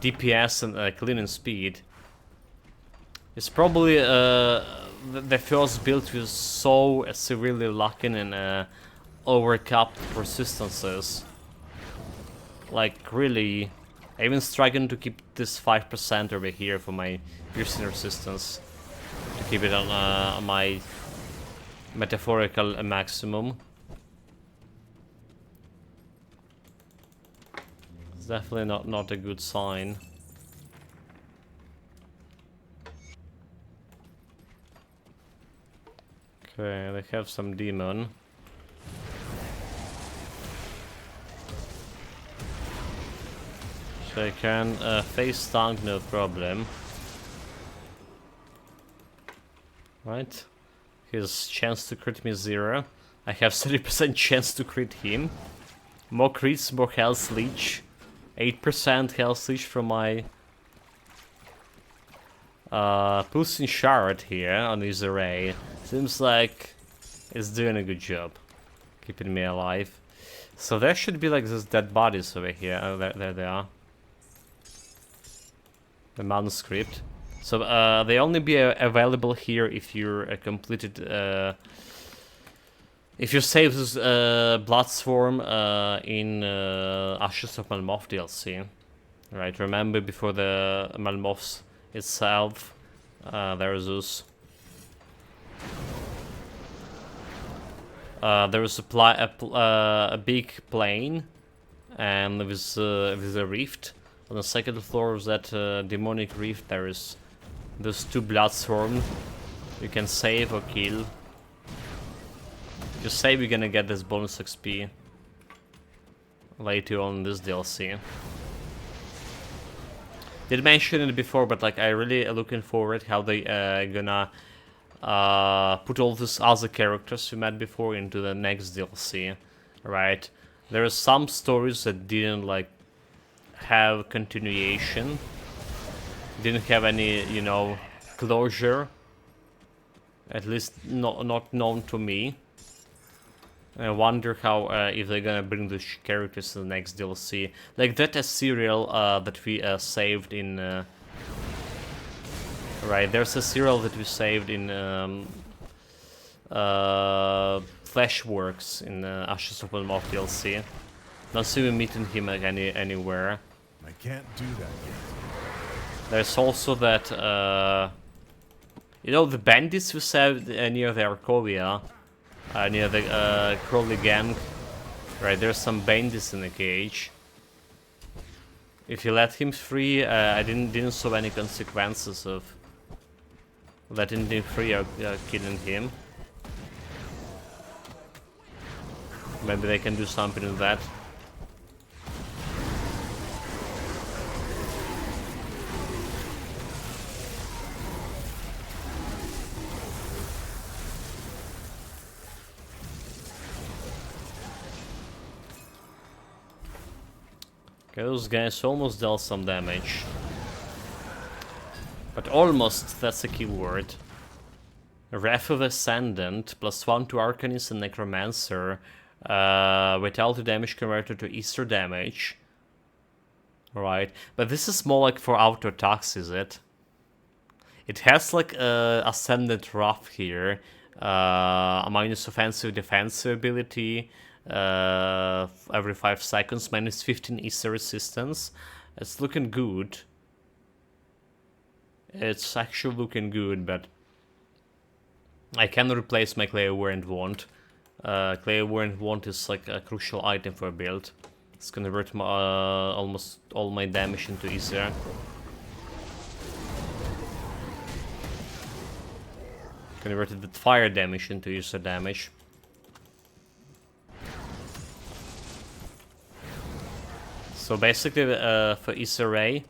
DPS and cleaning speed, it's probably the first build was so severely lacking in overcapped resistances. Like really, I even struggling to keep this 5% over here for my piercing resistance, to keep it on my metaphorical maximum. Definitely not a good sign. Okay, they have some demon. So I can face tank, no problem. Right. His chance to crit me 0. I have 30% chance to crit him. More crits, more health leech. 8% health leech from my pulsing shard here on his array. Seems like it's doing a good job keeping me alive. So there should be like these dead bodies over here. Oh, there they are. The manuscript. So they only be available here if you're completed. If you save this Bloodswarm in Ashes of Malmoth DLC, right? Remember before the Malmoths itself, there's this. There is a big plane, and with a rift on the second floor of that demonic rift. There is those 2 Bloodswarm you can save or kill. Just say we're gonna get this bonus XP later on in this DLC. Did mention it before, but like I really looking forward how they gonna put all these other characters we met before into the next DLC, right? There are some stories that didn't like have continuation, didn't have any, you know, closure. At least not known to me. I wonder how if they're gonna bring the characters to the next DLC. Like that serial that we saved in... right, there's a serial that we saved in Fleshworks in Ashes of Malmoth DLC. Not see me meeting him like anywhere. I can't do that yet. There's also that, you know, the bandits who saved near the Arcovia, near the Crowley gang. Right, there's some bandits in the cage. If you let him free, I didn't saw any consequences of letting him free or killing him. Maybe they can do something with that. Okay, those guys almost dealt some damage. But almost, that's a key word. Wrath of Ascendant, +1 to Arcanist and Necromancer. Vitality damage converted to Easter damage. Right, but this is more like for auto attacks, is it? It has like Ascendant Wrath here. A minus offensive defensive ability. Every 5 seconds, minus 15 Easter resistance. It's looking good. It's actually looking good, but I can replace my Clairvoyant Wand. Clairvoyant Wand is like a crucial item for a build. It's gonna convert my, almost all my damage into Easter. Converted the fire damage into Easter damage. So basically, for Easter Ray,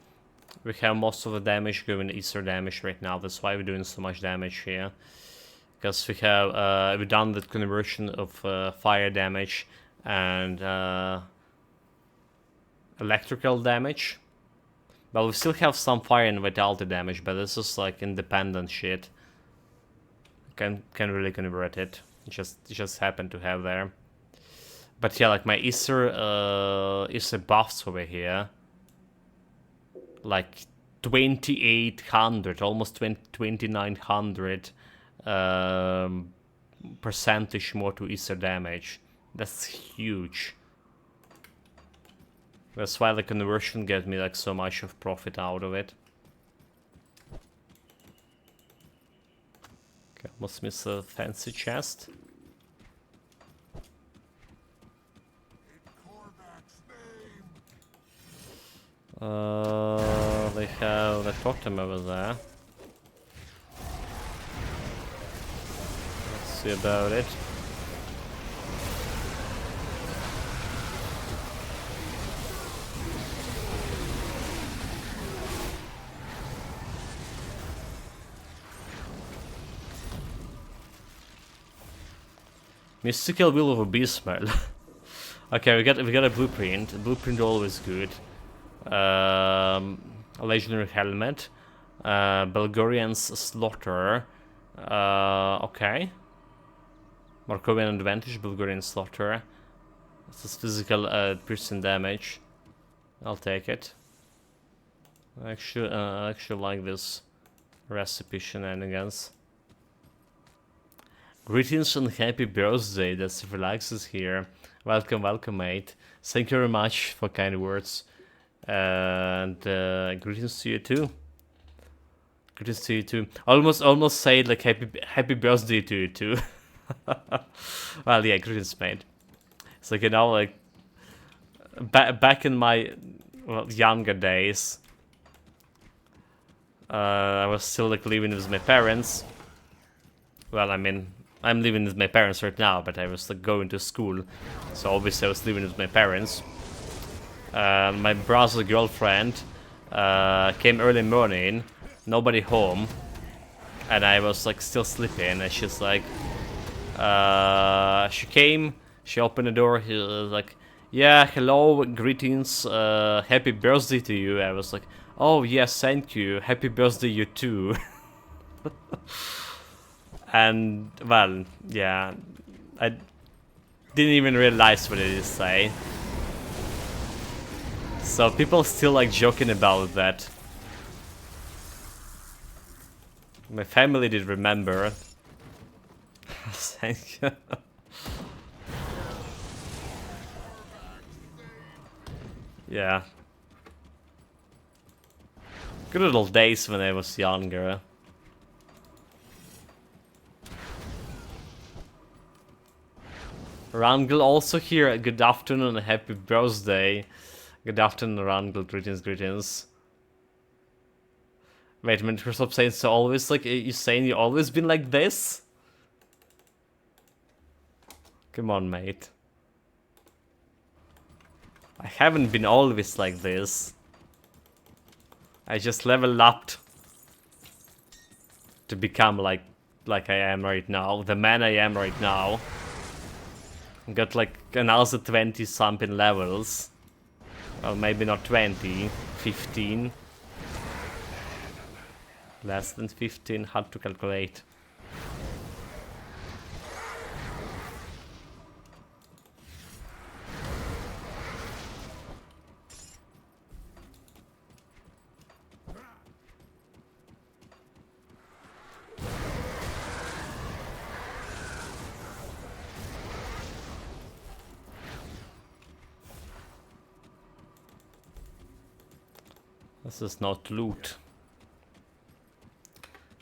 we have most of the damage going Easter damage right now. That's why we're doing so much damage here. Because we have we've done the conversion of fire damage and electrical damage. But we still have some fire and vitality damage, but this is like independent shit. Can really convert it. It just happened to have there. But yeah, like my Easter buffs over here, like 2800, almost 2900 percentage more to Easter damage. That's huge. That's why the conversion gets me like so much of profit out of it. Okay, almost miss a fancy chest. They have the totem over there. Let's see about it. Mystical Will of Abyssmal. Okay, we got a blueprint. A blueprint always good. A legendary helmet. Belgorian's Slaughter. Okay. Markovian advantage, Belgorian Slaughter. This is physical piercing damage. I'll take it. I actually like this recipe shenanigans. Greetings and happy birthday, that's Relaxes here. Welcome, welcome, mate. Thank you very much for kind words. And greetings to you too. Greetings to you too. Almost say like happy birthday to you too. Well, yeah, greetings, mate. It's like, you know, like back in my younger days, I was still like living with my parents. Well, I mean, I'm living with my parents right now, but I was like going to school, so obviously I was living with my parents. My brother's girlfriend came early morning, nobody home, and I was like still sleeping, and she's like, she came, she opened the door, he was like, yeah, hello, greetings, happy birthday to you. I was like, oh yes, thank you, happy birthday you too. And, well, yeah, I didn't even realize what it is say. So people still like joking about that. My family did remember. Thank you. Good old days when I was younger. Rangel also here. Good afternoon and happy birthday. Good afternoon, Rangel. Greetings, greetings. Wait a minute, stop saying so always like you saying you always been like this? Come on, mate. I haven't been always like this. I just leveled up to become like I am right now, the man I am right now. Got like another 20 something levels. Well, maybe not 20, 15. Less than 15, hard to calculate. This is not loot.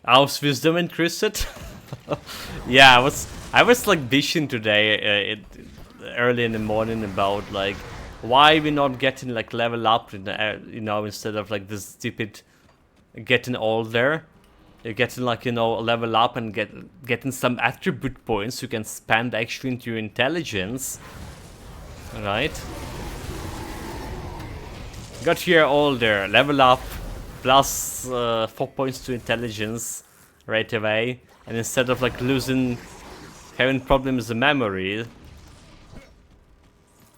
Aus Wisdom increased. Yeah, I was like dishing today early in the morning about like why we not getting like level up in the, you know, instead of like this stupid getting older. You're getting like, you know, level up and getting some attribute points you can spend actually into your intelligence. Right? Got here older, level up, plus 4 points to intelligence right away, and instead of like having problems with memory,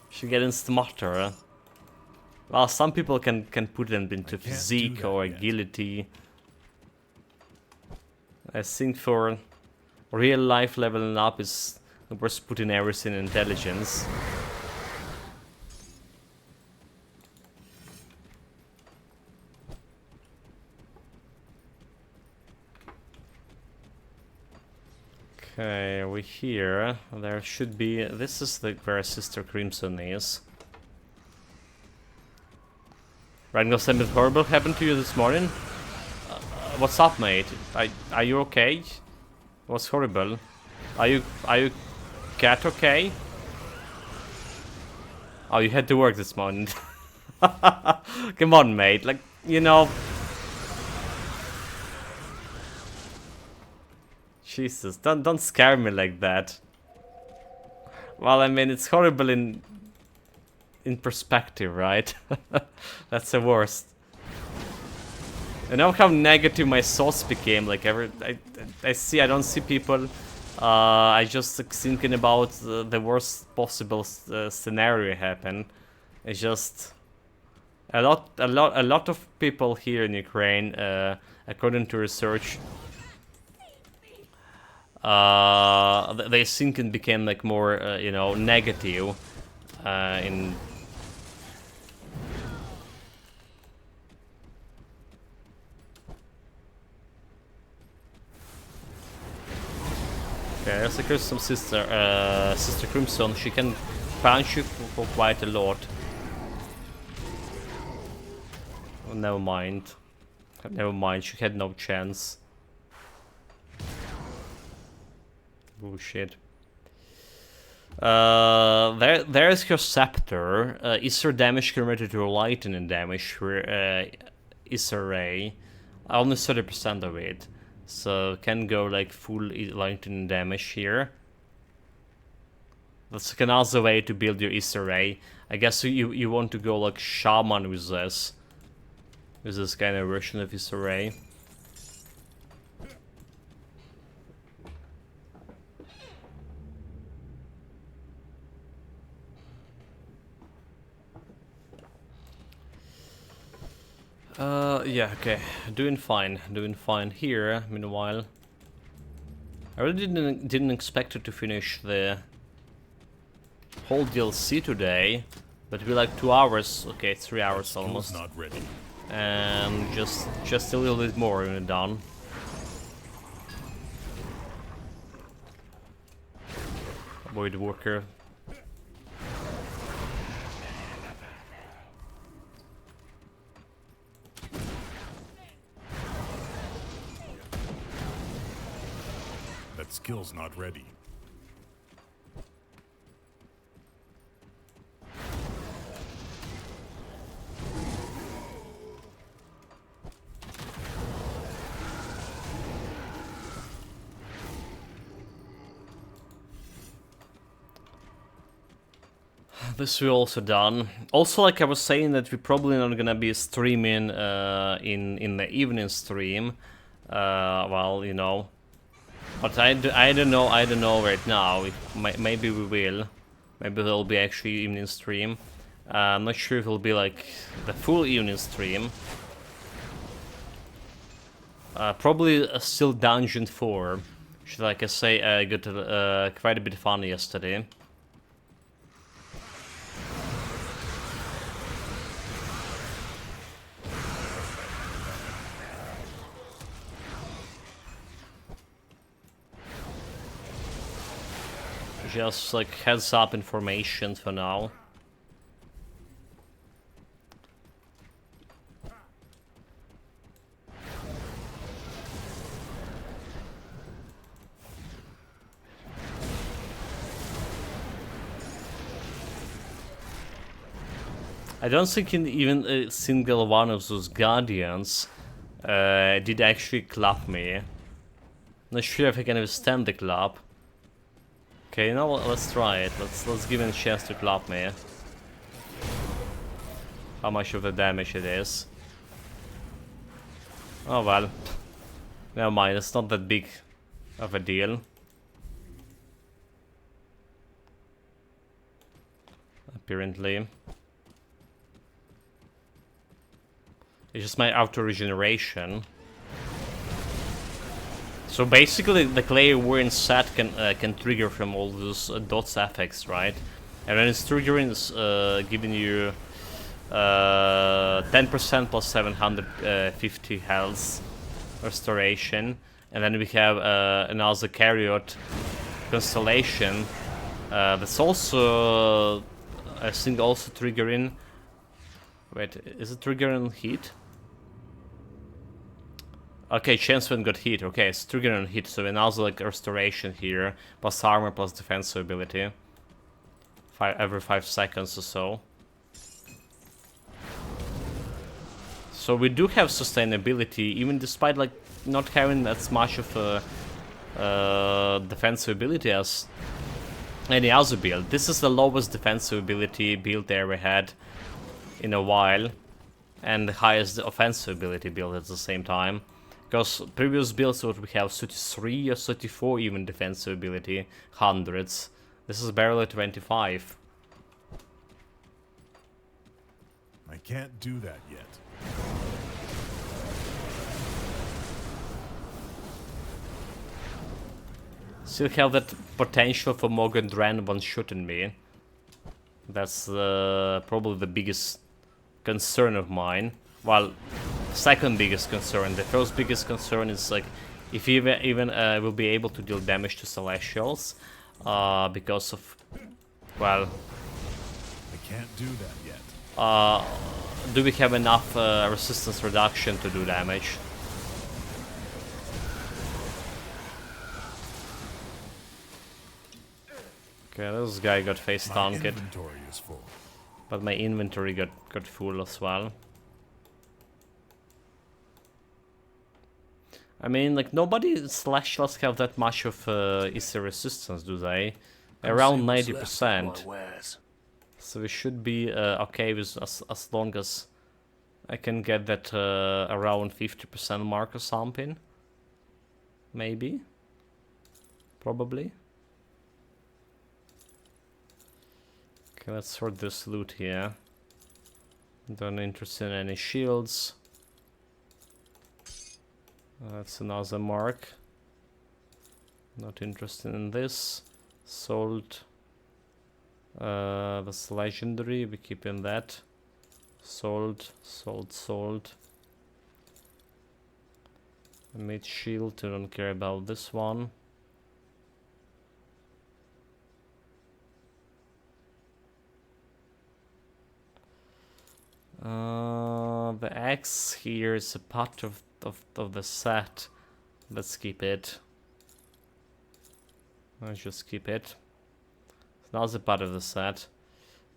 she's getting smarter. Well, some people can put them into physique or agility. I think for real life leveling up is worth putting everything in intelligence. Okay, we're here. There should be... This is where Sister Crimson is. Rangel, something horrible happened to you this morning? What's up, mate? Are you okay? What's horrible? Are you cat okay? Oh, you had to work this morning. Come on, mate. Like, you know... Jesus, don't scare me like that. Well, I mean, it's horrible in perspective, right? That's the worst. You know how negative my thoughts became. Like I don't see people. I just like, thinking about the worst possible scenario happen. It's just a lot of people here in Ukraine, according to research. They think it became like more, you know, negative in. Okay, there's like some Sister Crimson. She can punch you for quite a lot. Oh, never mind. Never mind. She had no chance. Bullshit. There's her scepter. Is her damage converted to lightning damage? Is her ray? Only 30% of it, so can go like full lightning damage here. That's another way to build your Aether ray. I guess you want to go like shaman with this kind of version of Aether ray. Yeah, okay. Doing fine here, meanwhile. I really didn't expect it to finish the whole DLC today, but we like 2 hours, okay, 3 hours almost. Not ready. And just a little bit more and we're done. Avoid worker. That skill's not ready. This we also done. Also, like I was saying, that we're probably not gonna be streaming in the evening stream. Well, you know, but I don't know right now. Maybe we will. Maybe there'll be actually evening stream. I'm not sure if it'll be like the full evening stream. Probably still Dungeon 4. Which, like I say, got quite a bit of fun yesterday. Just like heads up information for now. I don't think even a single one of those guardians did actually clap me. Not sure if I can withstand the clap. Okay, now let's try it. Let's give him a chance to clap me. How much of the damage it is. Oh well. Never mind, it's not that big of a deal. Apparently. It's just my auto-regeneration. So basically, the clay wearing set can trigger from all those dots effects, right? And when it's triggering, it's giving you 10% plus 750 health restoration, and then we have another Chariot constellation that's also, I think, also triggering. Wait, is it triggering heat? Okay, Chancellor got hit. Okay, it's triggering on hit, so another like restoration here, plus armor, plus defensive ability. Every 5 seconds or so. So we do have sustainability, even despite like not having as much of a defensive ability as any other build. This is the lowest defensive ability build they ever had in a while, and the highest offensive ability build at the same time. Because previous builds would we have 33 or 34 even defensive ability, hundreds. This is barely 25. I can't do that yet. Still have that potential for Morgan Dran one-shooting me. That's probably the biggest concern of mine. Well, second biggest concern. The first biggest concern is like if he even will be able to deal damage to Celestials, because of, well, I can't do that yet. do we have enough resistance reduction to do damage? Okay, this guy got face tanked, Inventory is full. but my inventory got full as well. I mean, like, nobody Celestials have that much of Aether resistance, do they? Around 90%. So we should be okay with as long as I can get that around 50% mark or something. Maybe. Probably. Okay, let's sort this loot here. Don't interested in any shields. That's another mark. Not interested in this. Sold. That's legendary. We keep in that. Sold. Sold. Sold. Mid shield. I don't care about this one. The axe here is a part of the set. Let's keep it. I'll just keep it. Now the part of the set.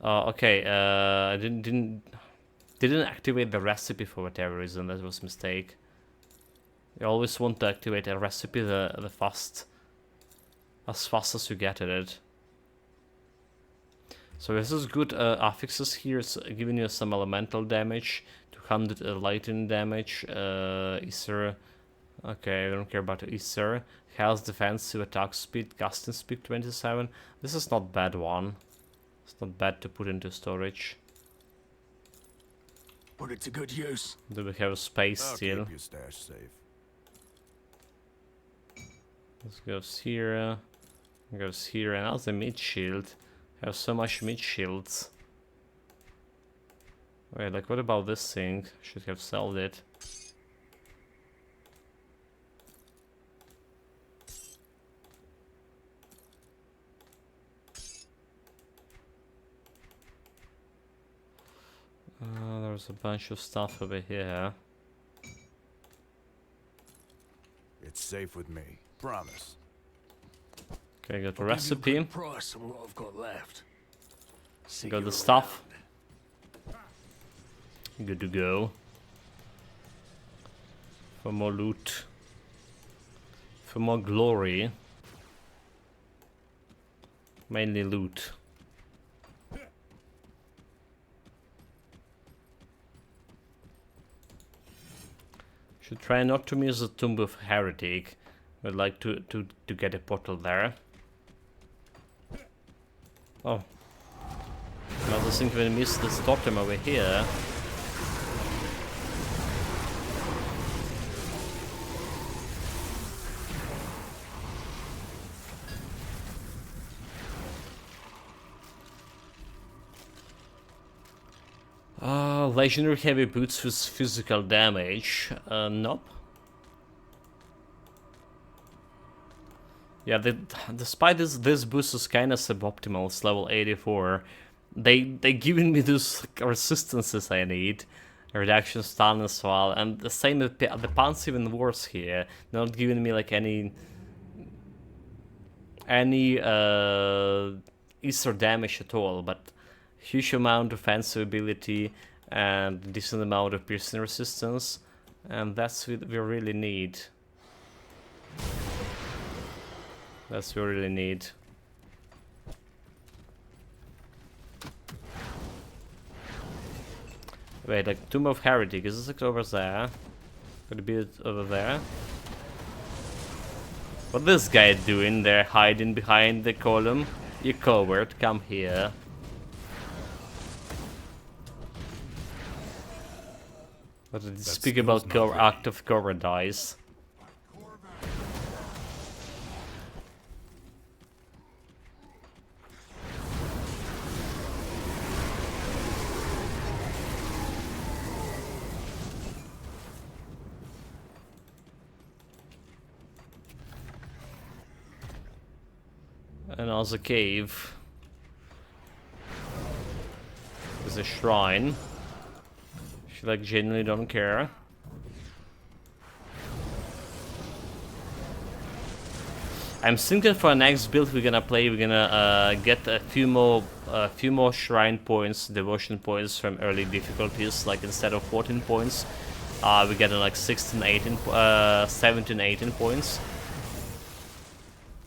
Okay, I didn't activate the recipe for whatever reason. That was a mistake. You always want to activate a recipe as fast as you get at it. So this is good affixes here. It's giving you some elemental damage, 200 lightning damage, Aether. Okay, I don't care about Aether. Health, defensive, attack speed, casting speed 27. This is not bad one. It's not bad to put into storage. Put it to good use. Do we have space I'll still? keep your stash safe. This goes here. Goes here, and now the mid shield. I have so much mid shields. Wait, like what about this thing? Should have sold it. There's a bunch of stuff over here. It's safe with me. Promise. Okay, got the I'll recipe. give you a good price on what I've got left. See Got you the stuff. around. Good to go. For more loot. For more glory. Mainly loot. Should try not to miss the Tomb of Heretic. Would like to get a portal there. Oh. I was thinking we missed this totem over here. Legendary heavy boots with physical damage. Nope. Yeah, despite this boost is kinda suboptimal, it's level 84. They giving me those resistances I need. Reduction stun as well, and the same with the pants even worse here. Not giving me like any Aether damage at all, but huge amount of offensive ability and decent amount of piercing resistance, and that's what we really need. That's what we really need. Wait, like Tomb of Heretic, is this like over there? Could it be over there? What this guy doing there, hiding behind the column? You coward, come here. What did you speak about act of cowardice? And also a cave. There's a shrine. She like genuinely don't care. I'm thinking for our next build we're gonna get a few more shrine points, devotion points from early difficulties. Like instead of 14 points, we're getting like 16, 18, 17, 18 points.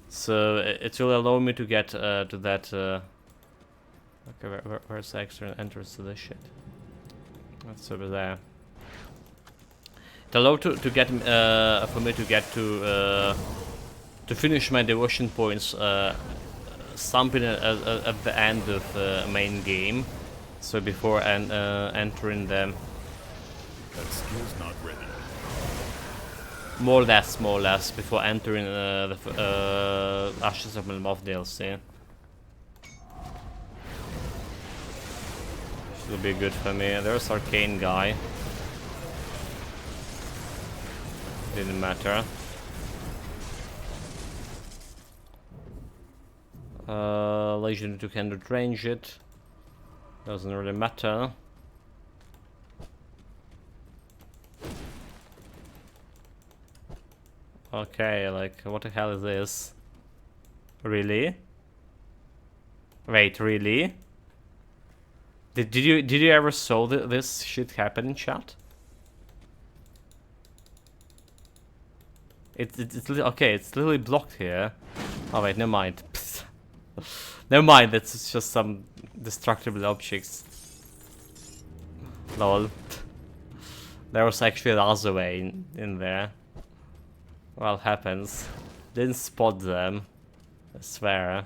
So it will allow me to get to that. Okay, where's the extra entrance to this shit? That's over there. It allowed to get for me to get to finish my devotion points something at the end of main game. So before entering them. That skill's not ready. More or less, before entering the Ashes of Melmoth DLC. Should be good for me. There's Arcane guy. Didn't matter. Legion 200 range it. Doesn't really matter. Okay, like, what the hell is this? Really? Wait, really? Did you ever saw this shit happen in chat? Okay, it's literally blocked here. Oh wait, never mind. Never mind, that's just some destructible objects. Lol. There was actually another way in there. Well, happens. Didn't spot them. I swear.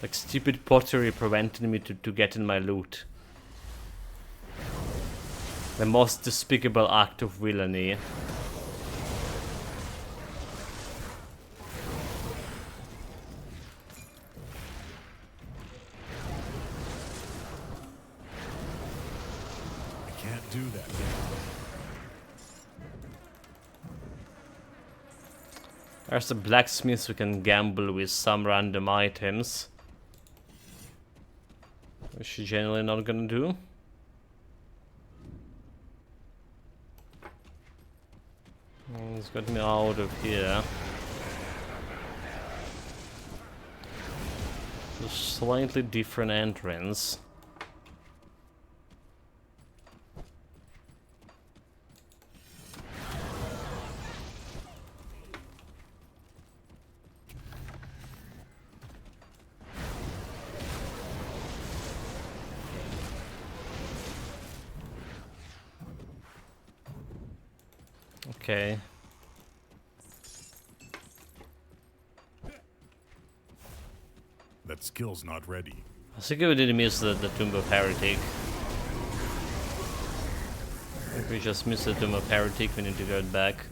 Like stupid pottery prevented me to get in my loot. The most despicable act of villainy. I can't do that. There's a blacksmith who can gamble with some random items. Which you're generally not gonna do. He's got me out of here. A slightly different entrance. Okay. That skill's not ready. I think we didn't miss the Tomb of Heretic. If we just missed the Tomb of Heretic, we need to go back.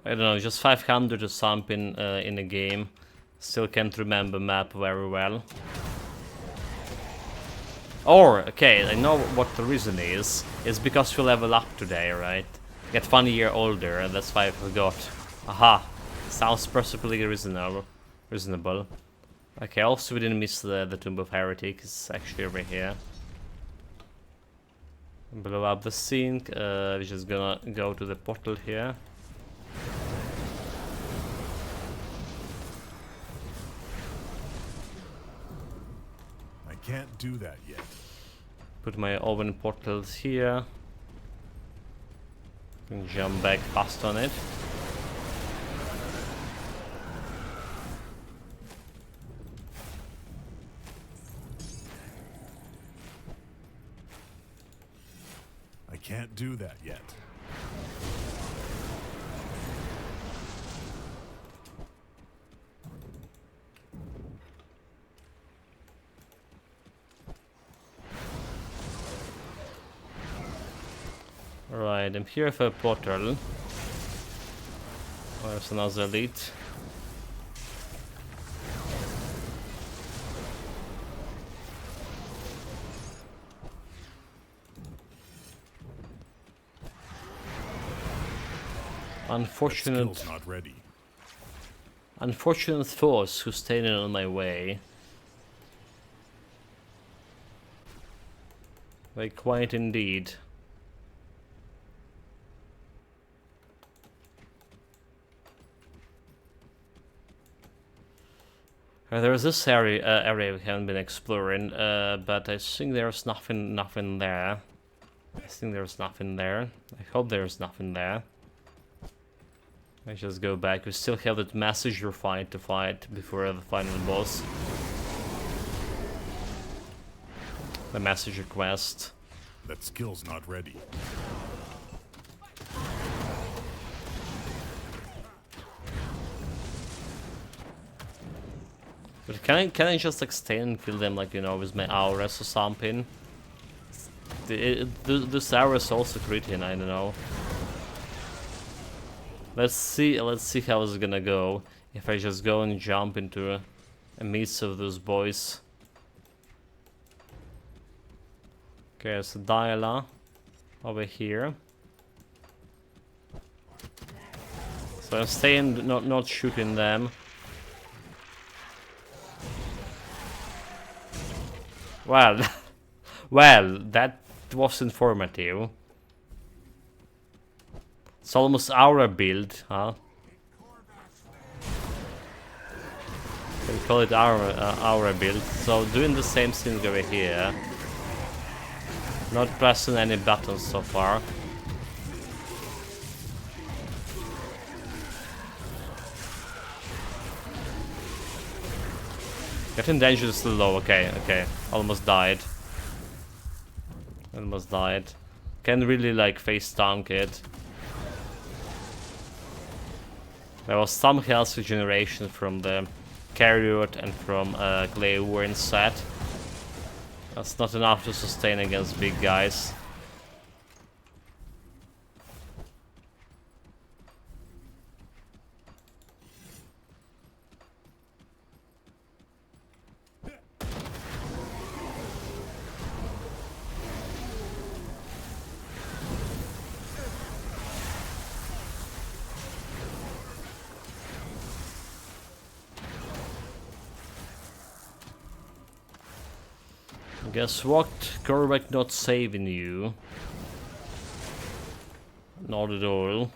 I don't know, just 500 or something in a game. Still can't remember map very well. Or, okay, I know what the reason is. It's because we level up today, right? Get 1 year older, and that's why I forgot. Aha! Sounds perfectly reasonable. Okay, also we didn't miss the Tomb of Heretic. It's actually over here. Blow up the sink. We're just gonna go to the portal here. I can't do that yet. Put my oven portals here. Can jump back fast on it. I can't do that yet. Alright, I'm here for a portal. There's another elite. Unfortunate, Skill's not ready. unfortunate foes who stayed in on my way. They quite indeed. There's this area we haven't been exploring, but I think there's nothing there. I think there's nothing there. I hope there's nothing there. I just go back. We still have that messenger fight to fight before the final boss. The messenger quest. That skill's not ready. But can I just like stay and kill them, like, you know, with my auras or something? This auras also crit in, I don't know. Let's see how it's gonna go if I just go and jump into a midst of those boys. Okay, so Diala over here. So I'm staying, not shooting them. Well, Well, that was informative. It's almost our build, huh? We call it our build. So doing the same thing over here. Not pressing any buttons so far. Getting dangerously low. Okay, okay. Almost died. Almost died. Can't really like face tank it. There was some health regeneration from the Carriot and from Clay Warren set. That's not enough to sustain against big guys. Guess what? Correct, not saving you. Not at all.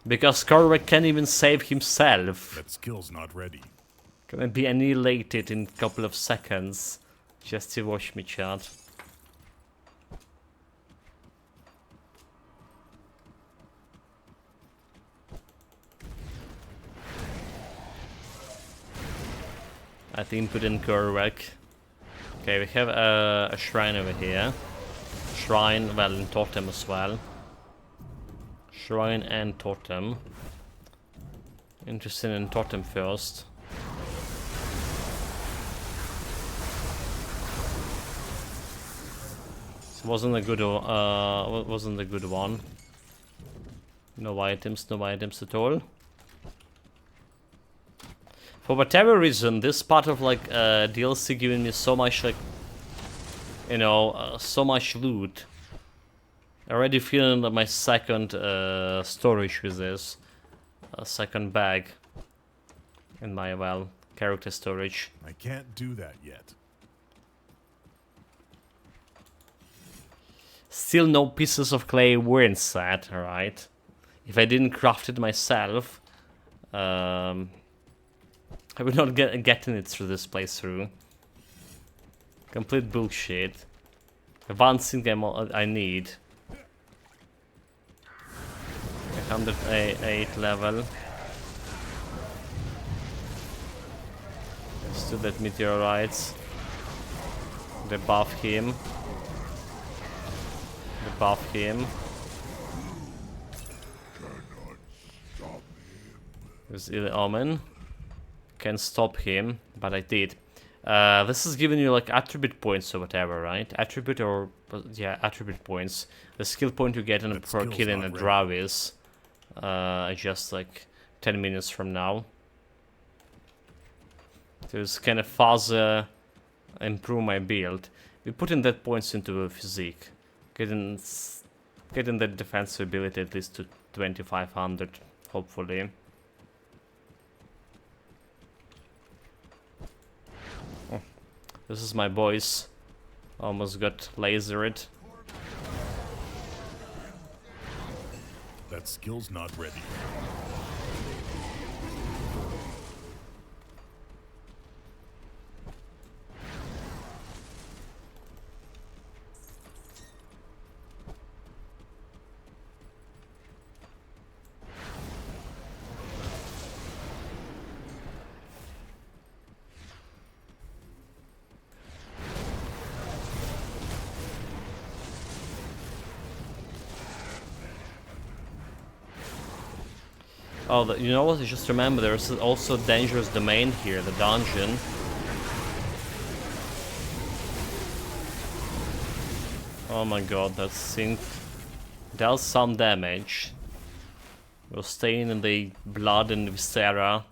Because Correct can't even save himself. That skill's not ready. Gonna be annihilated in a couple of seconds. Just to watch me, chat. I think put in Correct. Okay, we have a shrine over here. Shrine, well, and totem as well. Shrine and totem. Interested in totem first. This wasn't a good one. No items at all. For whatever reason, this part of like DLC giving me so much like, you know, so much loot. Already feeling like my second storage with this, second bag in my character storage. I can't do that yet. Still no pieces of clay were inside, alright. If I didn't craft it myself, I would not getting it through this playthrough. Complete bullshit. One thing I need. 108 level. Let's do that meteorites. Debuff him. Debuff him. There's Ill Omen. Can stop him, but I did. This is giving you like attribute points or whatever, right? Attribute or yeah, attribute points. The skill point you get in per kill in a draw is just like 10 minutes from now. So it's kind of further improve my build. We put in that points into a physique, getting that defensive ability at least to 2500, hopefully. This is my boys. Almost got lasered. That skill's not ready. Oh, you know what? I just remember there's also dangerous domain here, the dungeon. Oh my god, that thing does some damage. We're staying in the blood and viscera.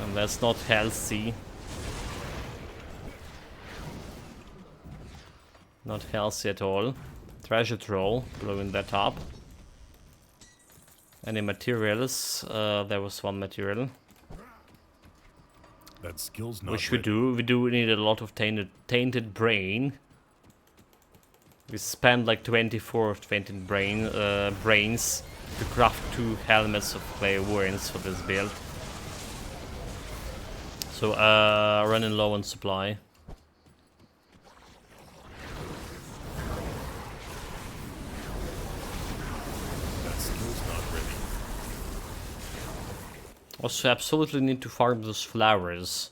And that's not healthy. Not healthy at all. Treasure troll, blowing that up. Any materials? There was one material. That skill's not Which ready. we do. We do need a lot of tainted brain. We spent like 24 tainted brains to craft 2 helmets of clairvoyance for this build. So running low on supply. That skill's not ready. Also, absolutely need to farm those flowers.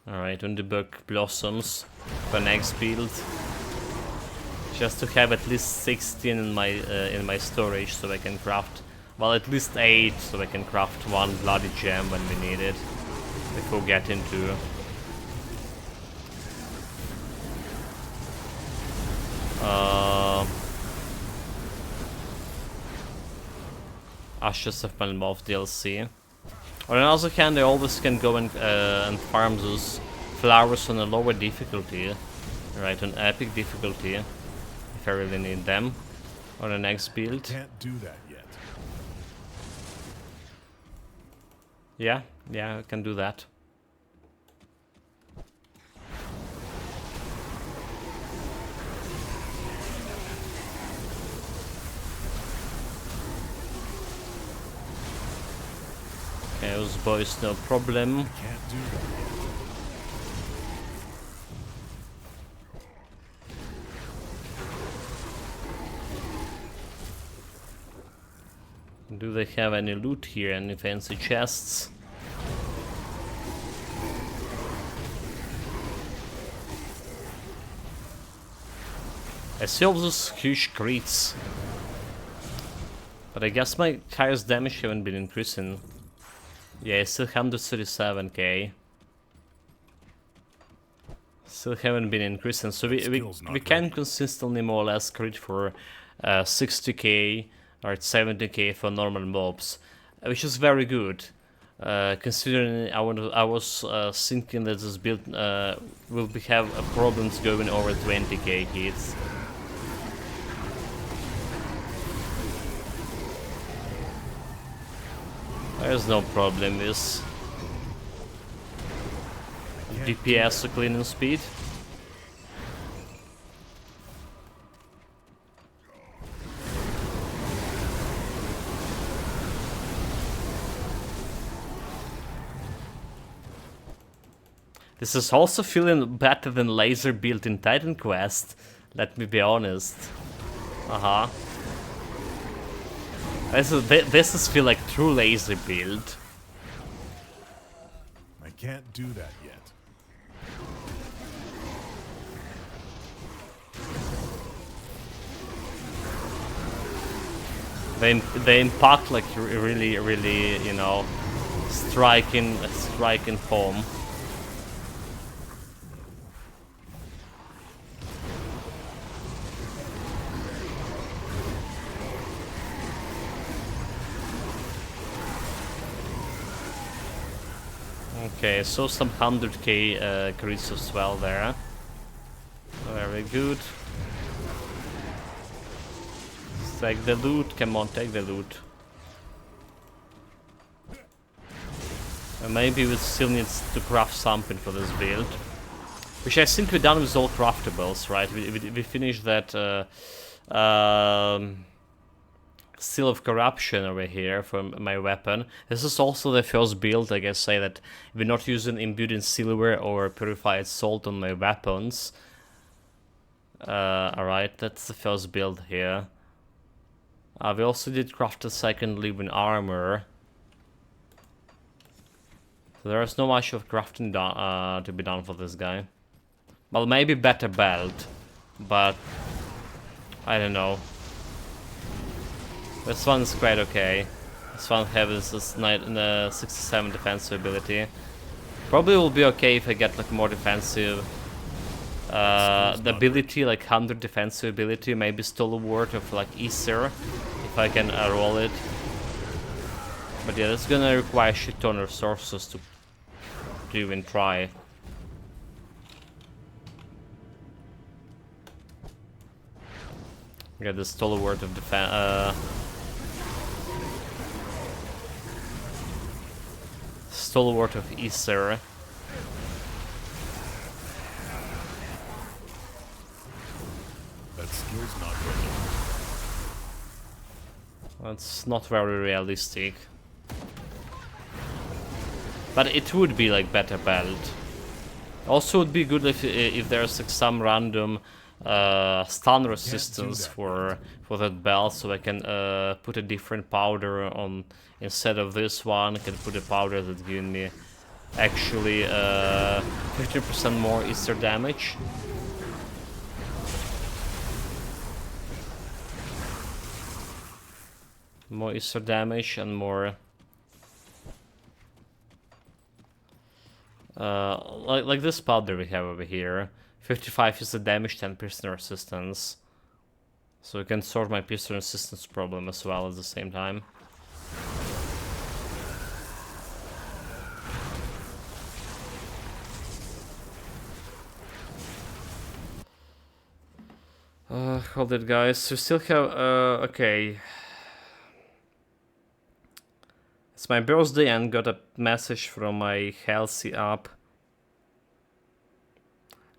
Alright, when the book blossoms for next build. Just to have at least 16 in my storage so I can craft, well, at least 8 so I can craft 1 bloody gem when we need it. Before getting to Ashes of Melmoth DLC. On the other hand, I always can go and farm those flowers on a lower difficulty, right, on epic difficulty, if I really need them, on the next build. Can't do that yet. Yeah, I can do that. Okay, those boys, no problem. Can't do that yet. Do they have any loot here? Any fancy chests? I see all those huge crits. But I guess my highest damage haven't been increasing. Yeah, it's still 137k. Still haven't been increasing, so we can consistently more or less crit for 60k or 70k for normal mobs, which is very good. Considering I was thinking that this build will have problems going over 20k hits. There's no problem with DPS or cleaning speed. This is also feeling better than laser build in Titan Quest, let me be honest. This is feel like true laser build. I can't do that yet. They impact like really, you know, striking home. Okay, so some 100k crits as well there. Very good. Take the loot, come on, take the loot. And maybe we still need to craft something for this build. Which I think we're done with all craftables, right? We finished that Seal of Corruption over here from my weapon. This is also the first build, I guess, say that we're not using imbued in silver or purified salt on my weapons. Alright, that's the first build here. We also did craft a second living armor. So there's no much of crafting to be done for this guy. Well, maybe better belt, but I don't know. This one's quite okay. This one has this 67 defensive ability. Probably will be okay if I get like more defensive. The ability, like 100 defensive ability, maybe Stalwart of like Aether, if I can roll it. But yeah, that's gonna require a shit ton of resources to even try. Get the Stalwart of defense. Stalwart of Aether. That skill's not ready. That's not very realistic. But it would be like better belt. Also, would be good if there's like some random stun resistance for that belt, so I can put a different powder on instead of this one. I can put a powder that gives me actually 50% more Aether damage. More Aether damage and more like this powder we have over here. 55 is the damage, 10% resistance. So we can sort my piercing resistance problem as well at the same time. Hold it, guys. We still have okay. It's my birthday and got a message from my healthy app.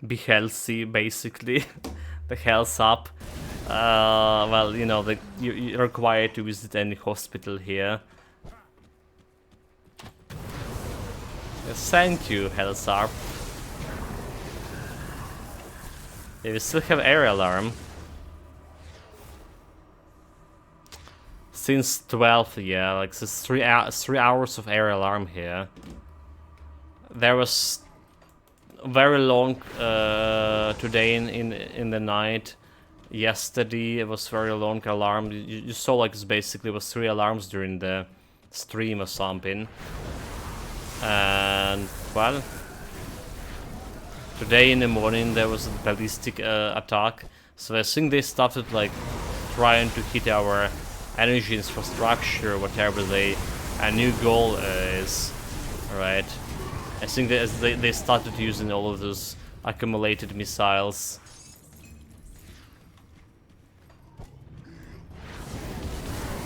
Be healthy, basically. The health app. Well, you know, you're required to visit any hospital here. Yes, thank you, health app. Yeah, we still have air alarm. Since 12, yeah, like this 3 hours of air alarm here. There was very long today in the night. Yesterday it was very long alarm. You saw like this basically was 3 alarms during the stream or something. And well, today in the morning there was a ballistic attack. So I think they started like trying to hit our energy infrastructure, whatever a new goal is, right? I think they started using all of those accumulated missiles.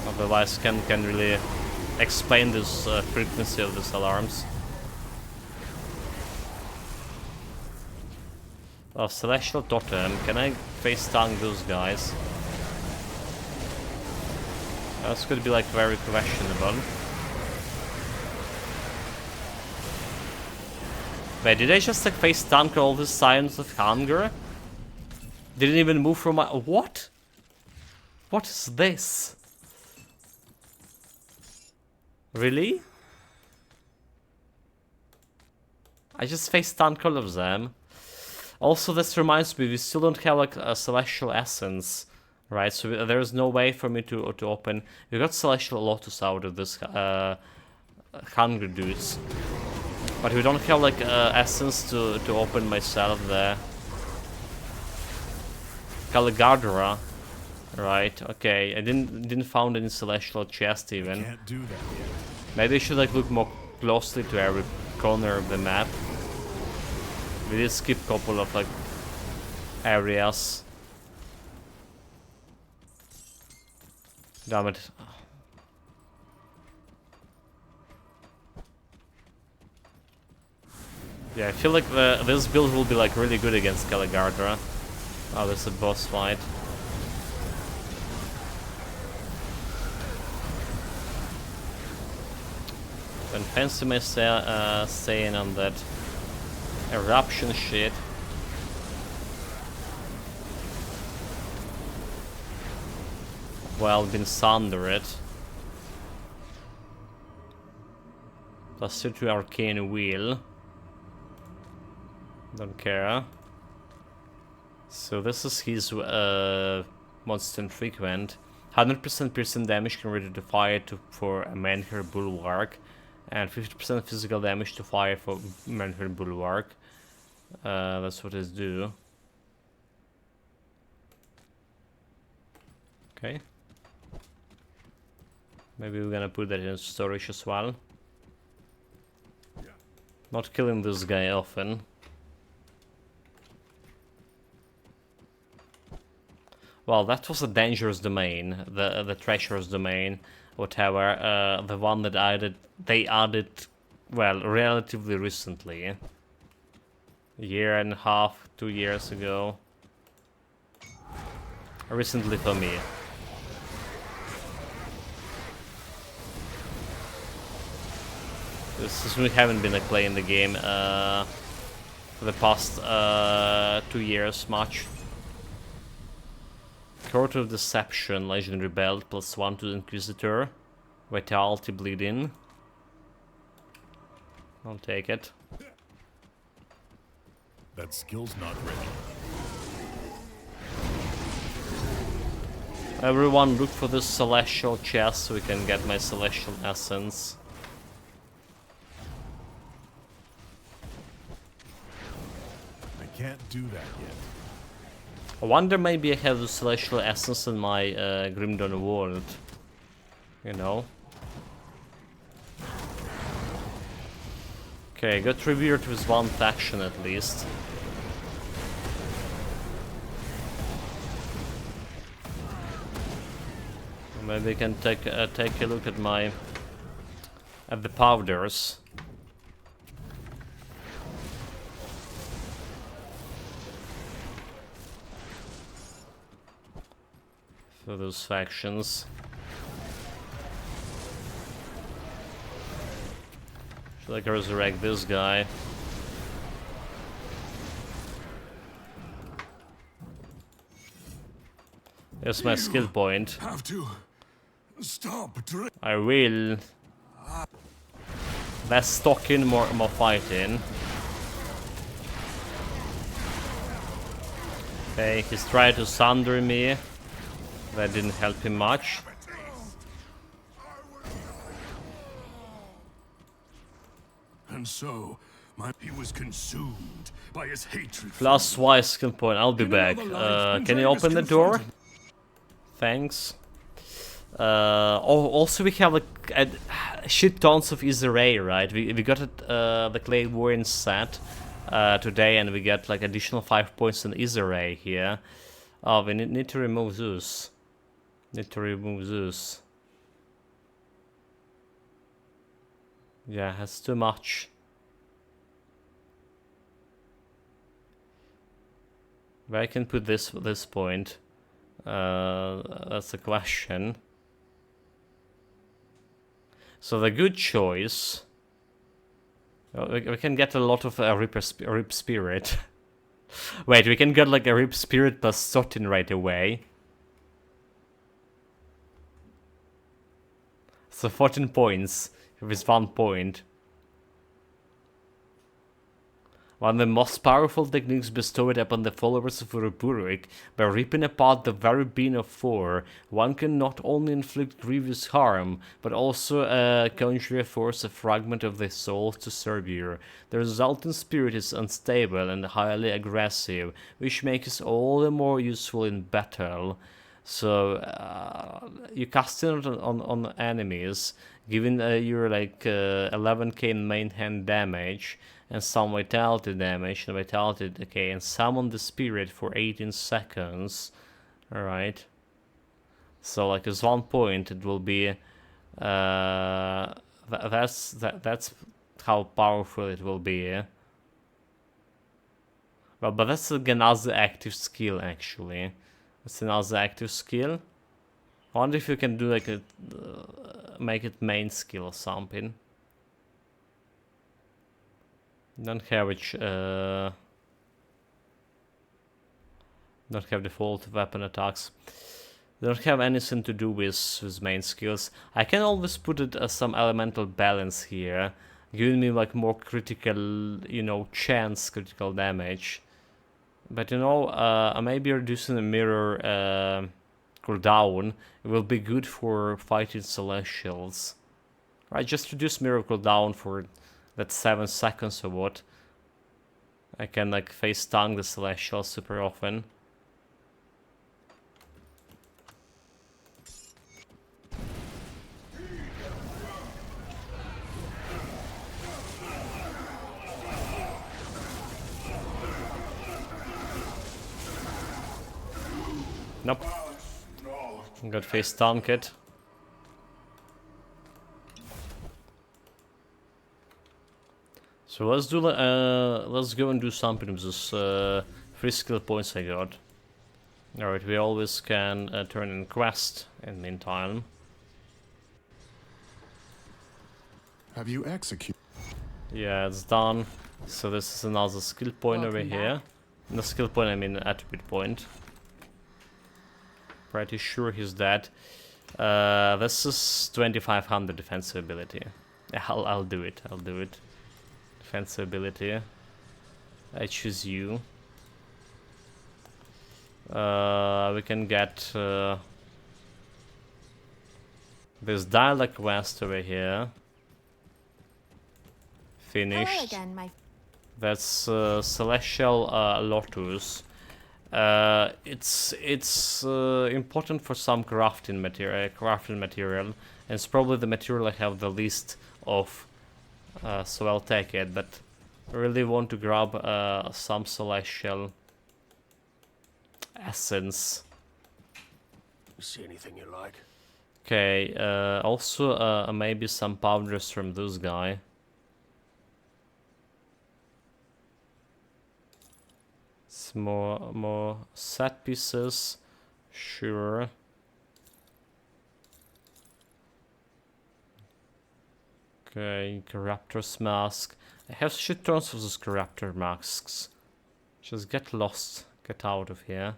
Otherwise, can really explain this frequency of these alarms. Oh, Celestial Totem. Can I face tank those guys? That's gonna be like very questionable. Wait, did I just like face tank all the signs of hunger? Didn't even move from my... What? What is this? Really? I just face tank all of them. Also, this reminds me, we still don't have like a Celestial Essence. Right, so there is no way for me to open. We got Celestial Lotus out of this hunger dudes, but we don't have like essence to open myself there. Caligardra, right? Okay, I didn't found any celestial chest even. Can't do that yet. Maybe I should like look more closely to every corner of the map. We did skip a couple of like areas. Damn it. Yeah, I feel like this build will be like really good against Caligardra. Oh, there's a boss fight. Then fancy myself staying on that eruption shit. Well, been sundered. Plus 2 arcane wheel. Don't care. So this is his monster infrequent. 100% piercing damage converted to fire for a Menhir Bulwark, and 50% physical damage to fire for Menhir Bulwark. That's what it do. Okay. Maybe we're gonna put that in storage as well. Not killing this guy often. Well, that was a dangerous domain, the treacherous domain, whatever. The one that they added well, relatively recently. A year and a half, 2 years ago. Recently for me. Since we haven't been like, playing the game for the past 2 years much. Court of Deception, Legendary Belt, +1 to the Inquisitor. Vitality, Bleeding. I'll take it. That skill's not ready. Everyone look for this celestial chest so we can get my celestial essence. I can't do that yet. I wonder maybe I have the celestial essence in my Grim Dawn world. You know? Okay, got revered with one faction at least. Maybe I can take a look at the powders. For those factions. Should I resurrect this guy? There's my skill point. Have to stop. I will. Less stalking, more fighting. Okay, he's trying to sunder me. That didn't help him much. And so, he was consumed by his hatred. Plus wise skill point, I'll be back. Can you open the door? Thanks. Oh, also we have like shit tons of Aether, right? We got it, the Clay Warren set today, and we get like additional 5 points in Aether here. Oh, we need to remove Zeus. Yeah, that's too much. Where I can put this point? That's the question. So the good choice. We can get a lot of Rip Spirit. Wait, we can get like a Rip Spirit plus Sotin right away. So 14 points with 1 point. One of the most powerful techniques bestowed upon the followers of Uruburuik, by ripping apart the very being of 4, one can not only inflict grievous harm, but also conjure a force, a fragment of the soul to serve you. The resultant spirit is unstable and highly aggressive, which makes it all the more useful in battle. So you cast it on enemies, giving your like 11k in main hand damage and some vitality damage and vitality decay, and summon the spirit for 18 seconds. Alright. So like as 1 point it will be that's how powerful it will be. Well, but that's again another active skill actually. It's another active skill. I wonder if you can do like a make it main skill or something. Don't have which don't have default weapon attacks. Don't have anything to do with main skills. I can always put it as some elemental balance here, giving me like more critical, you know, chance critical damage. But you know, maybe reducing the mirror cooldown, it will be good for fighting celestials. Right, just reduce mirror cooldown for that 7 seconds or what. I can like face tongue the celestials super often. Nope. Got face tank it. So let's do let's go and do something with this 3 skill points I got. Alright, we always can turn in quest in the meantime. Have you executed? Yeah, it's done. So this is another skill point over Welcome here. back. No skill point, I mean attribute point. Pretty sure he's dead. This is 2500 defensive ability. I'll do it. I'll do it. Defensive ability. I choose you. We can get this dialect quest over here. Finished. Hello again, my That's Celestial Lotus. It's important for some crafting material, and it's probably the material I have the least of. So I'll take it, but I really want to grab some Celestial Essence. You see anything you like? Okay, also maybe some powders from this guy. It's more set pieces, sure. Okay, Corruptor's Mask. I have shit tons of those Corruptor masks. Just get lost, get out of here.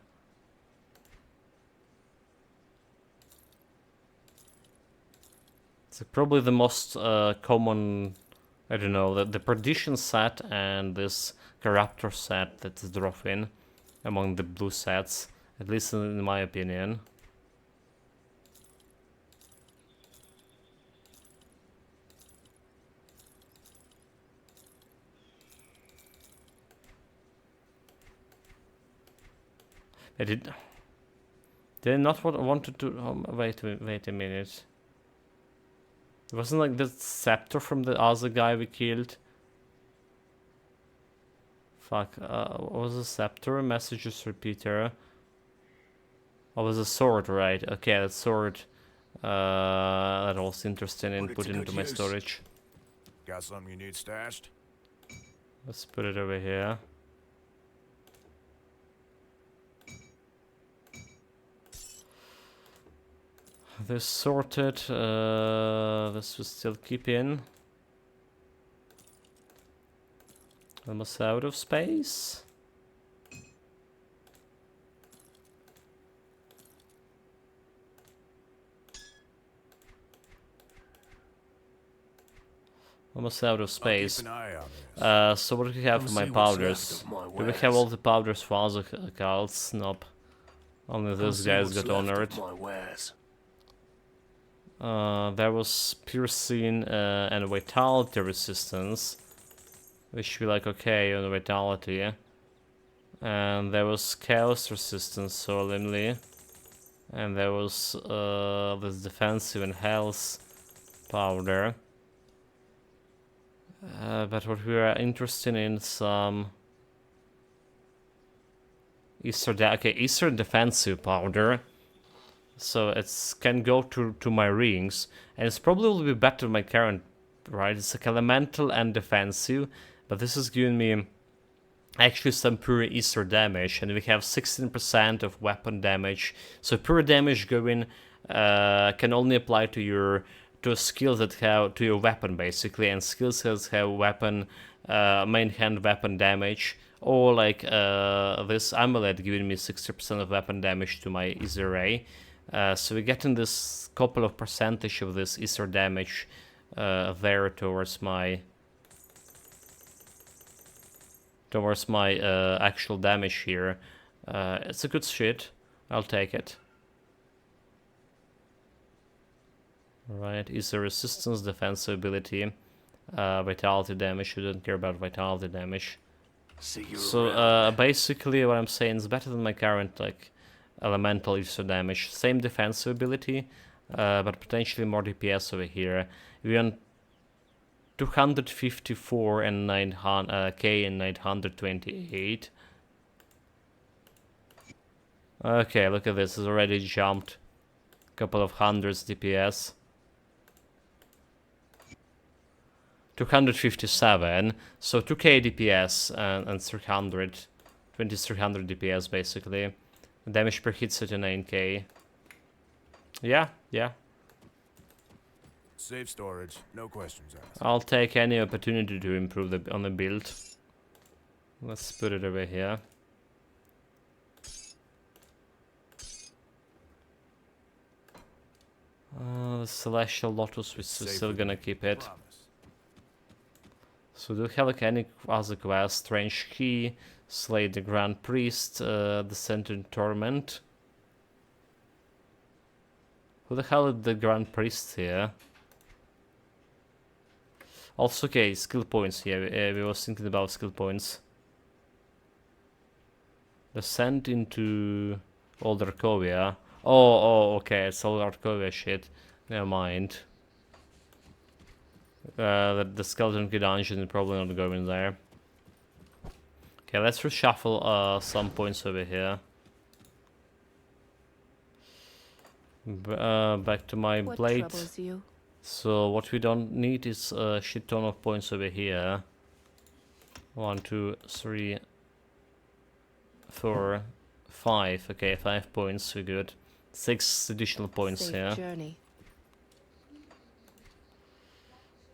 It's probably the most common, I don't know, the Perdition set and this Corruptor set that's dropping among the blue sets, at least in my opinion. I did not wanted to wait a minute. It wasn't like the scepter from the other guy we killed. Fuck, what was the scepter? Messages repeater. Oh, was a sword, right? Okay, that sword. That was interesting and Put put it to into good my use. storage. Got something you need stashed? Let's put it over here. This sorted. This will still keep in. Almost out of space. Almost out of space. Keep an eye on this. So what do we have Come for my see what's powders? left of my Do we have wares. all the powders for other cults? Nope. Only Come those see guys what's got left of honored. my wares. There was piercing and vitality resistance, which we like okay on vitality. And there was chaos resistance solemnly. And there was this defensive and health powder. But what we are interested in some Aether defensive powder. So it's can go to my rings, and it's probably will be better than my current, right? It's like elemental and defensive, but this is giving me actually some pure Aether damage, and we have 16% of weapon damage. So pure damage going can only apply to skills that have to your weapon basically, and skills that have weapon main hand weapon damage, or like this amulet giving me 60% of weapon damage to my Aether ray. So we're getting this couple of percentage of this Aether damage there towards my actual damage here. It's a good shit. I'll take it. Alright, Aether resistance, defensive ability, vitality damage. You don't care about vitality damage. See you So around. basically what I'm saying is better than my current like elemental Aether damage. Same defensive ability, but potentially more DPS over here. We on 254 and 900k and 928. Okay, look at this. It's already jumped a couple of hundreds DPS. 257, so 2k DPS and 300, 2300 DPS basically. Damage per hit 39k. Yeah, yeah. Safe storage, no questions asked. I'll take any opportunity to improve on the build. Let's put it over here. The Celestial Lotus, we're still gonna keep it. Promise. So do we have like any other quests? Strange Key, Slay the Grand Priest, Descent in Torment. Who the hell is the Grand Priest here? Also, okay, skill points here. We was thinking about skill points. Descent into Old Arcovia. Oh, okay, it's Old Arcovia shit. Never mind. The Skeleton Key dungeon is probably not going there. Okay, let's reshuffle some points over here. Back to my What blade. troubles you? So what we don't need is a shit ton of points over here. 1, 2, 3, 4, 5. Okay, 5 points, we're good. 6 additional points Safe here. journey.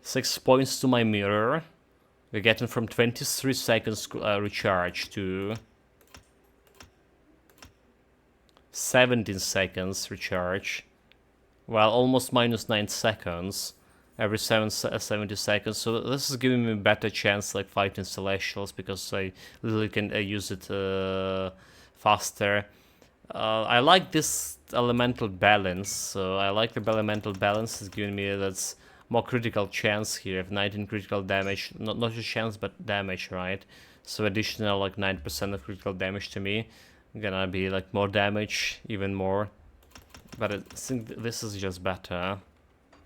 6 points to my mirror. We're getting from 23 seconds recharge to 17 seconds recharge. Well, almost minus 9 seconds every 70 seconds. So this is giving me a better chance like fighting Celestials because I literally can use it faster. I like this elemental balance. So I like the elemental balance. It's giving me that's more critical chance here. If 19 critical damage, not just chance but damage, right? So additional like 9% of critical damage to me. Gonna be like more damage, even more. But I think this is just better.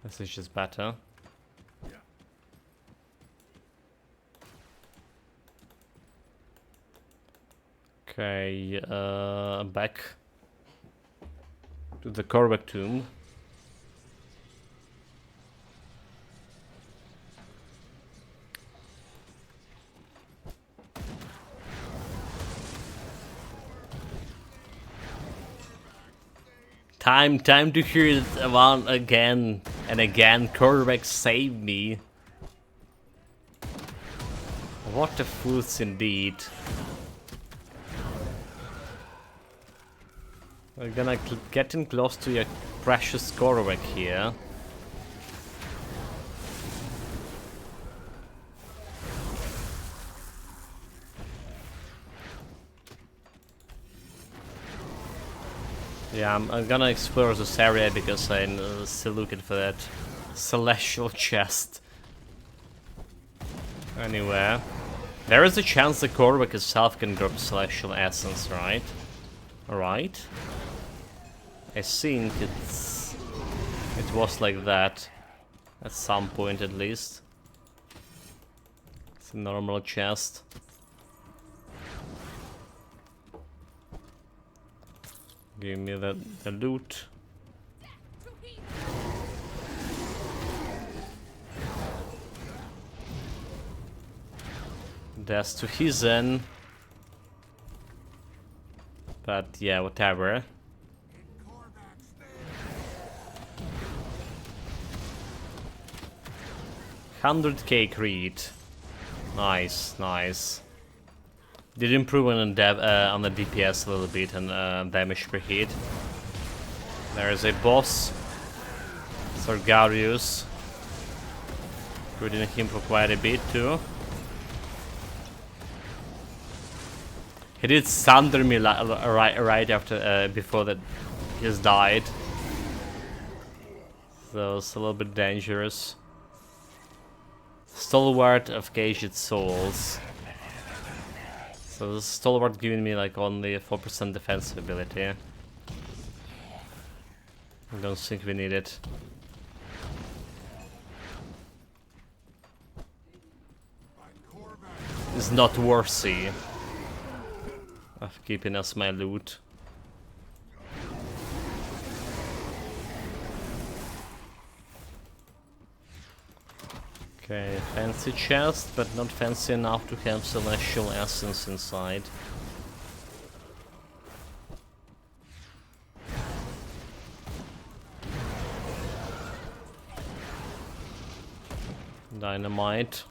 This is just better. Okay, back to the Korvac tomb. Time to hear it one again and again. Korvac saved me. What a fools indeed. We're gonna getting close to your precious Korvac here. Yeah, I'm gonna explore this area because I'm still looking for that celestial chest. Anyway, there is a chance the Korvac itself can drop celestial essence, right? Alright. I think it was like that at some point at least. It's a normal chest. Give me the loot. That's to his end. But yeah, whatever. 100k creed. Nice, nice. Did improve on the DPS a little bit and damage per hit. There is a boss, Sargarius. Including him for quite a bit too. He did sunder me right after before that he has died. So it's a little bit dangerous. Stalwart of Caged Souls. So the Stalwart giving me like only 4% defensive ability. I don't think we need it. It's not worthy of keeping us my loot. Okay, fancy chest, but not fancy enough to have celestial essence inside. Dynamite.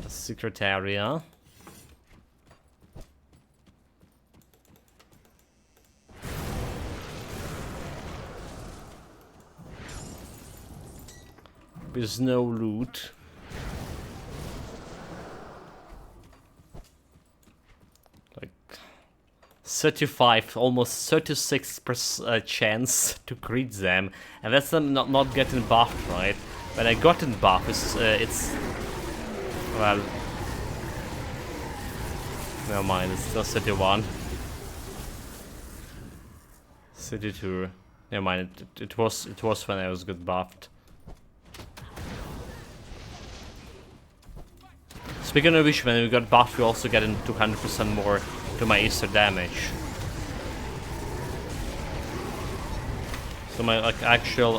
The secret area. With no loot. Like 35, almost 36% chance to crit them, and that's them not getting buffed, right? When I gotten buff, it's well, never mind. It's still 31, 32. Never mind. It was when I was good buffed. Speaking of which, when we got buffed, we also get 200% more to my Aether damage. So my like actual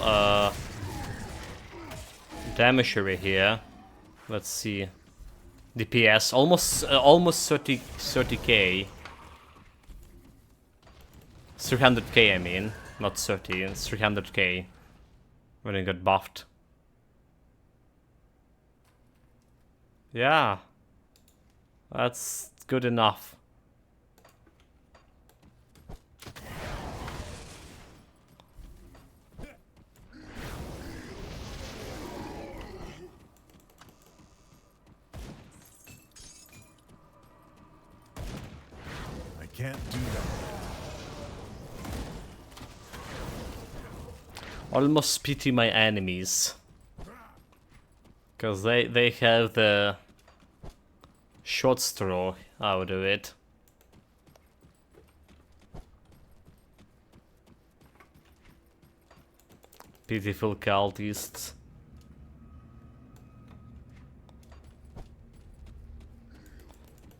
damage area here. Let's see. DPS almost 30k. 300k, I mean, not 30. It's 300k when I got buffed. Yeah, that's good enough. I can't do that. Almost pity my enemies. Because they have the short straw out of it. Pitiful cultists.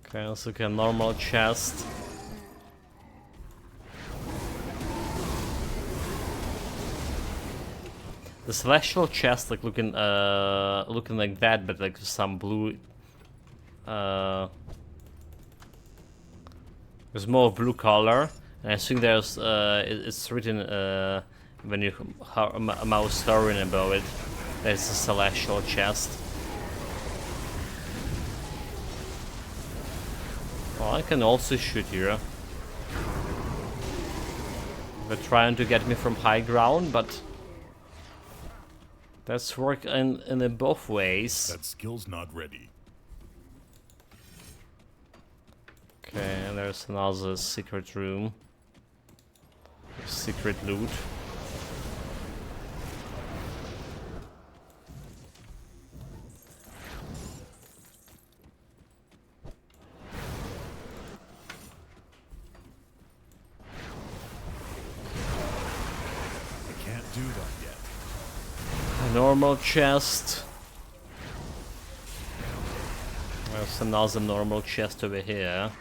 Okay, also get a normal chest. The celestial chest like looking like that, but like some blue there's more blue color, and I think there's it's written when you mouse hovering above it, there's a celestial chest. Well, I can also shoot here. They're trying to get me from high ground, but that's work in both ways. That skill's not ready. Okay, and there's another secret room. Secret loot. I can't do that yet. A normal chest. There's another normal chest over here.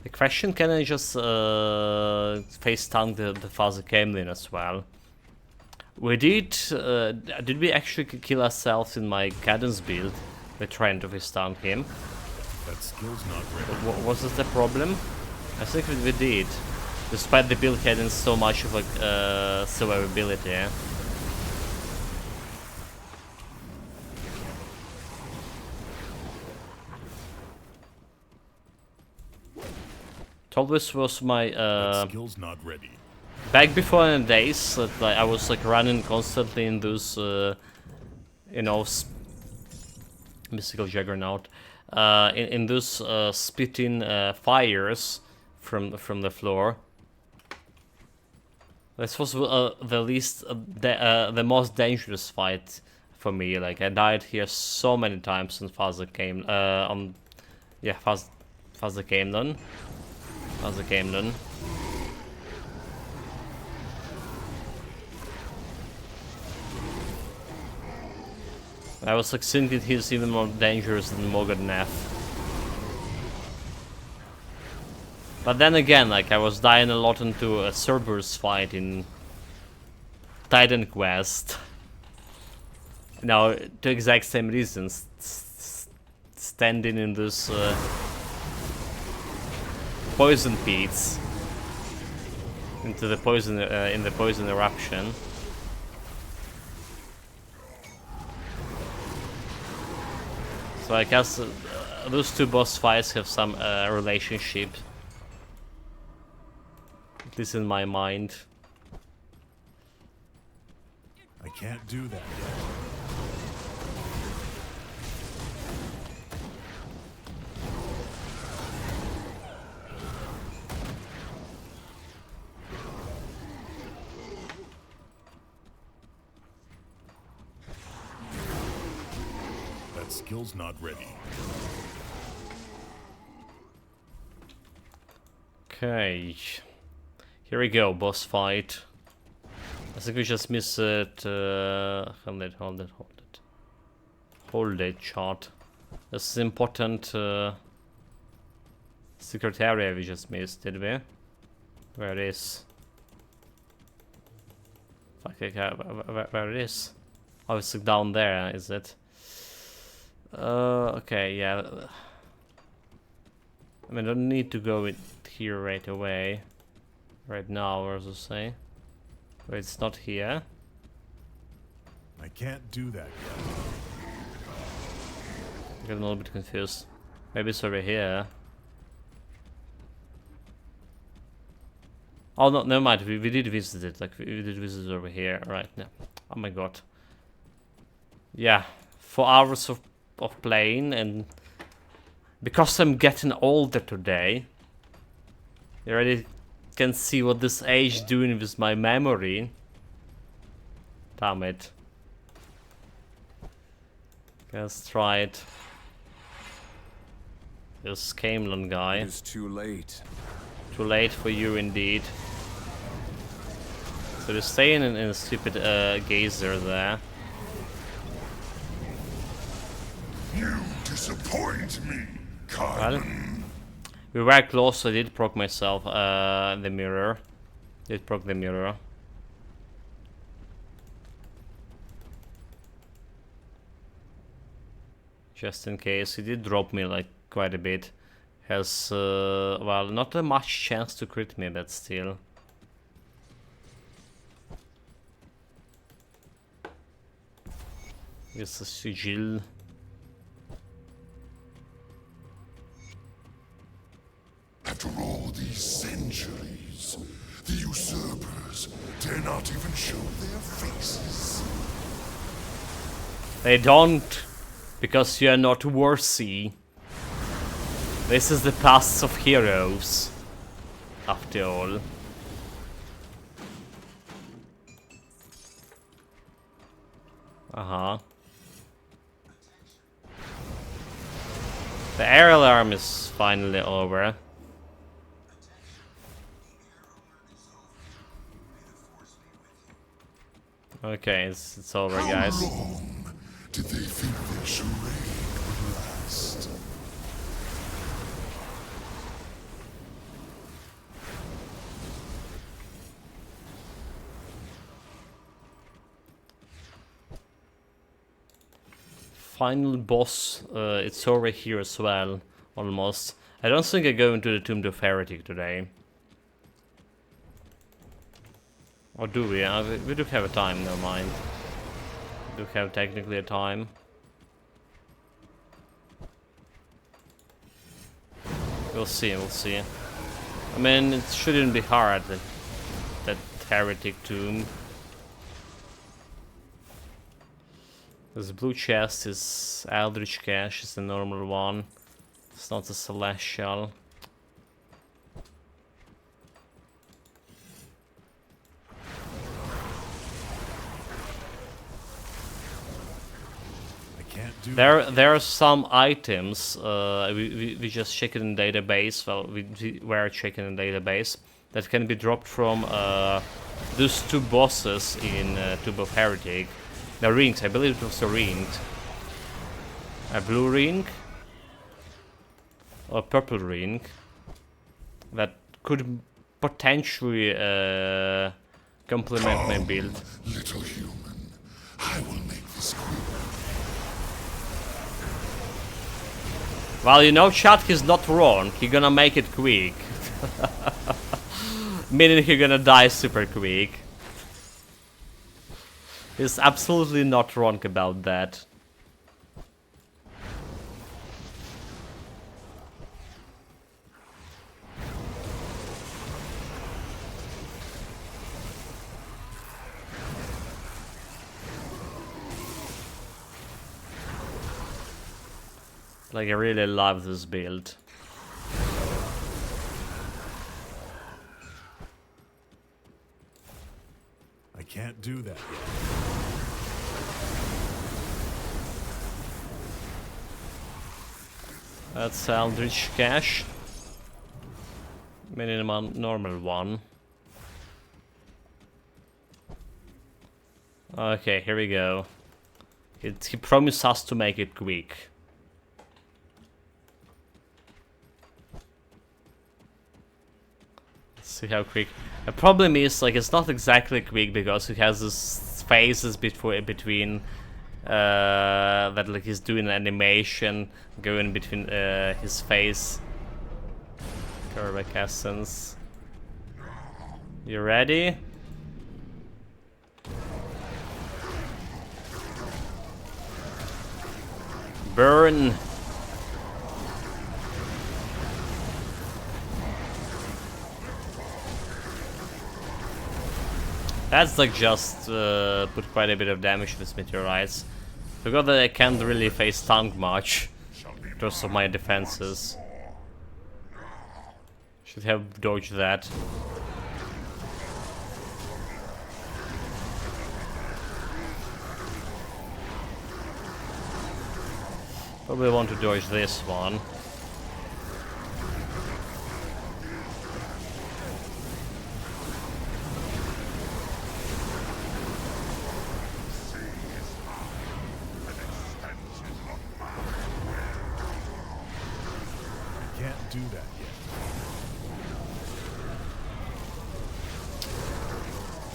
The question, can I just face tank the Father Camlin as well? We did we actually kill ourselves in my cadence build? We're trying to face tank him. That skill's not ready. Was this the problem? I think we did. Despite the build having so much of like survivability. This was my That skill's not ready. back before in the days that like, I was like running constantly in those you know, mystical juggernaut in those spitting fires from the floor. This was the most dangerous fight for me. Like I died here so many times since Father came Father came done. Father came done. I was like thinking he's even more dangerous than Mogadnev. But then again, like I was dying a lot into a Cerberus fight in Titan Quest. Now, the exact same reasons. Standing in this poison pits into the poison in the poison eruption. So I guess those two boss fights have some relationship, at least in my mind. I can't do that yet. That skill's not ready. Okay, here we go, boss fight. I think we just missed it. Hold it, chart. This is important secret area we just missed, did we? Where it is? Fuck, where it is? Oh, it's like down there, is it? Okay, yeah. I mean, I don't need to go in here right away. Right now, or as I say. But it's not here. I can't do that yet. I get a little bit confused. Maybe it's over here. Oh no, never mind. We did visit it. Like we did visit it over here, right? Yeah. Oh my god. Yeah, 4 hours of playing, and because I'm getting older today, you already can see what this age doing with my memory. Damn it. Let's try it. This Camelon guy. It's too late. Too late for you indeed. So they're staying in a stupid geyser there. You disappoint me, Well, Carmen. we were close, so I did proc myself the mirror. Did proc the mirror. Just in case, he did drop me like quite a bit. Has, well, not a much chance to crit me, but still. It's a sigil. After all these centuries, the usurpers dare not even show their faces. They don't, because you are not worthy. This is the past of heroes, after all. The air alarm is finally over. Okay, it's over, guys. How long did they think their charade would last? Final boss, it's over here as well, almost. I don't think I go into the Tomb of Heretic today. Or do we? We do have a time, never mind. We do have technically a time. We'll see, we'll see. I mean, it shouldn't be hard, that Heretic Tomb. This blue chest is Eldritch Cache, it's the normal one. It's not a Celestial. There are some items we just checked in database. Well, we were checking in database that can be dropped from those two bosses in Tomb of Heretic. The rings, I believe it was the ring. A blue ring. Or a purple ring. That could potentially complement my build. Little human, I will make this quick. Well, you know, chat, he's not wrong. He gonna make it quick. Meaning he gonna die super quick. He's absolutely not wrong about that. Like, I really love this build. I can't do that yet. That's Eldritch Cache. Minimum normal one. Okay, here we go. He promised us to make it quick. See how quick. The problem is, like, it's not exactly quick because he has this phases between that, like, he's doing an animation going between his face. Corvec Essence. You ready? Burn. That's like just put quite a bit of damage to this meteorites. Forgot that I can't really face tank much because of my defenses. Should have dodged that. Probably want to dodge this one. Can't do that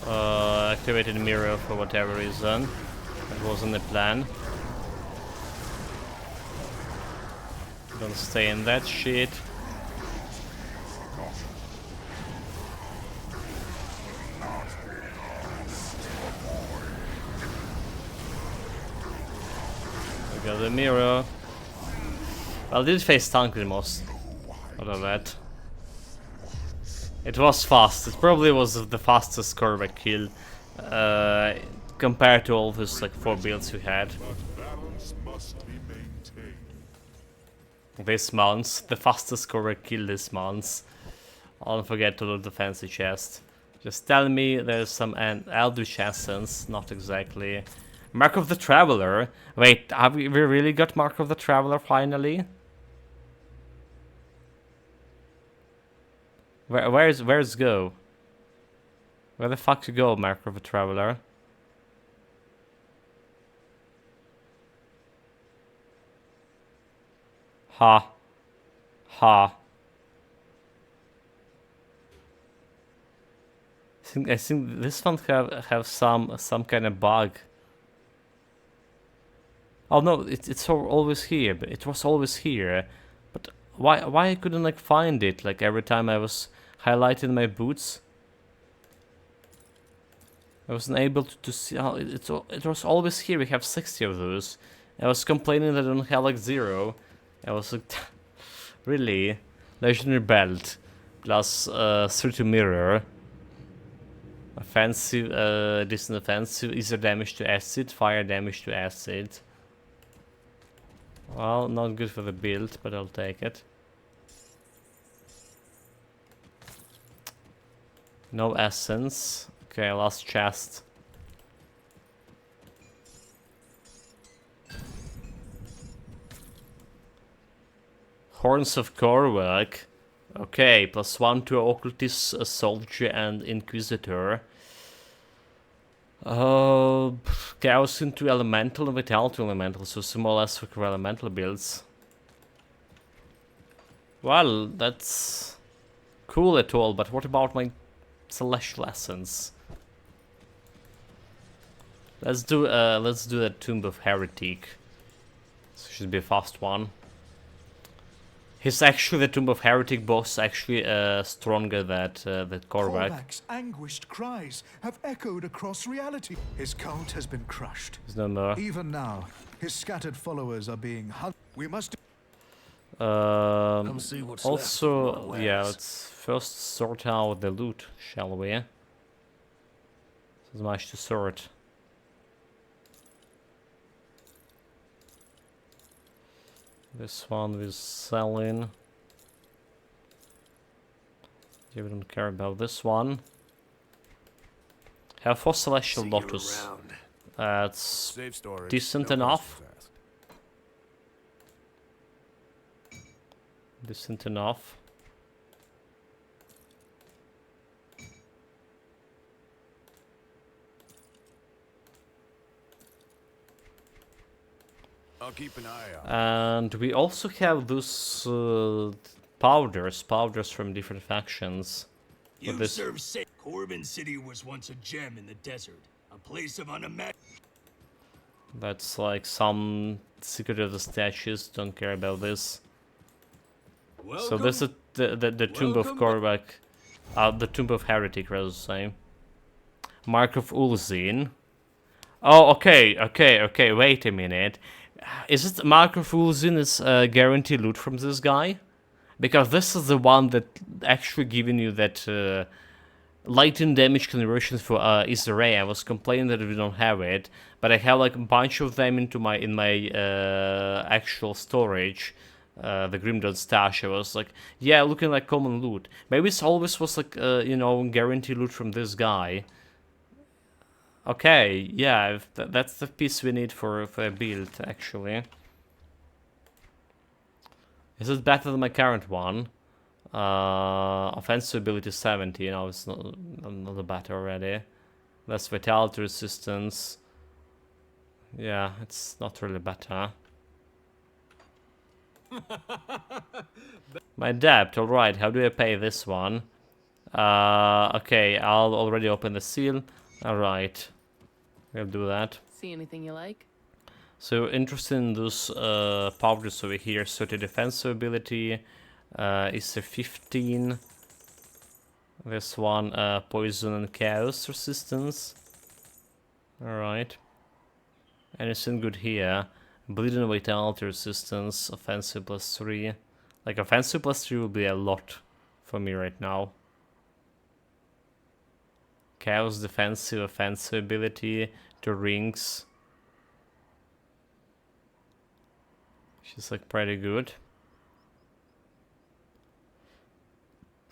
yet. Activated mirror for whatever reason. That wasn't the plan. Don't stay in that shit. We got the mirror. Well, I did face tank the most out of that. It was fast. It probably was the fastest Corvec kill compared to all his like 4 builds we had. Balance must be maintained. This month, the fastest Corvec kill this month. Don't forget to loot the fancy chest. Just tell me there's some Eldritch Essence, not exactly. Mark of the Traveler. Wait, have we really got Mark of the Traveler finally? Where's go? Where the fuck you go, Mark of the Traveler? Ha. Ha. I think this one have some kind of bug. Oh no, it's always here. But it was always here. But why I couldn't like find it? Like every time I was highlighting my boots, I wasn't able to see. Oh, it was always here. We have 60 of those. I was complaining that I don't have like 0. I was like, really? Legendary belt plus 30 mirror. Offensive, distant offensive, easier damage to acid, fire damage to acid. Well, not good for the build, but I'll take it. No essence. Okay, last chest. Horns of Korvac. Okay, +1 to Occultist, Soldier, and Inquisitor. Chaos into elemental and vitality elemental, so some more or less for elemental builds. Well, that's cool at all, but what about my celestial essence? Let's do the Tomb of Heretic. This should be a fast one. He's actually the Tomb of Heretic boss, actually stronger than that Korvac. Korvac's anguished cries have echoed across reality. His cult has been crushed. There's no more. Even now, his scattered followers are being hunted. We must. see what's Also, left. yeah, let's first sort out the loot, shall we? There's much to sort. This one is selling. Yeah, we don't care about this one. Have 4 Celestial See you Lotus. around. That's Safe storage. decent No enough. questions asked. Decent enough. I'll keep an eye out. And we also have those powders from different factions. You this- serve safe. Corbin City was once a gem in the desert, a place of unimaginable. That's like some secret of the statues. Don't care about this. So this is the Tomb of Welcome Korvac, the Tomb of Heretic, rather say. Mark of Ulzin. Oh, okay. Wait a minute. Is it Mark of Ulzin is guaranteed loot from this guy? Because this is the one that actually giving you that lightning damage conversion for Aether. I was complaining that we don't have it, but I have like a bunch of them in my actual storage. The Grimdark stash. I was like, yeah, looking like common loot. Maybe it's always was like guaranteed loot from this guy. Okay, yeah, that's the piece we need for a build, actually. Is it better than my current one? Offensive ability 70, no, it's not better already. Less vitality resistance. Yeah, it's not really better. My debt, alright, how do I pay this one? Okay, I'll already open the seal. Alright, we'll do that. See anything you like? So interested in those powders over here. 30 defensive ability, is a 15. This one, poison and chaos resistance. Alright. Anything good here? Bleeding and vitality resistance, offensive plus 3. Like offensive plus 3 will be a lot for me right now. Chaos defensive, offensive ability, 2 rings. She's like pretty good.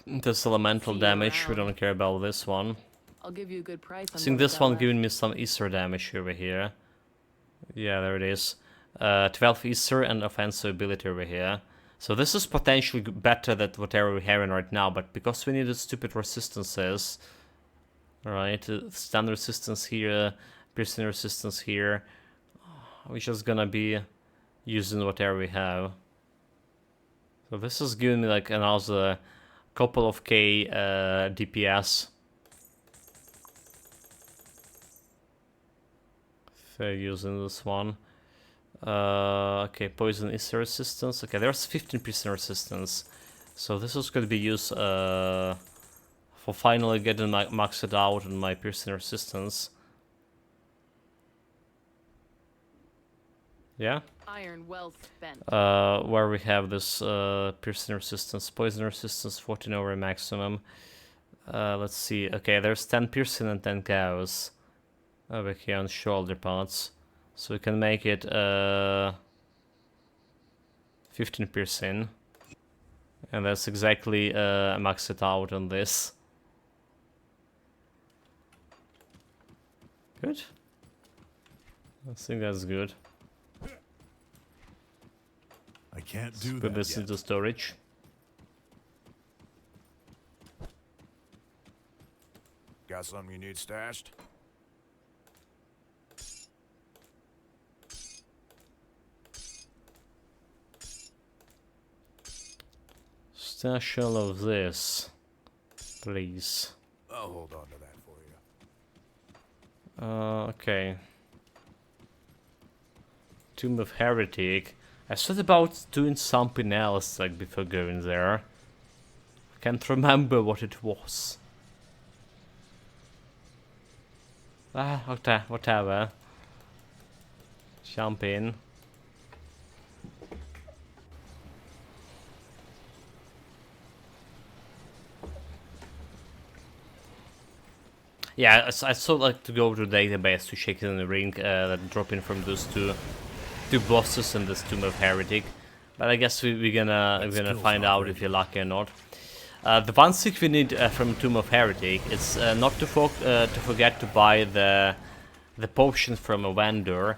This elemental See you damage, we around. don't care about this one. I'll give you a good price I on think what's this got one left. giving me some Aether damage over here. Yeah, there it is. 12 Aether and offensive ability over here. So this is potentially better than whatever we're having right now, but because we needed stupid resistances, right? Stun resistance here, piercing resistance here, we're just gonna be using whatever we have. So this is giving me like another couple of K DPS. If I'm using this one. Okay, poison is resistance. Okay, there's 15% resistance. So this is going to be used for finally getting maxed out on my piercing resistance. Yeah. Iron well spent. Where we have this piercing resistance, poison resistance, 14 over maximum. Let's see. Okay, there's 10 piercing and 10 chaos over here on shoulder parts, so we can make it 15 piercing, and that's exactly max it out on this. Good. I think that's good. I can't do Put that this yet. into storage. Got something you need stashed? Satchel of this, please. I'll hold on to that for you. Okay. Tomb of Heretic. I thought about doing something else like before going there. I can't remember what it was. Okay, whatever. Jump in. Yeah, I sort of like to go to the database to check in the ring that drop in from those two bosses in this Tomb of Heretic. But I guess we're gonna find out if you're lucky or not. The one thing we need from Tomb of Heretic is not to forget to buy the potion from a vendor,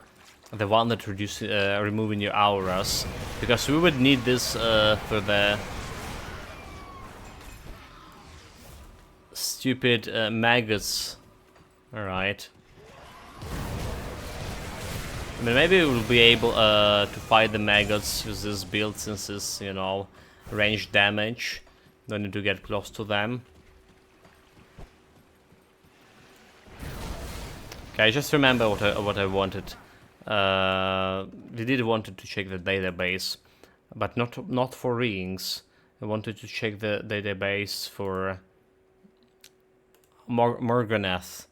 the one that reduces removing your auras, because we would need this for the stupid maggots. Alright. I mean, maybe we'll be able to fight the maggots with this build, since it's, you know, range damage. Don't need to get close to them. Okay, I just remember what I wanted. We did wanted to check the database, but not for rings. I wanted to check the database for Morganeth.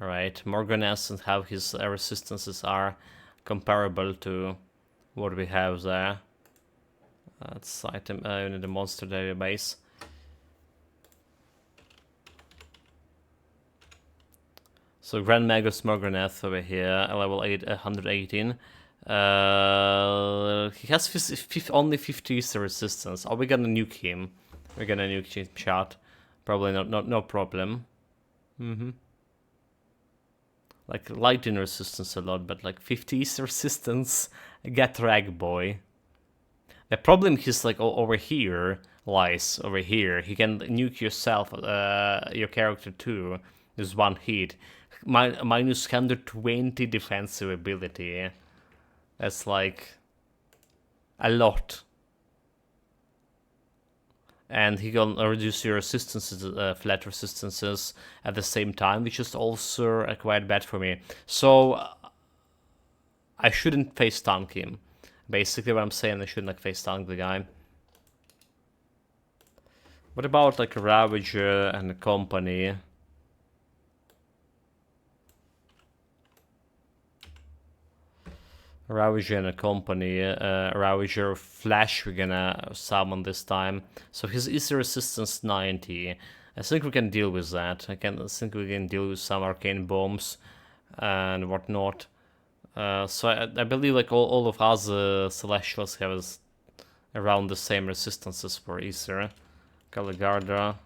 Alright, Morganeth, and how his resistances are comparable to what we have there. That's item in the monster database. So Grand Magus Morganeth over here, level 118. He has only 50 Easter resistance. Are we gonna nuke him? We're gonna nuke him, chat. Probably not, no problem. Like lightning resistance a lot, but like 50 Easter resistance. Get rag, boy. The problem is like over here lies over here. He can nuke yourself, your character too. There's one hit. Minus 120 defensive ability. That's like a lot. And he can reduce your resistances, flat resistances at the same time, which is also quite bad for me. So I shouldn't face tank him. Basically what I'm saying, I shouldn't like face tank the guy. What about like a Ravager and a company? Ravager and a company, Ravager Flash we're gonna summon this time. So his Easter resistance 90. I think we can deal with that. I think we can deal with some arcane bombs and whatnot. So I believe like all of us Celestials have around the same resistances for Easter. Caligardra.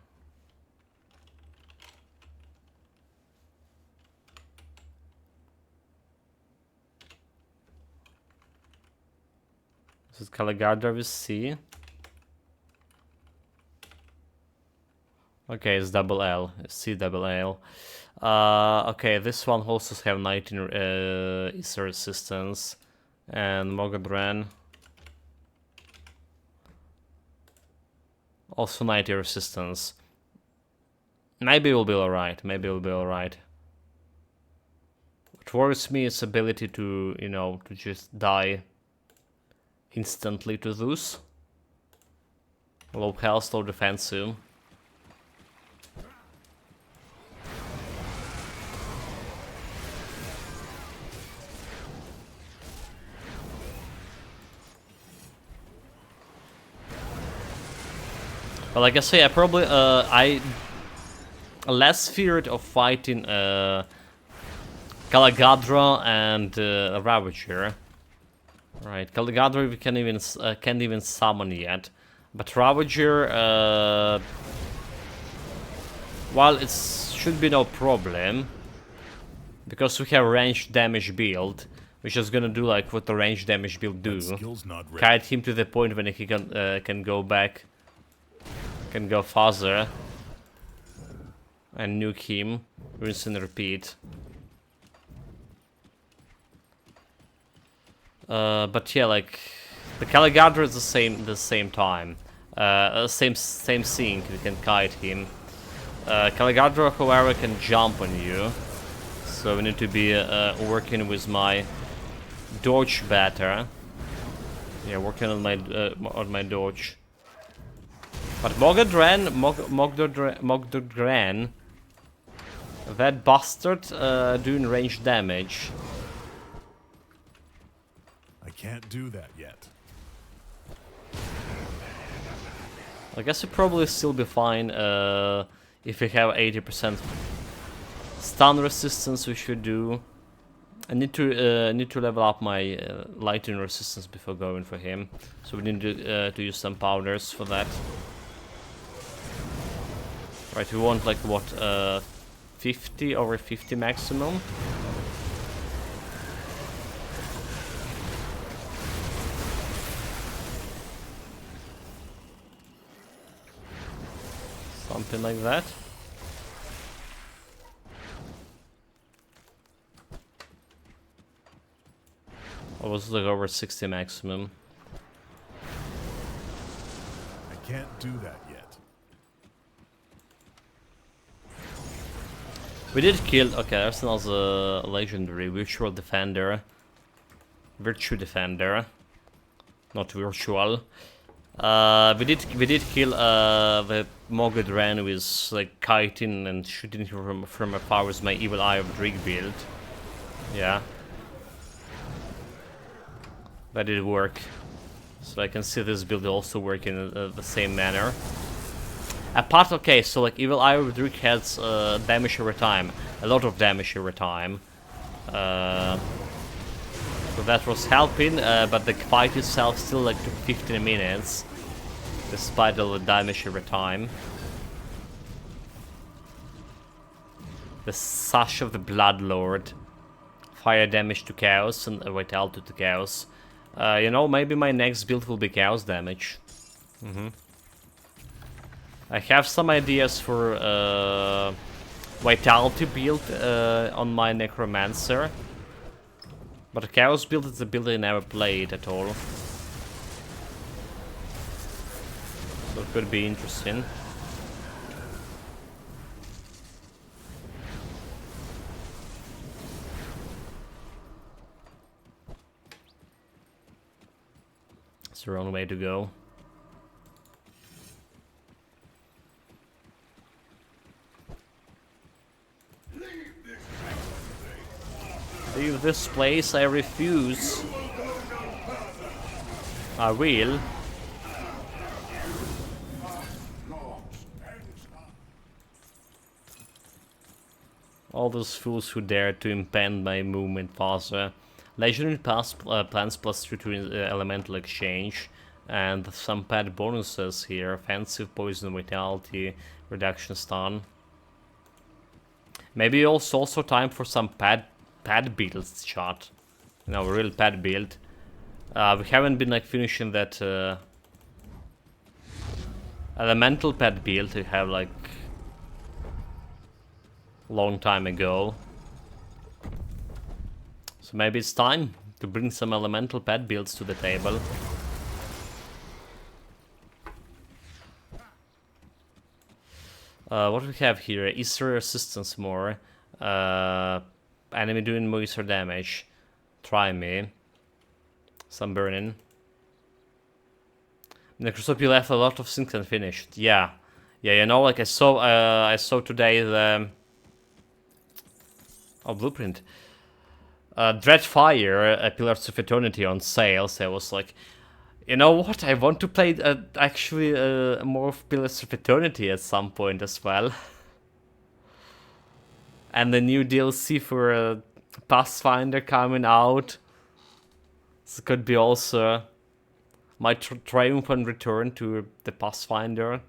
This is Caligardra with C. Okay, it's double L. It's C double L. Okay, this one also have 19 Easter resistance. And Mogadran. Also 90 resistance. Maybe we'll be alright. Maybe we'll be alright. What worries me is ability to, you know, to just die instantly to those. Low health, low defensive. But like I say, I probably I less feared of fighting Caligadra and Ravager. Right, Caligadra we can't even summon yet, but Ravager, while it should be no problem, because we have ranged damage build, which is gonna do like what the ranged damage build do. Kite him to the point when he can go back. Can go faster and nuke him, rinse and repeat. But yeah, like the Caligardra is the same time. Same thing, we can kite him. Caligadra, however, can jump on you. So we need to be working with my dodge better. Yeah, working on my dodge. But Mogdodran, that bastard doing range damage. I can't do that yet. I guess we'll probably still be fine if we have 80% stun resistance, we should do. I need to level up my lightning resistance before going for him. So we need to use some powders for that. Right, we want like what 50 over 50 maximum. Something like that. I was like over 60 maximum. I can't do that yet. We did kill. Okay, there's another legendary virtual defender. Virtue defender, not virtual. We did kill the Mogadran who is like kiting and shooting from afar with my Evil Eye of Drig build. Yeah. That did work. So I can see this build also work in the same manner. Apart, okay, so like Evil Eye of Drig has damage over time. A lot of damage over time. So that was helping, but the fight itself still like took 15 minutes. Despite all the damage over time. The Sash of the Bloodlord. Fire damage to Chaos and Vitality to Chaos. You know, maybe my next build will be Chaos damage. I have some ideas for Vitality build on my Necromancer. But a Chaos build is a build I never played at all. So it could be interesting. It's the wrong way to go. Leave this place, I refuse. I will. All those fools who dare to impede my movement faster. Legendary plans plus 3 to elemental exchange. And some pet bonuses here. Offensive, poison, vitality, reduction stun. Maybe also time for some pad builds chat. You know, a real pad build. We haven't been like finishing that elemental pad build we have like long time ago. So maybe it's time to bring some elemental pad builds to the table. What do we have here? Aether resistance more. Enemy doing more Aether damage. Try me. Some burning. Necrosopy left a lot of things unfinished. Yeah. Yeah, you know, like I saw today the blueprint. Dreadfire, Pillars of Eternity on sale, so I was like, you know what, I want to play actually more of Pillars of Eternity at some point as well. And the new DLC for Pathfinder coming out. This could be also my triumphant return to the Pathfinder.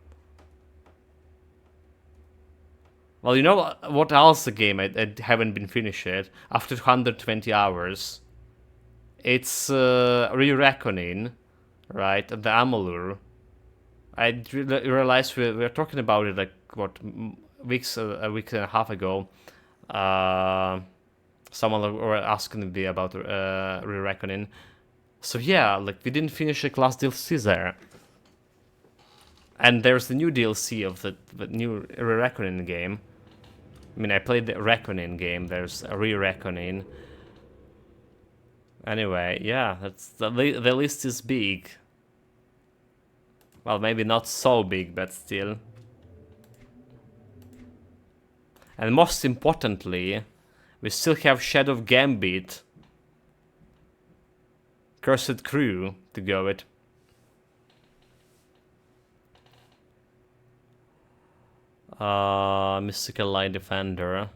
Well, you know what else the game I haven't been finished yet? After 120 hours. It's Re-Reckoning, right? The Amalur. I realized we were talking about it like, what, a week and a half ago. Someone were asking me about Re-Reckoning. So yeah, like we didn't finish the class DLC there. And there's the new DLC of the new Re-Reckoning game. I mean, I played the Reckoning game. There's a Re-Reckoning. Anyway, yeah, that's the list is big. Well, maybe not so big, but still. And most importantly, we still have Shadow Gambit, Cursed Crew to go with. Mystical Light Defender.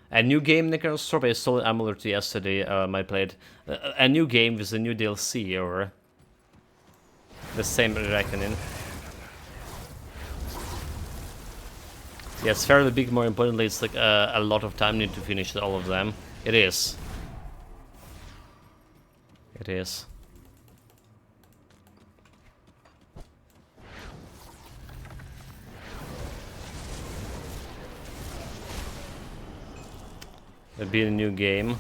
A new game, Necrostorp. I sold Amulet yesterday. I played a new game with a new DLC or the same Reckoning. Yeah, it's fairly big. More importantly, it's like a lot of time need to finish all of them. It is. It is. It'll be a new game.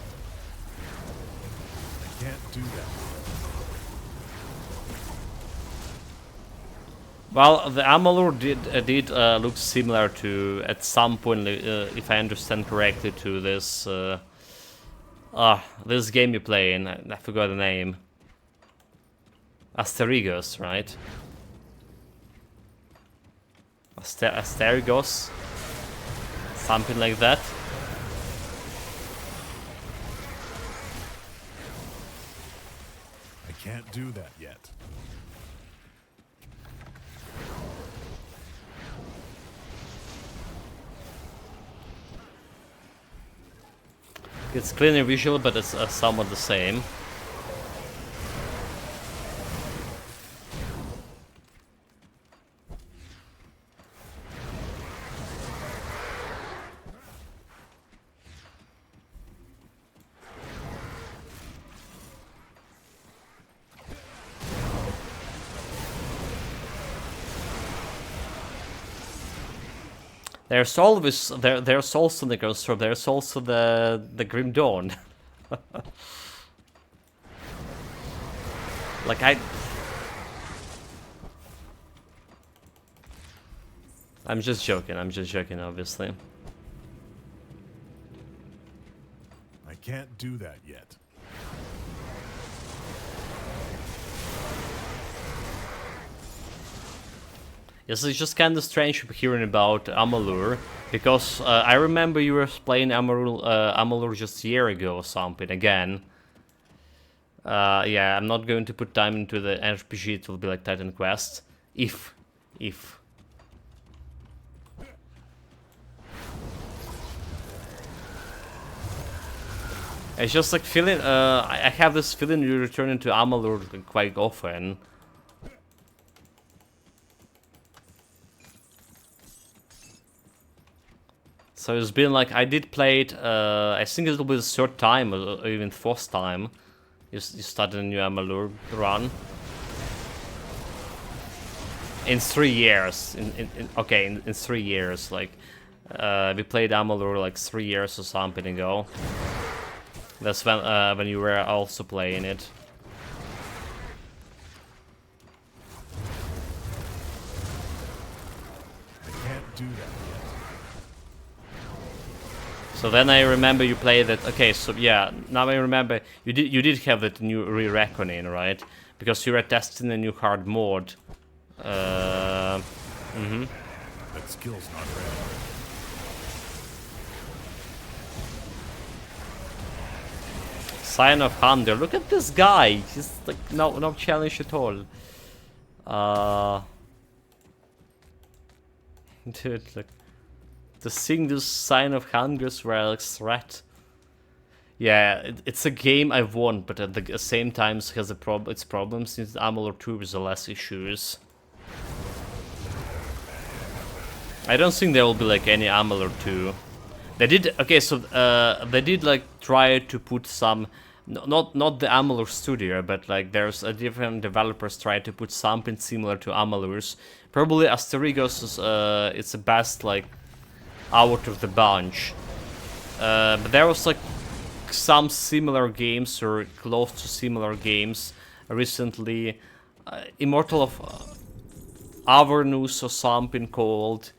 I can't do that. Well, the Amalur did look similar to, at some point, if I understand correctly, to this this game you play in. I forgot the name. Asterigos, right? Asterigos, something like that. I can't do that yet. It's cleaner visual, but it's somewhat the same. There's always there's also the Ghost Orb, there's also the Grim Dawn. Like I'm just joking, obviously. I can't do that yet. Yes, it's just kind of strange hearing about Amalur, because I remember you were playing Amalur just a year ago or something, again. Yeah, I'm not going to put time into the RPG, it will be like Titan Quest. If. It's just like feeling, I have this feeling you return into Amalur quite often. So it's been like, I did play it, I think it will be the third time, or even fourth time. You started a new Amalur run. In 3 years, in 3 years, like, we played Amalur like 3 years or something ago. That's when you were also playing it. I can't do that yet. So then I remember you played that. Okay, so yeah, now I remember you did have that new Re-Reckoning, right? Because you were testing a new hard mode. That skill's not ready. Sign of Hunger. Look at this guy. He's like no challenge at all. Dude, like to sing this Sign of Hunger's Relics threat. Yeah, it's a game I've won, but at the same time it has its problems since Amalur 2 with the less issues. I don't think there will be like any Amalur 2. They did they did like try to put some not the Amalur studio, but like there's a different developers try to put something similar to Amalur's. Probably Asterigos is it's the best like out of the bunch. But there was like some similar games or close to similar games recently. Immortal of Avernus or something called.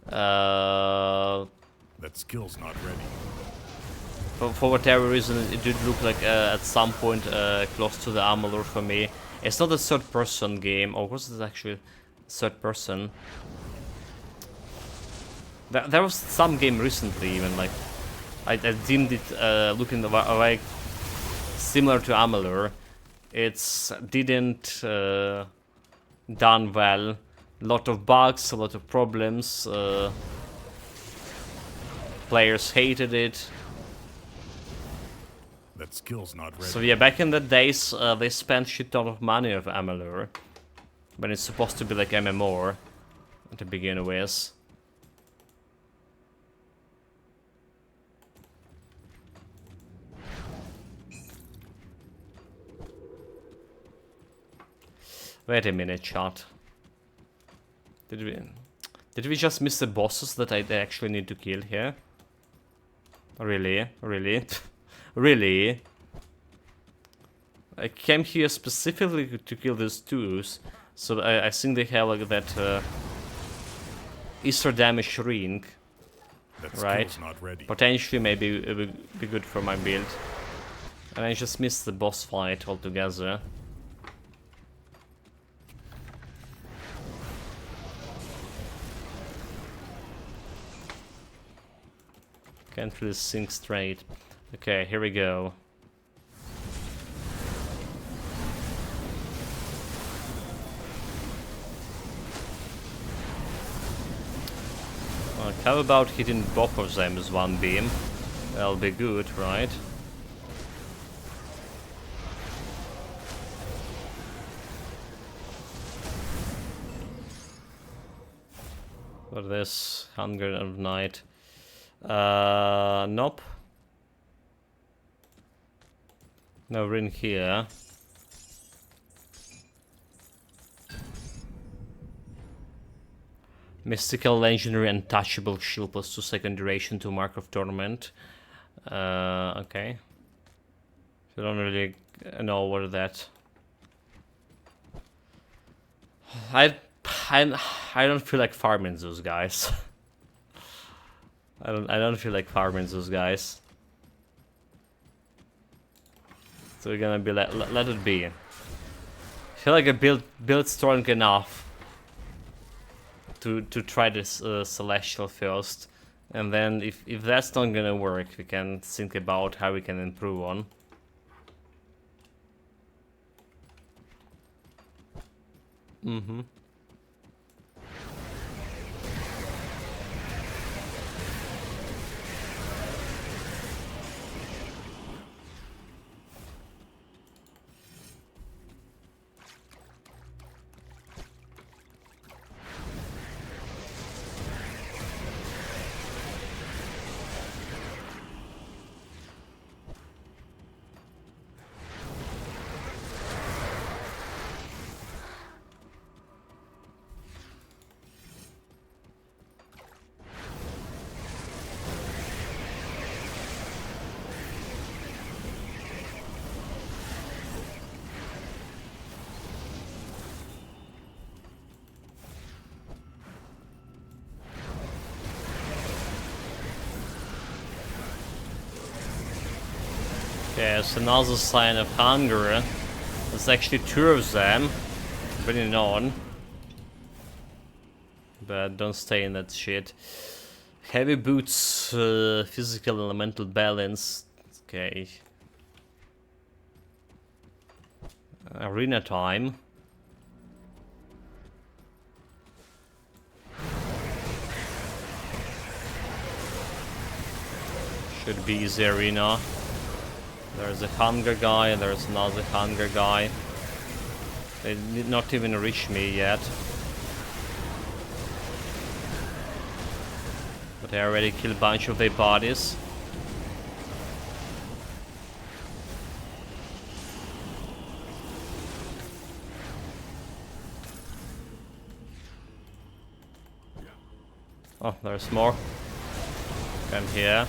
That skill's not ready. For whatever reason, it did look like at some point close to the Amalur for me. It's not a third-person game, or was it actually third-person? There was some game recently, even like I deemed it looking like similar to Amalur. It's didn't done well. Lot of bugs, a lot of problems. Players hated it. That skill's not ready. So yeah, back in the days, they spent shit ton of money of Amalur, when it's supposed to be like MMO to begin with. Wait a minute, chat. Did we just miss the bosses that I actually need to kill here? Really? Really? Really? I came here specifically to kill these twos, so I think they have like that Easter damage shrink, That right? skill's not ready. Potentially maybe it would be good for my build. And I just missed the boss fight altogether. Can't really think straight. Okay, here we go. Well, how about hitting both of them with one beam? That'll be good, right? For this, Hunger of Night. Nope. No ring here. Mystical, legendary, untouchable shield plus 2 second duration to Mark of Torment. Okay. I don't really know what that. I don't feel like farming those guys. I don't feel like farming those guys. So we're gonna be let it be. I feel like I built strong enough to try this celestial first, and then if that's not gonna work, we can think about how we can improve on. Mm-hmm. Okay, so another sign of hunger. There's actually 2 of them. Bring it on. But don't stay in that shit. Heavy boots, physical elemental balance. Okay. Arena time. Should be easy arena. There's a hunger guy, and there's another hunger guy. They did not even reach me yet. But I already killed a bunch of their bodies. Oh, there's more. And here.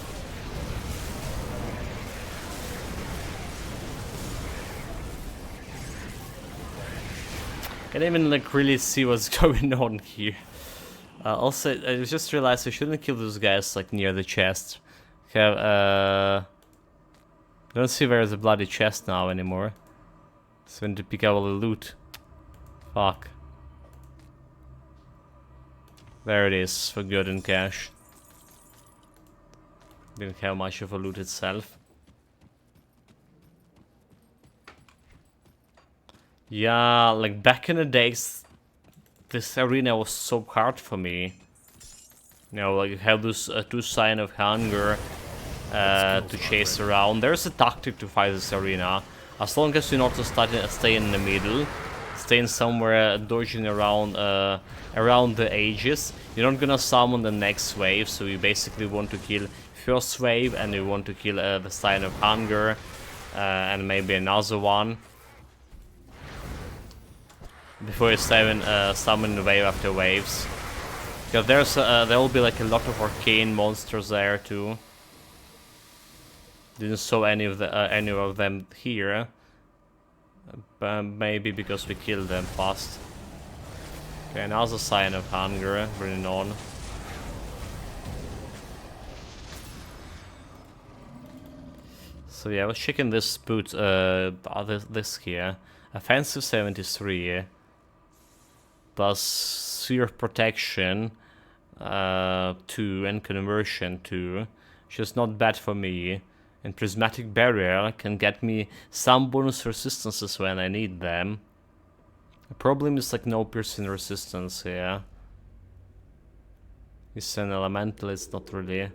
Can't even like really see what's going on here. Also, I just realized I shouldn't kill those guys like near the chest. Have don't see where's the bloody chest now anymore. So I need to pick up all the loot. Fuck. There it is, for good and cash. Didn't have much of a loot itself. Yeah, like back in the days, this arena was so hard for me. You know, like you have those two sign of hunger to chase around. There's a tactic to fight this arena. As long as you're not stay in the middle, staying somewhere dodging around around the edges, you're not gonna summon the next wave. So you basically want to kill first wave, and you want to kill the sign of hunger, and maybe another one. Before you summon wave after waves. Because there will be like a lot of arcane monsters there too. Didn't saw any of them here. Maybe because we killed them fast. Okay, another sign of hunger, bringing on. So yeah, I was checking this boot, this here. Offensive 73. Plus Sphere Protection 2 and Conversion 2, which is not bad for me. And Prismatic Barrier can get me some bonus resistances when I need them. The problem is like no piercing resistance here. It's an elemental, it's not really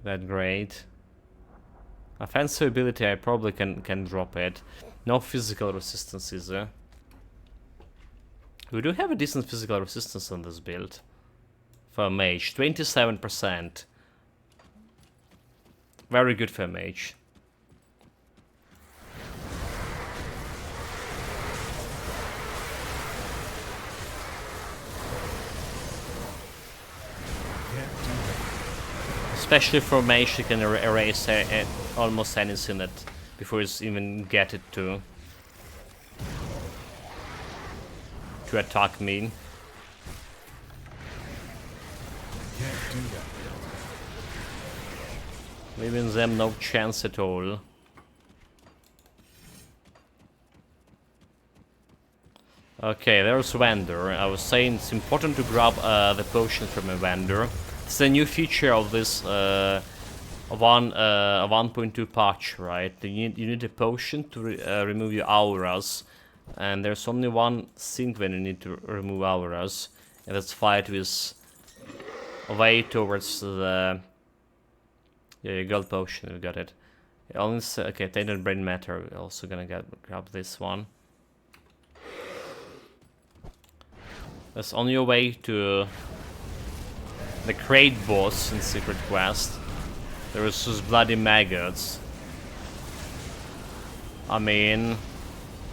that great. Offensive ability, I probably can drop it. No physical resistance is there. We do have a decent physical resistance on this build. For a mage, 27%. Very good for a mage. Especially for a mage, you can erase almost anything that before you even get it to attack me. Can't do that. Leaving them no chance at all. Okay, there's vendor. I was saying it's important to grab the potion from a vendor. It's a new feature of this 1.2 patch, right? You need a potion to remove your auras. And there's only one thing when you need to remove auras, and that's fight with away towards the gold potion. We got it. Okay, tainted brain matter. We're also gonna grab this one. That's on your way to the crate boss in Secret Quest. There is those bloody maggots. I mean,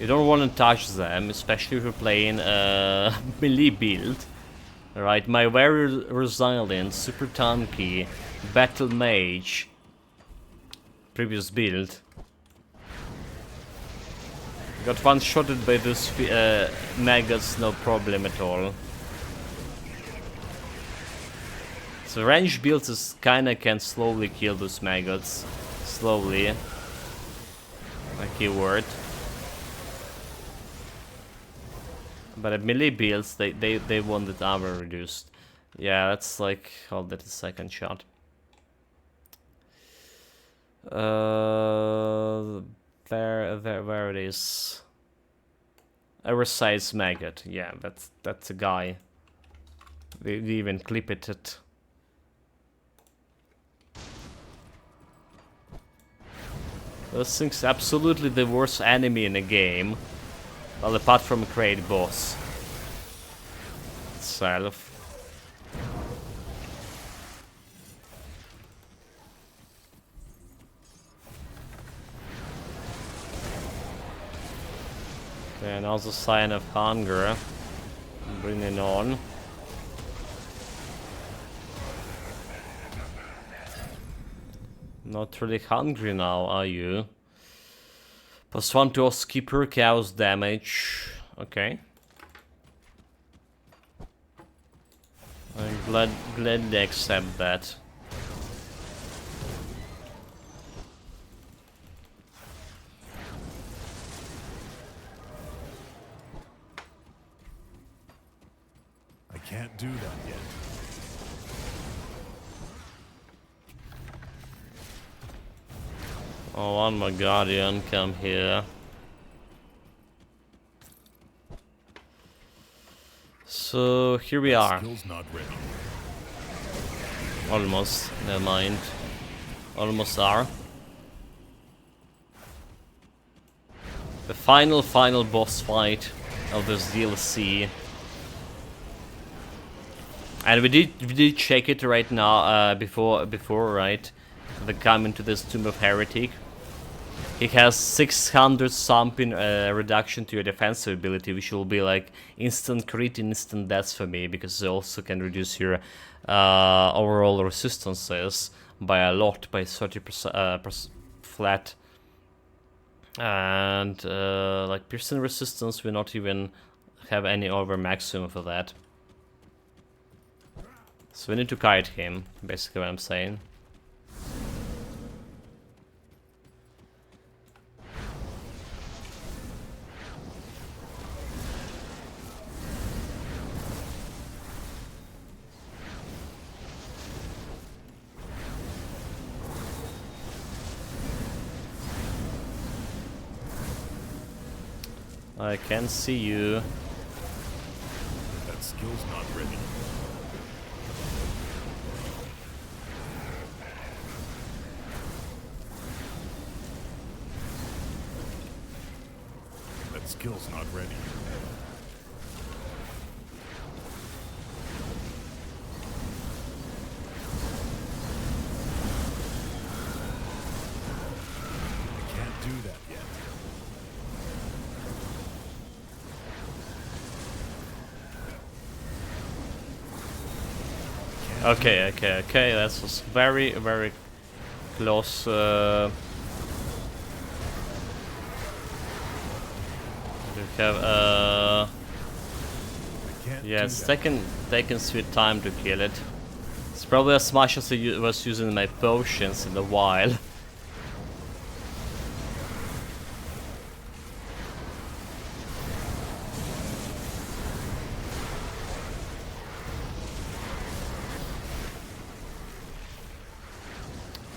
you don't want to touch them, especially if you're playing a melee build. Right, my very resilient, super tanky battle mage previous build got one-shotted by those maggots, no problem at all. So range builds is kinda can slowly kill those maggots. Slowly. A keyword. But at melee builds, they want the armor reduced. Yeah, that's like, oh, that is second shot. Where it is. Oversized maggot. Yeah, that's a guy. They even clip it at. This thing's absolutely the worst enemy in the game. Well, apart from a great boss itself. Okay, and also sign of hunger. Bring it on. Not really hungry now, are you? +1 to Keeper, chaos damage. Okay. Gladly accept that. I can't do that yet. Oh, one more guardian, come here. So here we are. Skill's not ready. Almost, never mind. Almost are. The final boss fight of this DLC. And we did check it right now, before, right? The coming to this Tomb of Heretic. He has 600 something reduction to your defensive ability, which will be like instant crit, instant deaths for me, because it also can reduce your overall resistances by a lot, by 30% flat. And like piercing resistance, we not even have any over maximum for that. So we need to kite him, basically what I'm saying. I can see you. That skill's not ready. That skill's not ready. I can't do that yet. Okay, that was very close. We have I can't yeah, do it's that. taking sweet time to kill it. It's probably as much as I was using my potions in a while.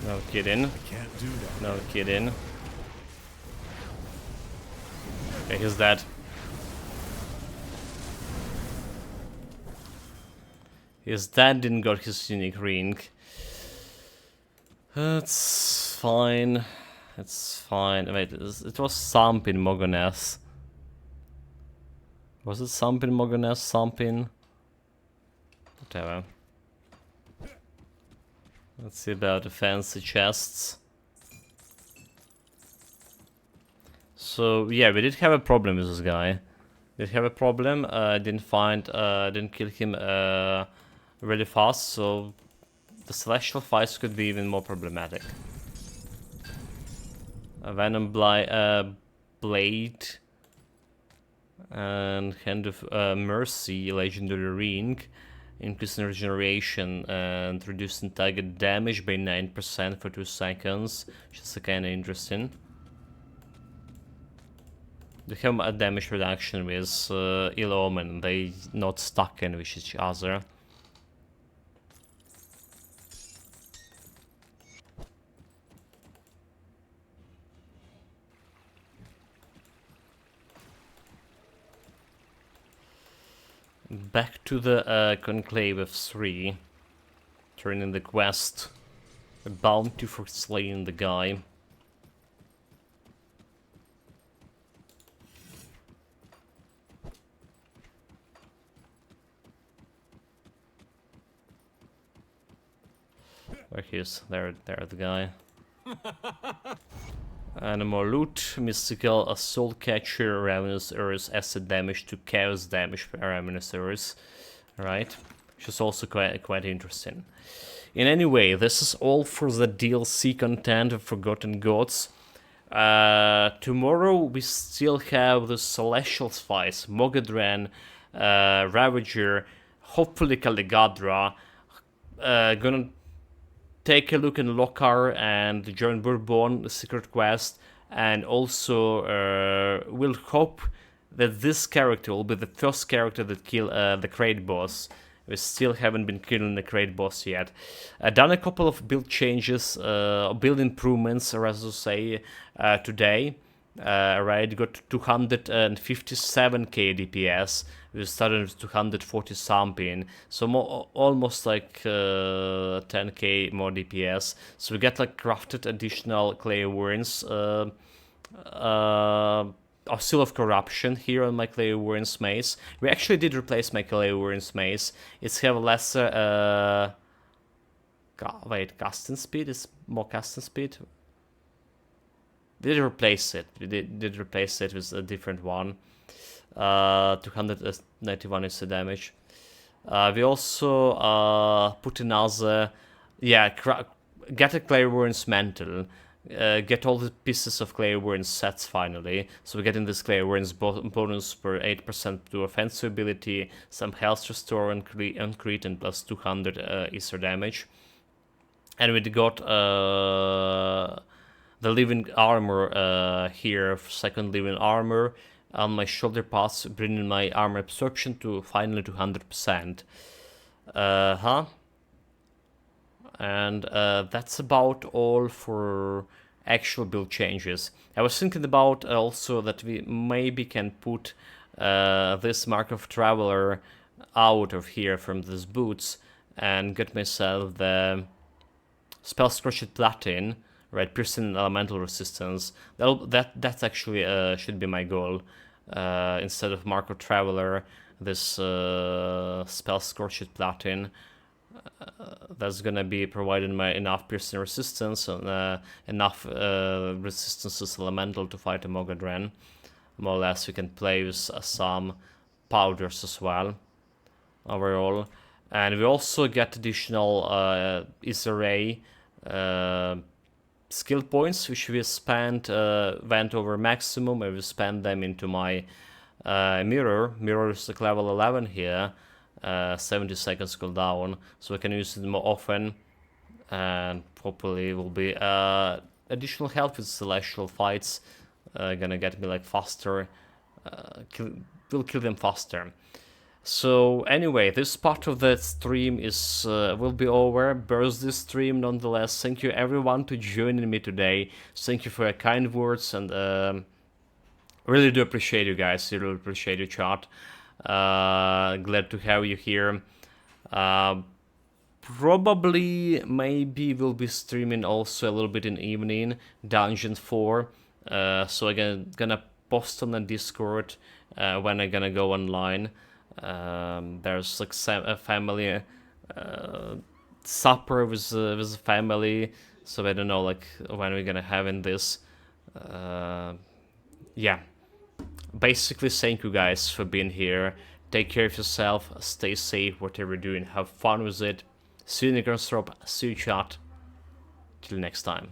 No kidding. I can't do that. No kidding. Okay, he's dead. He's dead, didn't got his unique ring. It's fine. It's fine. Wait, it was something Mogoness. Was it something Mogoness? Something? Whatever. Let's see about the fancy chests. So yeah, we did have a problem with this guy. Did have a problem. Didn't kill him really fast. So the celestial fights could be even more problematic. A Venom Blade and Hand of Mercy, Legendary Ring. Increasing regeneration and reducing target damage by 9% for 2 seconds, which is kinda interesting. They have a damage reduction with Ill Omen, they not stuck in with each other. Back to the Conclave of 3. Turning the quest. A bounty for slaying the guy. Where he is? There the guy. And more loot, mystical assault catcher, ravenous earth, acid damage to chaos damage for ravenous earth, right? Which is also quite interesting. In any way, this is all for the DLC content of Forgotten Gods. Tomorrow we still have the Celestial Spice, Mogadran, Ravager, hopefully Caligadra. Gonna take a look in Lokar and join Bourbon, the secret quest, and also we'll hope that this character will be the first character that kill the Crate boss. We still haven't been killing the Crate boss yet. Done a couple of build changes, build improvements, or as to say, today. Right, got 257k DPS. We started with 240 something, so almost like 10k more DPS. So we get like crafted additional clay warrants. A Seal of Corruption here on my Clay Warren's Mace. We actually did replace my Clay Warren's Mace. It's have lesser... wait, casting speed? Is more casting speed? Did replace it. We did replace it with a different one. 291 is the damage. We also put another... Yeah, get a Clay Warren's Mantle. Get all the pieces of Clay Warren's sets finally. So we're getting this Clay Warren's bonus for 8% to offensive ability, some health restore on crit, and plus 200 Aether damage. And we got the living armor here, second living armor on my shoulder pads, bringing my armor absorption to finally to 100%. And that's about all for actual build changes. I was thinking about also that we maybe can put this Mark of Traveler out of here from these boots and get myself the Spell Scorched Platin, right, piercing elemental resistance. That's actually should be my goal. Instead of Mark of Traveler, this Spell Scorched Platin. That's gonna be providing my enough piercing resistance and enough resistance to elemental to fight a Mogadren. More or less, we can play with some powders as well overall, and we also get additional Aether Ray skill points, which we spent went over maximum, and we spend them into my mirror. Mirror is like level 11 here. 70 seconds cooldown, so I can use it more often, and hopefully will be additional help with celestial fights. Gonna get me like faster, will kill them faster. So anyway, this part of the stream is will be over. Birthday stream nonetheless. Thank you everyone to joining me today. Thank you for your kind words, and really do appreciate you guys. Really appreciate your chat. Glad to have you here. Probably, maybe we'll be streaming also a little bit in evening, Dungeon 4. So I'm gonna post on the Discord when I'm gonna go online. There's like a family supper with the family, so I don't know like when we're gonna have in this. Yeah. Basically, thank you guys for being here. Take care of yourself, stay safe, whatever you're doing, have fun with it. See you in the Grunstrop, see you chat. Till next time.